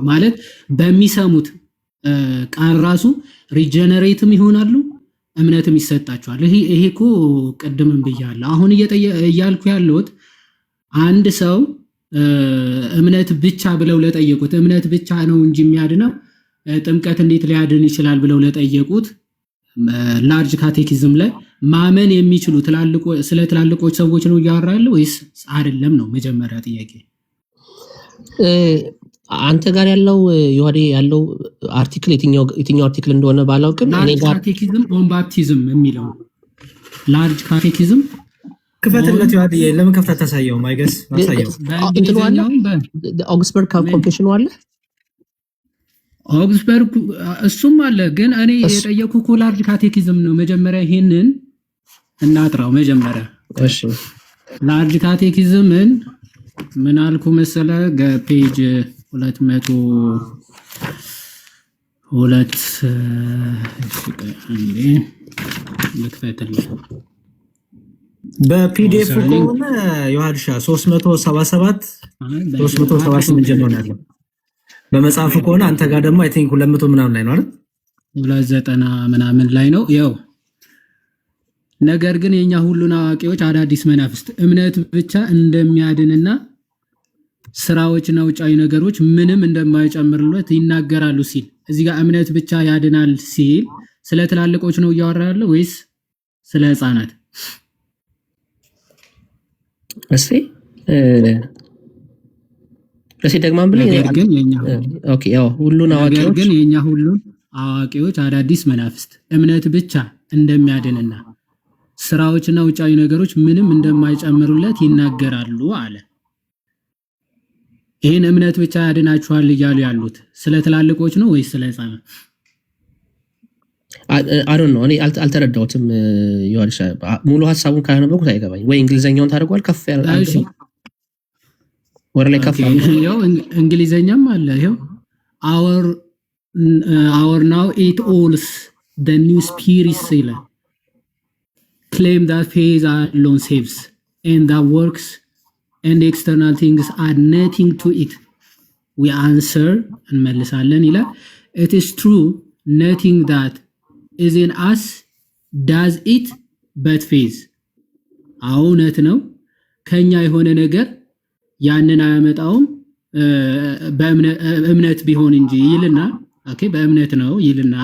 ማለት በሚሰሙት ቃል ራሱ ሪጀነሬትም ይሆናሉ፣ እምነትም ይሰጣቸዋል። ይሄ እኮ ቀደምም ብያለሁ። አሁን እያልኩ ያለሁት አንድ ሰው እምነት ብቻ ብለው ለጠየቁት እምነት ብቻ ነው እንጂ የሚያድነው ጥምቀት እንዴት ሊያድን ይችላል ብለው ለጠየቁት ላርጅ ካቴኪዝም ላይ ማመን የሚችሉ ስለ ትላልቆች ሰዎች ነው እያወራ ያለው ወይስ አይደለም ነው መጀመሪያ ጥያቄ። አንተ ጋር ያለው ዮሐዴ ያለው አርቲክል የትኛው አርቲክል እንደሆነ ባላውቅም እኔ ጋር ካቴኪዝም ኦን ባፕቲዝም የሚለው ላርጅ ካቴኪዝም ክፈትለት ዮሐዴ ለምን ከፍታ ታሳየው? ማይገስ ታሳየው እንትኑ አለ ኦክስፎርድ ኮንፌሽኑ አለ። ኦግስበርግ እሱም አለ። ግን እኔ የጠየኩህ እኮ ላርጅ ካቴኪዝም ነው። መጀመሪያ ይሄንን እናጥራው። መጀመሪያ እሺ ላርጅ ካቴኪዝምን ምን አልኩ መሰለ? ፔጅ 202 በፒዲኤፍ ከሆነ ዮሐንሻ 377 ጀምሮ ነው ያለው። በመጽሐፍ ከሆነ አንተ ጋር ደግሞ አይ ቲንክ 200 ምናምን ላይ ነው አይደል? 290 ምናምን ላይ ነው ያው። ነገር ግን የኛ ሁሉን አዋቂዎች አዳዲስ መናፍስት እምነት ብቻ እንደሚያድንና ስራዎችና ውጫዊ ነገሮች ምንም እንደማይጨምርለት ይናገራሉ ሲል እዚህ ጋር እምነት ብቻ ያድናል ሲል ስለ ትላልቆች ነው እያወራ ያለው ወይስ ስለ ህፃናት? እሺ ደግማም ብለ ግን የኛ ኦኬ ያው ሁሉን አዋቂዎች ግን የኛ ሁሉን አዋቂዎች አዳዲስ መናፍስት እምነት ብቻ እንደሚያድንና ስራዎችና ውጫዊ ነገሮች ምንም እንደማይጨምሩለት ይናገራሉ አለ። ይሄን እምነት ብቻ ያድናችኋል እያሉ ያሉት ስለ ትላልቆች ነው ወይስ ስለ ህፃናት? I don't know እኔ አልተረዳሁትም። ዮሐንስ ሙሉ ሐሳቡን ካነበብኩት አይገባኝ ወይ እንግሊዘኛውን ታደርጓል ከፍ ያለ እሺ ወር ላይ ከፍ ያው እንግሊዘኛም አለ። ይሄው our now it alls the new spirits claim that faith alone saves and that works and external things are nothing to it. We answer እንመልሳለን ይላል it is true nothing that is in us does it but faith. እውነት ነው ከኛ የሆነ ነገር ያንን አያመጣውም በእምነት ቢሆን እንጂ ይልና ኦኬ በእምነት ነው ይልና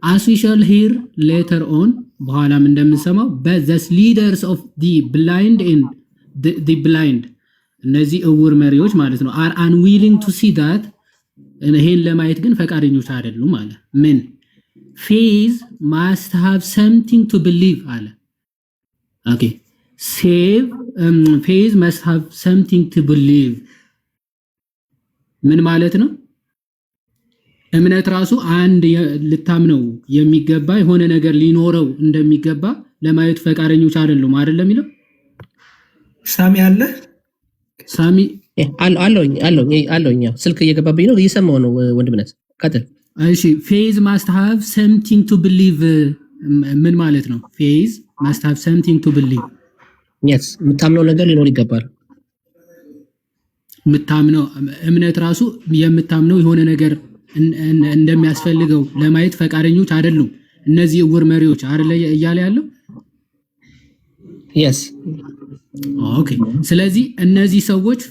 as we shall hear later on በኋላም እንደምንሰማው but the leaders of the blind and the blind እነዚህ እውር መሪዎች ማለት ነው are unwilling to see that ይሄን ለማየት ግን ፈቃደኞች አይደሉም አለ። ምን faith must have something to believe አለ። ኦኬ faith must have something to believe ምን ማለት ነው? እምነት ራሱ አንድ ልታምነው የሚገባ የሆነ ነገር ሊኖረው እንደሚገባ ለማየት ፈቃደኞች አይደሉም አይደለም የሚለው ሳሚ አለ ሳሚ አለኝ ስልክ እየገባብኝ ነው እየሰማው ነው ወንድምነት ቀጥል። እሺ faith must have something to believe ምን ማለት ነው? faith must have something to believe yes የምታምነው ነገር ሊኖር ይገባል። የምታምነው እምነት ራሱ የምታምነው የሆነ ነገር እንደሚያስፈልገው ለማየት ፈቃደኞች አይደሉም እነዚህ እውር መሪዎች አይደለ እያለ ያለው yes ኦኬ። ስለዚህ እነዚህ ሰዎች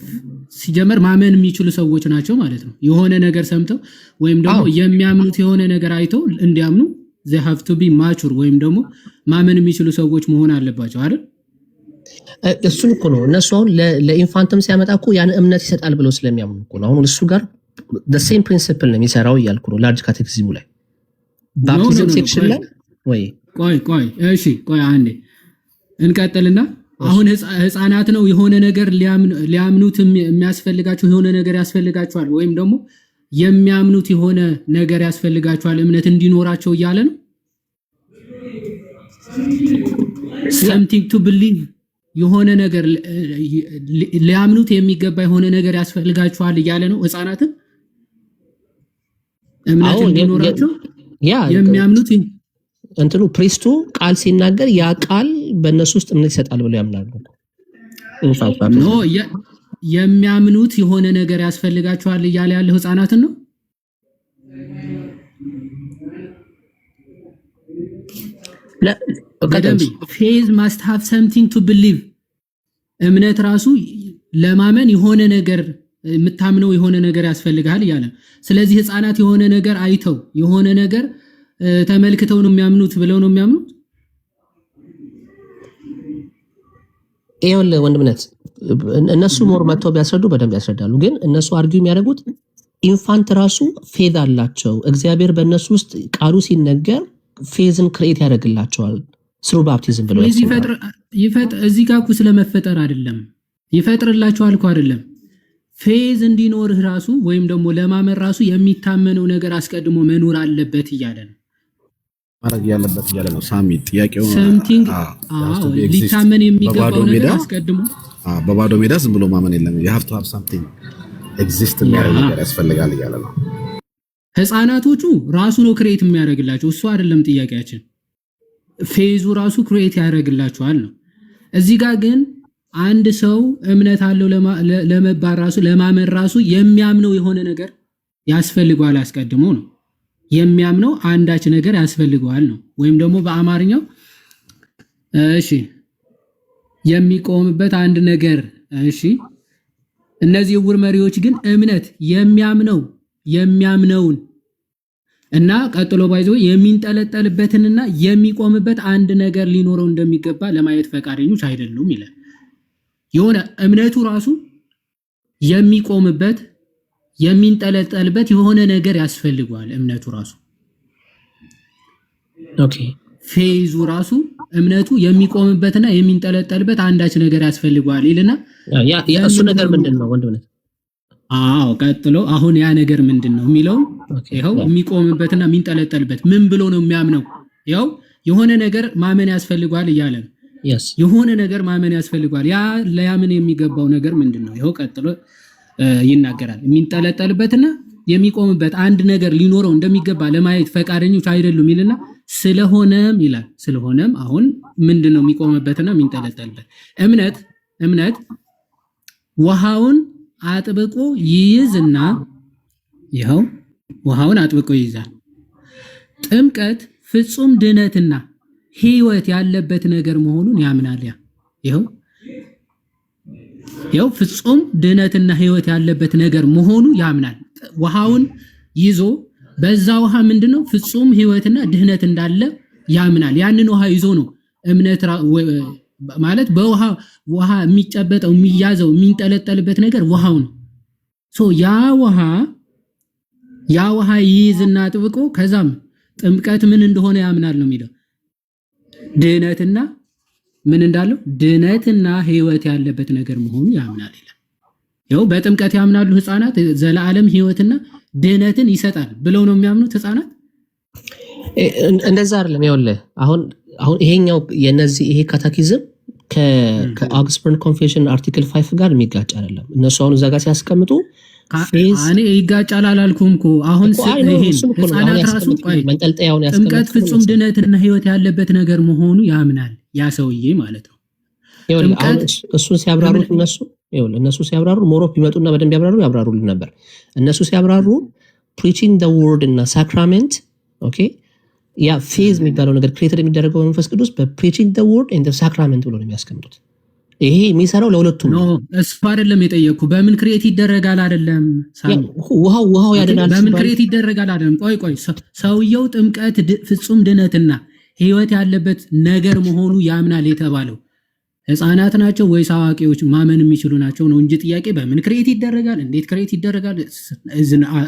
ሲጀመር ማመን የሚችሉ ሰዎች ናቸው ማለት ነው። የሆነ ነገር ሰምተው ወይም ደግሞ የሚያምኑት የሆነ ነገር አይተው እንዲያምኑ they have to be mature ወይም ደግሞ ማመን የሚችሉ ሰዎች መሆን አለባቸው አይደል? እሱን እኮ ነው እነሱ አሁን ለኢንፋንትም ሲያመጣ እኮ ያን እምነት ይሰጣል ብለው ስለሚያምኑ እኮ ነው። አሁን እሱ ጋር the same principle ነው የሚሰራው እያልኩ ነው። ላርጅ ካቴኪዝሙ ላይ ባፕቲዝም ሴክሽን ላይ ወይ እሺ አንዴ እንቀጥልና አሁን ህፃናት ነው የሆነ ነገር ሊያምኑት የሚያስፈልጋቸው የሆነ ነገር ያስፈልጋቸዋል ወይም ደግሞ የሚያምኑት የሆነ ነገር ያስፈልጋቸዋል እምነት እንዲኖራቸው እያለ ነው። something to believe የሆነ ነገር ሊያምኑት የሚገባ የሆነ ነገር ያስፈልጋቸዋል እያለ ነው። ህፃናትን እምነት እንዲኖራቸው የሚያምኑት እንትኑ ፕሪስቱ ቃል ሲናገር ያ ቃል በእነሱ ውስጥ እምነት ይሰጣል ብለው ያምናሉ። ኖ የሚያምኑት የሆነ ነገር ያስፈልጋቸዋል እያለ ያለው ህፃናትን ነው። faith must have something to believe እምነት ራሱ ለማመን የሆነ ነገር የምታምነው የሆነ ነገር ያስፈልጋል እያለ። ስለዚህ ህፃናት የሆነ ነገር አይተው የሆነ ነገር ተመልክተው ነው የሚያምኑት ብለው ነው የሚያምኑት። ይኸውልህ ወንድምነት እነሱ ሞር መጥተው ቢያስረዱ በደንብ ያስረዳሉ። ግን እነሱ አርጊው የሚያደርጉት ኢንፋንት ራሱ ፌዝ አላቸው። እግዚአብሔር በእነሱ ውስጥ ቃሉ ሲነገር ፌዝን ክሬት ያደርግላቸዋል ስሩ ባፕቲዝም ብለው እዚህ ጋር እኮ ስለመፈጠር አይደለም ይፈጥርላቸዋል እኮ አይደለም ፌዝ እንዲኖርህ ራሱ ወይም ደግሞ ለማመን ራሱ የሚታመነው ነገር አስቀድሞ መኖር አለበት እያለ ነው ማድረግ ያለበት እያለ ነው ሳሚ። ጥያቄው something ሊታመን የሚገባው ነገር አስቀድሞ በባዶ ሜዳ ዝም ብሎ ማመን የለም። you have to have something exist የሚያደርግ ነገር ያስፈልጋል እያለ ነው። ህፃናቶቹ ራሱ ነው ክሬት የሚያደርግላቸው እሱ አይደለም ጥያቄያችን። ፌዙ ራሱ ክሬት ያደርግላቸዋል ነው። እዚህ ጋር ግን አንድ ሰው እምነት አለው ለመባል ራሱ ለማመን ራሱ የሚያምነው የሆነ ነገር ያስፈልገዋል አስቀድሞ ነው። የሚያምነው አንዳች ነገር ያስፈልገዋል ነው። ወይም ደግሞ በአማርኛው እሺ የሚቆምበት አንድ ነገር እሺ። እነዚህ ዕውር መሪዎች ግን እምነት የሚያምነውን እና ቀጥሎ ባይዘው የሚንጠለጠልበትንና የሚቆምበት አንድ ነገር ሊኖረው እንደሚገባ ለማየት ፈቃደኞች አይደሉም ይላል። የሆነ እምነቱ ራሱ የሚቆምበት የሚንጠለጠልበት የሆነ ነገር ያስፈልገዋል። እምነቱ ራሱ ኦኬ ፌዙ ራሱ እምነቱ የሚቆምበትና የሚንጠለጠልበት አንዳች ነገር ያስፈልገዋል ይልና ያ እሱ ነገር ምንድነው ወንድምነት? ቀጥሎ አሁን ያ ነገር ምንድነው የሚለው ይሄው የሚቆምበትና የሚንጠለጠልበት ምን ብሎ ነው የሚያምነው? ይሄው የሆነ ነገር ማመን ያስፈልገዋል እያለ ነው። የሆነ ነገር ማመን ያስፈልገዋል። ያ ለያምን የሚገባው ነገር ምንድነው? ይሄው ቀጥሎ ይናገራል። የሚንጠለጠልበትና የሚቆምበት አንድ ነገር ሊኖረው እንደሚገባ ለማየት ፈቃደኞች አይደሉም ይልና ስለሆነም ይላል። ስለሆነም አሁን ምንድነው የሚቆምበትና የሚንጠለጠልበት? እምነት ውሃውን አጥብቆ ይይዝና ይሄው ውሃውን አጥብቆ ይይዛል። ጥምቀት ፍጹም ድነትና ሕይወት ያለበት ነገር መሆኑን ያምናል። ይሄው ፍጹም ድነትና ሕይወት ያለበት ነገር መሆኑ ያምናል። ውሃውን ይዞ በዛ ውሃ ምንድነው ፍጹም ሕይወትና ድህነት እንዳለ ያምናል። ያንን ውሃ ይዞ ነው እምነት ማለት በውሃ የሚጨበጠው የሚያዘው የሚንጠለጠልበት ነገር ውሃው ነው። ያ ውሃ ይይዝና ጥብቆ ከዛም ጥምቀት ምን እንደሆነ ያምናል ነው የሚለው። ድህነትና ምን እንዳለው ድህነትና ሕይወት ያለበት ነገር መሆኑ ያምናል ይላል። ይኸው በጥምቀት ያምናሉ ህፃናት ዘላለም ሕይወትና ድህነትን ይሰጣል ብለው ነው የሚያምኑት ህፃናት። እንደዛ አይደለም። ይኸውልህ አሁን ይሄኛው ይሄ ካታኪዝም ከኦክስፎርድ ኮንፌሽን አርቲክል 5 ጋር የሚጋጭ አይደለም። እነሱ አሁን እዛ ጋር ሲያስቀምጡ እኔ ይጋጫል አላልኩም እኮ። አሁን ህፃናት ራሱ ጥምቀት ፍጹም ድነትና ሕይወት ያለበት ነገር መሆኑ ያምናል ያ ሰውዬ ማለት ነው። እሱን ሲያብራሩት እነሱ ሲያብራሩ ሞሮፍ ቢመጡና በደንብ ያብራሩልን ነበር። እነሱ ሲያብራሩ ፕሪቺንግ ዘ ወርድ እና ሳክራሜንት ኦኬ ያ ፌዝ የሚባለው ነገር ክሬተር የሚደረገው መንፈስ ቅዱስ በፕሪቺንግ ዘ ወርድ ኤንድ ዘ ሳክራሜንት ብሎ ነው የሚያስቀምጡት። ይሄ የሚሰራው ለሁለቱም ነው። እሱ አይደለም የጠየቅኩ። በምን ክሬት ይደረጋል አይደለም። ውሃው ያድናል። በምን ክሬት ይደረጋል አይደለም። ቆይ ሰውየው ጥምቀት ፍጹም ድነትና ሕይወት ያለበት ነገር መሆኑ ያምናል የተባለው ህፃናት ናቸው ወይስ አዋቂዎች ማመን የሚችሉ ናቸው ነው እንጂ ጥያቄ በምን ክሬት ይደረጋል እንዴት ክሬት ይደረጋል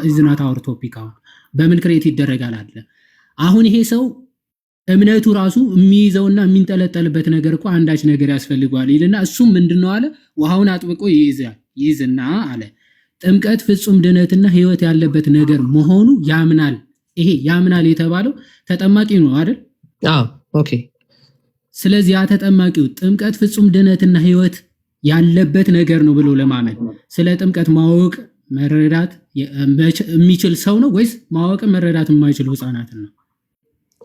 እዝናት አወር ቶፒክ። አሁን በምን ክሬት ይደረጋል አለ። አሁን ይሄ ሰው እምነቱ ራሱ የሚይዘውና የሚንጠለጠልበት ነገር እኮ አንዳች ነገር ያስፈልገዋል ይልና እሱም ምንድነው አለ ውሃውን አጥብቆ ይይዝና አለ ጥምቀት ፍጹም ድነትና ሕይወት ያለበት ነገር መሆኑ ያምናል። ይሄ ያምናል የተባለው ተጠማቂ ነው አይደል? ኦኬ። ስለዚህ ያ ተጠማቂው ጥምቀት ፍጹም ድነትና ሕይወት ያለበት ነገር ነው ብሎ ለማመን ስለ ጥምቀት ማወቅ መረዳት የሚችል ሰው ነው ወይስ ማወቅ መረዳት የማይችሉ ህፃናትን ነው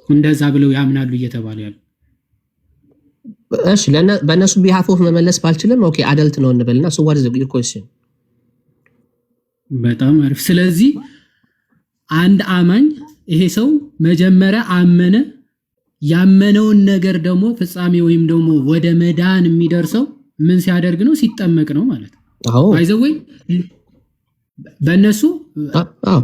እንደዛ ብለው ያምናሉ እየተባለ ያለው? እሺ በእነሱ ቢሃፎፍ መመለስ ባልችልም ኦኬ አደልት ነው እንበልና so what is the question? በጣም አሪፍ። ስለዚህ አንድ አማኝ ይሄ ሰው መጀመሪያ አመነ። ያመነውን ነገር ደግሞ ፍጻሜ ወይም ደግሞ ወደ መዳን የሚደርሰው ምን ሲያደርግ ነው? ሲጠመቅ ነው ማለት ነው። ባይዘወይ በእነሱ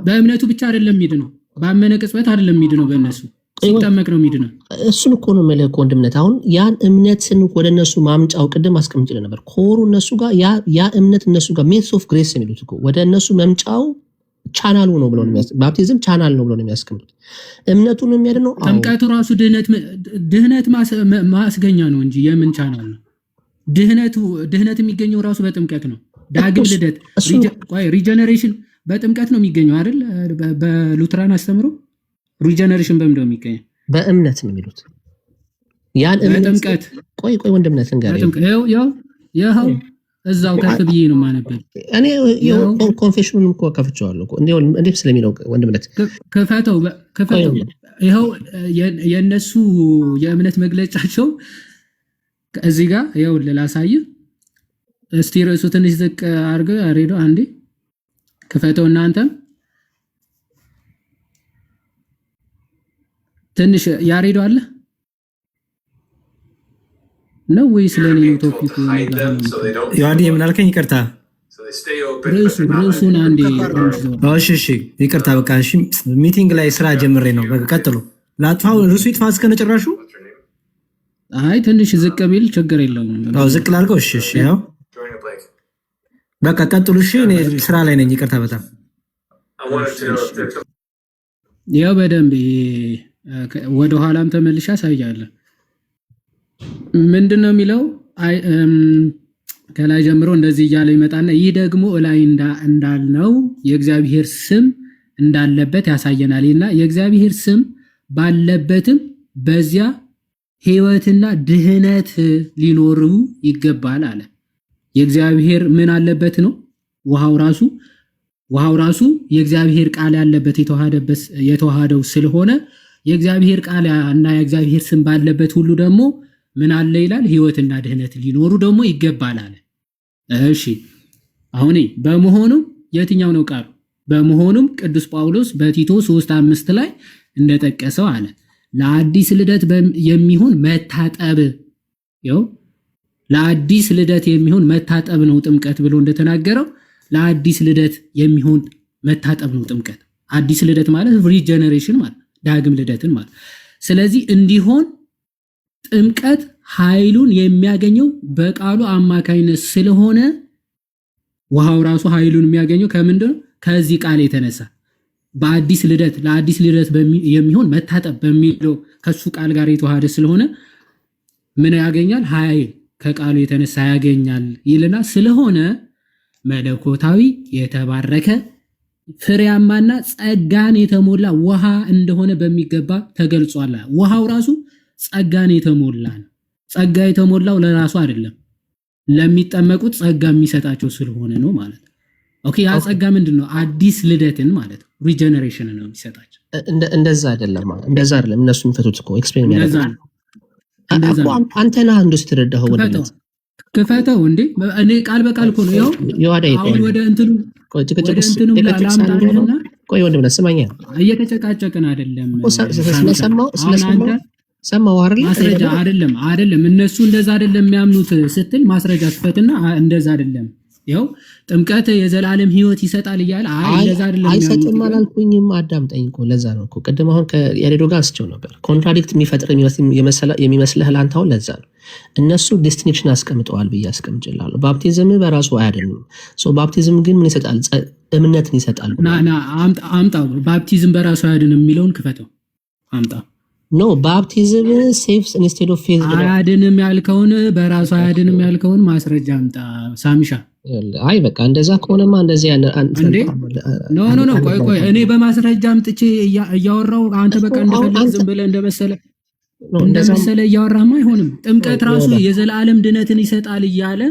በእምነቱ ብቻ አይደለም የሚድነው፣ ባመነ ቅጽበት አይደለም የሚድነው፣ በእነሱ ሲጠመቅ ነው የሚድነው። እሱን እኮ ነው መልእኮ ወንድምነት። አሁን ያን እምነትን ወደ እነሱ ማምጫው ቅድም አስቀምጬልህ ነበር። ኮሩ እነሱ ጋር ያ እምነት እነሱ ጋር ሜንስ ኦፍ ግሬስ የሚሉት እኮ ወደ እነሱ መምጫው ቻናሉ ነው ብለው ነው ባፕቲዝም ቻናል ነው ብለው ነው የሚያስቀምጡት። እምነቱን የሚያድነው ጥምቀቱ ራሱ ድህነት ማስገኛ ነው እንጂ የምን ቻናል ነው? ድህነት የሚገኘው ራሱ በጥምቀት ነው። ዳግም ልደት ሪጀነሬሽን በጥምቀት ነው የሚገኘው አይደል? በሉትራን አስተምሮ ሪጀነሬሽን በምንድን ነው የሚገኘው? በእምነት ነው የሚሉት። ያን በጥምቀት ቆይ ወንድምነት ይኸው እዛው ከፍ ብዬ ነው ማነበል። እኔ ኮንፌሽኑን እኮ ከፍቼዋለሁ እኮ እንዴት ስለሚለው ወንድምነት ከፈተው ይኸው የእነሱ የእምነት መግለጫቸው እዚህ ጋር ይኸው ላሳይ። እስቲ ርዕሱ ትንሽ ዝቅ አድርገህ አሬዶ አንዴ ክፈተው። እናንተም ትንሽ ያሬዶ አለ ነው ወይስ ለኔ ቶፒኩ ያንዲ ምን አልከኝ? ይቅርታ ርዕሱን አንዴ እሺ ይቅርታ በቃ እሺ። ሚቲንግ ላይ ስራ ጀምሬ ነው። በቃ ቀጥሉ። ላጥፋው ርዕሱ ይጥፋ እስከ ነጭራሹ። አይ ትንሽ ዝቅ ቢል ችግር የለውም። ዝቅ ላድርገው። እሺ ያው በቃ ቀጥሉ። እሺ እኔ ስራ ላይ ነኝ። ይቅርታ በጣም ያው በደንብ ወደ ኋላም ተመልሼ አሳያለሁ። ምንድነው የሚለው? ከላይ ጀምሮ እንደዚህ እያለ ይመጣና ይህ ደግሞ ላይ እንዳልነው የእግዚአብሔር ስም እንዳለበት ያሳየናልና የእግዚአብሔር ስም ባለበትም በዚያ ሕይወትና ድህነት ሊኖሩ ይገባል አለ። የእግዚአብሔር ምን አለበት ነው? ውሃው ራሱ የእግዚአብሔር ቃል ያለበት የተዋሃደው ስለሆነ የእግዚአብሔር ቃል እና የእግዚአብሔር ስም ባለበት ሁሉ ደግሞ ምን አለ ይላል? ሕይወትና ድህነት ሊኖሩ ደግሞ ይገባል አለ። እሺ አሁን በመሆኑም የትኛው ነው ቃሉ? በመሆኑም ቅዱስ ጳውሎስ በቲቶ 3:5 ላይ እንደጠቀሰው አለ ለአዲስ ልደት የሚሆን መታጠብ ለአዲስ ልደት የሚሆን መታጠብ ነው ጥምቀት ብሎ እንደተናገረው ለአዲስ ልደት የሚሆን መታጠብ ነው ጥምቀት። አዲስ ልደት ማለት ሪጀነሬሽን ማለት ዳግም ልደትን ማለት። ስለዚህ እንዲሆን ጥምቀት ኃይሉን የሚያገኘው በቃሉ አማካይነት ስለሆነ ውሃው ራሱ ኃይሉን የሚያገኘው ከምንድነው? ከዚህ ቃል የተነሳ በአዲስ ልደት ለአዲስ ልደት የሚሆን መታጠብ በሚለው ከሱ ቃል ጋር የተዋሃደ ስለሆነ ምን ያገኛል? ኃይል ከቃሉ የተነሳ ያገኛል ይልና ስለሆነ መለኮታዊ የተባረከ ፍሬያማና ጸጋን የተሞላ ውሃ እንደሆነ በሚገባ ተገልጿል። ውሃው ራሱ ጸጋን የተሞላ ነው። ጸጋ የተሞላው ለራሱ አይደለም፣ ለሚጠመቁት ጸጋ የሚሰጣቸው ስለሆነ ነው ማለት ነው። ኦኬ ያ ጸጋ ምንድነው? አዲስ ልደትን ማለት ነው። ሪጀነሬሽን ነው የሚሰጣቸው። እንደዛ አይደለም ማለት እንደዛ አይደለም። እነሱ የሚፈቱት እኮ ኤክስፕሌን የሚያደርጉት አንተ ነህ እንደሱ ተረዳኸው። ክፈተው እንዴ እኔ ቃል በቃል እኮ ነው ያው አሁን ወደ እንትኑ ቆይ ወንድምነት ስማኛ፣ እየተጨቃጨቅን አይደለም። ሰማው አይደለም እነሱ እንደዛ አይደለም የሚያምኑት ስትል ማስረጃ ትፈትና እንደዛ አይደለም ይኸው ጥምቀት የዘላለም ሕይወት ይሰጣል እያለ እንደዛ አይደለም አይሰጥም አላልኩኝም። አዳምጠኝ እኮ ለዛ ነው እኮ ቅድም አሁን ከያሬዶ ጋር አንስቼው ነበር። ኮንትራዲክት የሚፈጥር የሚመስልህ ላንተ አሁን ለዛ ነው እነሱ ዲስቲንክሽን አስቀምጠዋል ብዬ አስቀምጭላለሁ። ባፕቲዝም በራሱ አያድንም። ባፕቲዝም ግን ምን ይሰጣል? እምነትን ይሰጣል። አምጣው ባፕቲዝም በራሱ አያድንም የሚለውን ክፈተው አምጣ። ኖ ባፕቲዝም ሴቭስ ኢንስቴድ ኦፍ ፌዝ አያድንም ያልከውን በራሱ አያድንም ያልከውን ማስረጃ አምጣ ሳሚሻ። አይ በቃ እንደዛ ከሆነማ እንደዚህ ኖ ቆይ እኔ በማስረጃ አምጥቼ እያወራው አንተ በቃ እንደፈለግ ዝም ብለህ እንደመሰለ እያወራማ አይሆንም። ጥምቀት ራሱ የዘላለም ድነትን ይሰጣል እያለ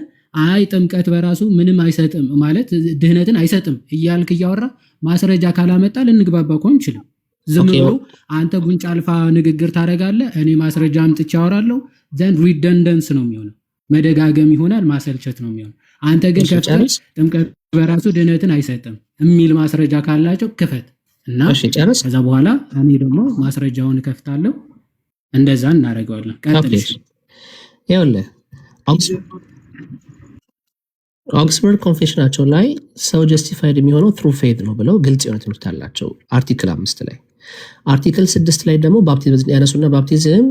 አይ ጥምቀት በራሱ ምንም አይሰጥም ማለት ድህነትን አይሰጥም እያልክ እያወራ ማስረጃ ካላመጣ ልንግባባ እኮ አንችልም። ዝም ብሎ አንተ ጉንጫ አልፋ ንግግር ታደርጋለህ፣ እኔ ማስረጃ አምጥቼ አወራለሁ። ዘንድ ሪደንደንስ ነው የሚሆነው፣ መደጋገም ይሆናል፣ ማሰልቸት ነው የሚሆነው። አንተ ግን ከፍተህ ጥምቀት በራሱ ድህነትን አይሰጥም የሚል ማስረጃ ካላቸው ክፈት እና ከዛ በኋላ እኔ ደግሞ ማስረጃውን እከፍታለሁ። እንደዛ እናደርገዋለን። ቀጥልሽ። ይኸውልህ ኦክስፎርድ ኮንፌሽናቸው ላይ ሰው ጀስቲፋይድ የሚሆነው ትሩ ፌዝ ነው ብለው ግልጽ የሆነ ትምህርት አላቸው። አርቲክል 5 ላይ አርቲክል 6 ላይ ደግሞ ባፕቲዝም ያነሱና ባፕቲዝም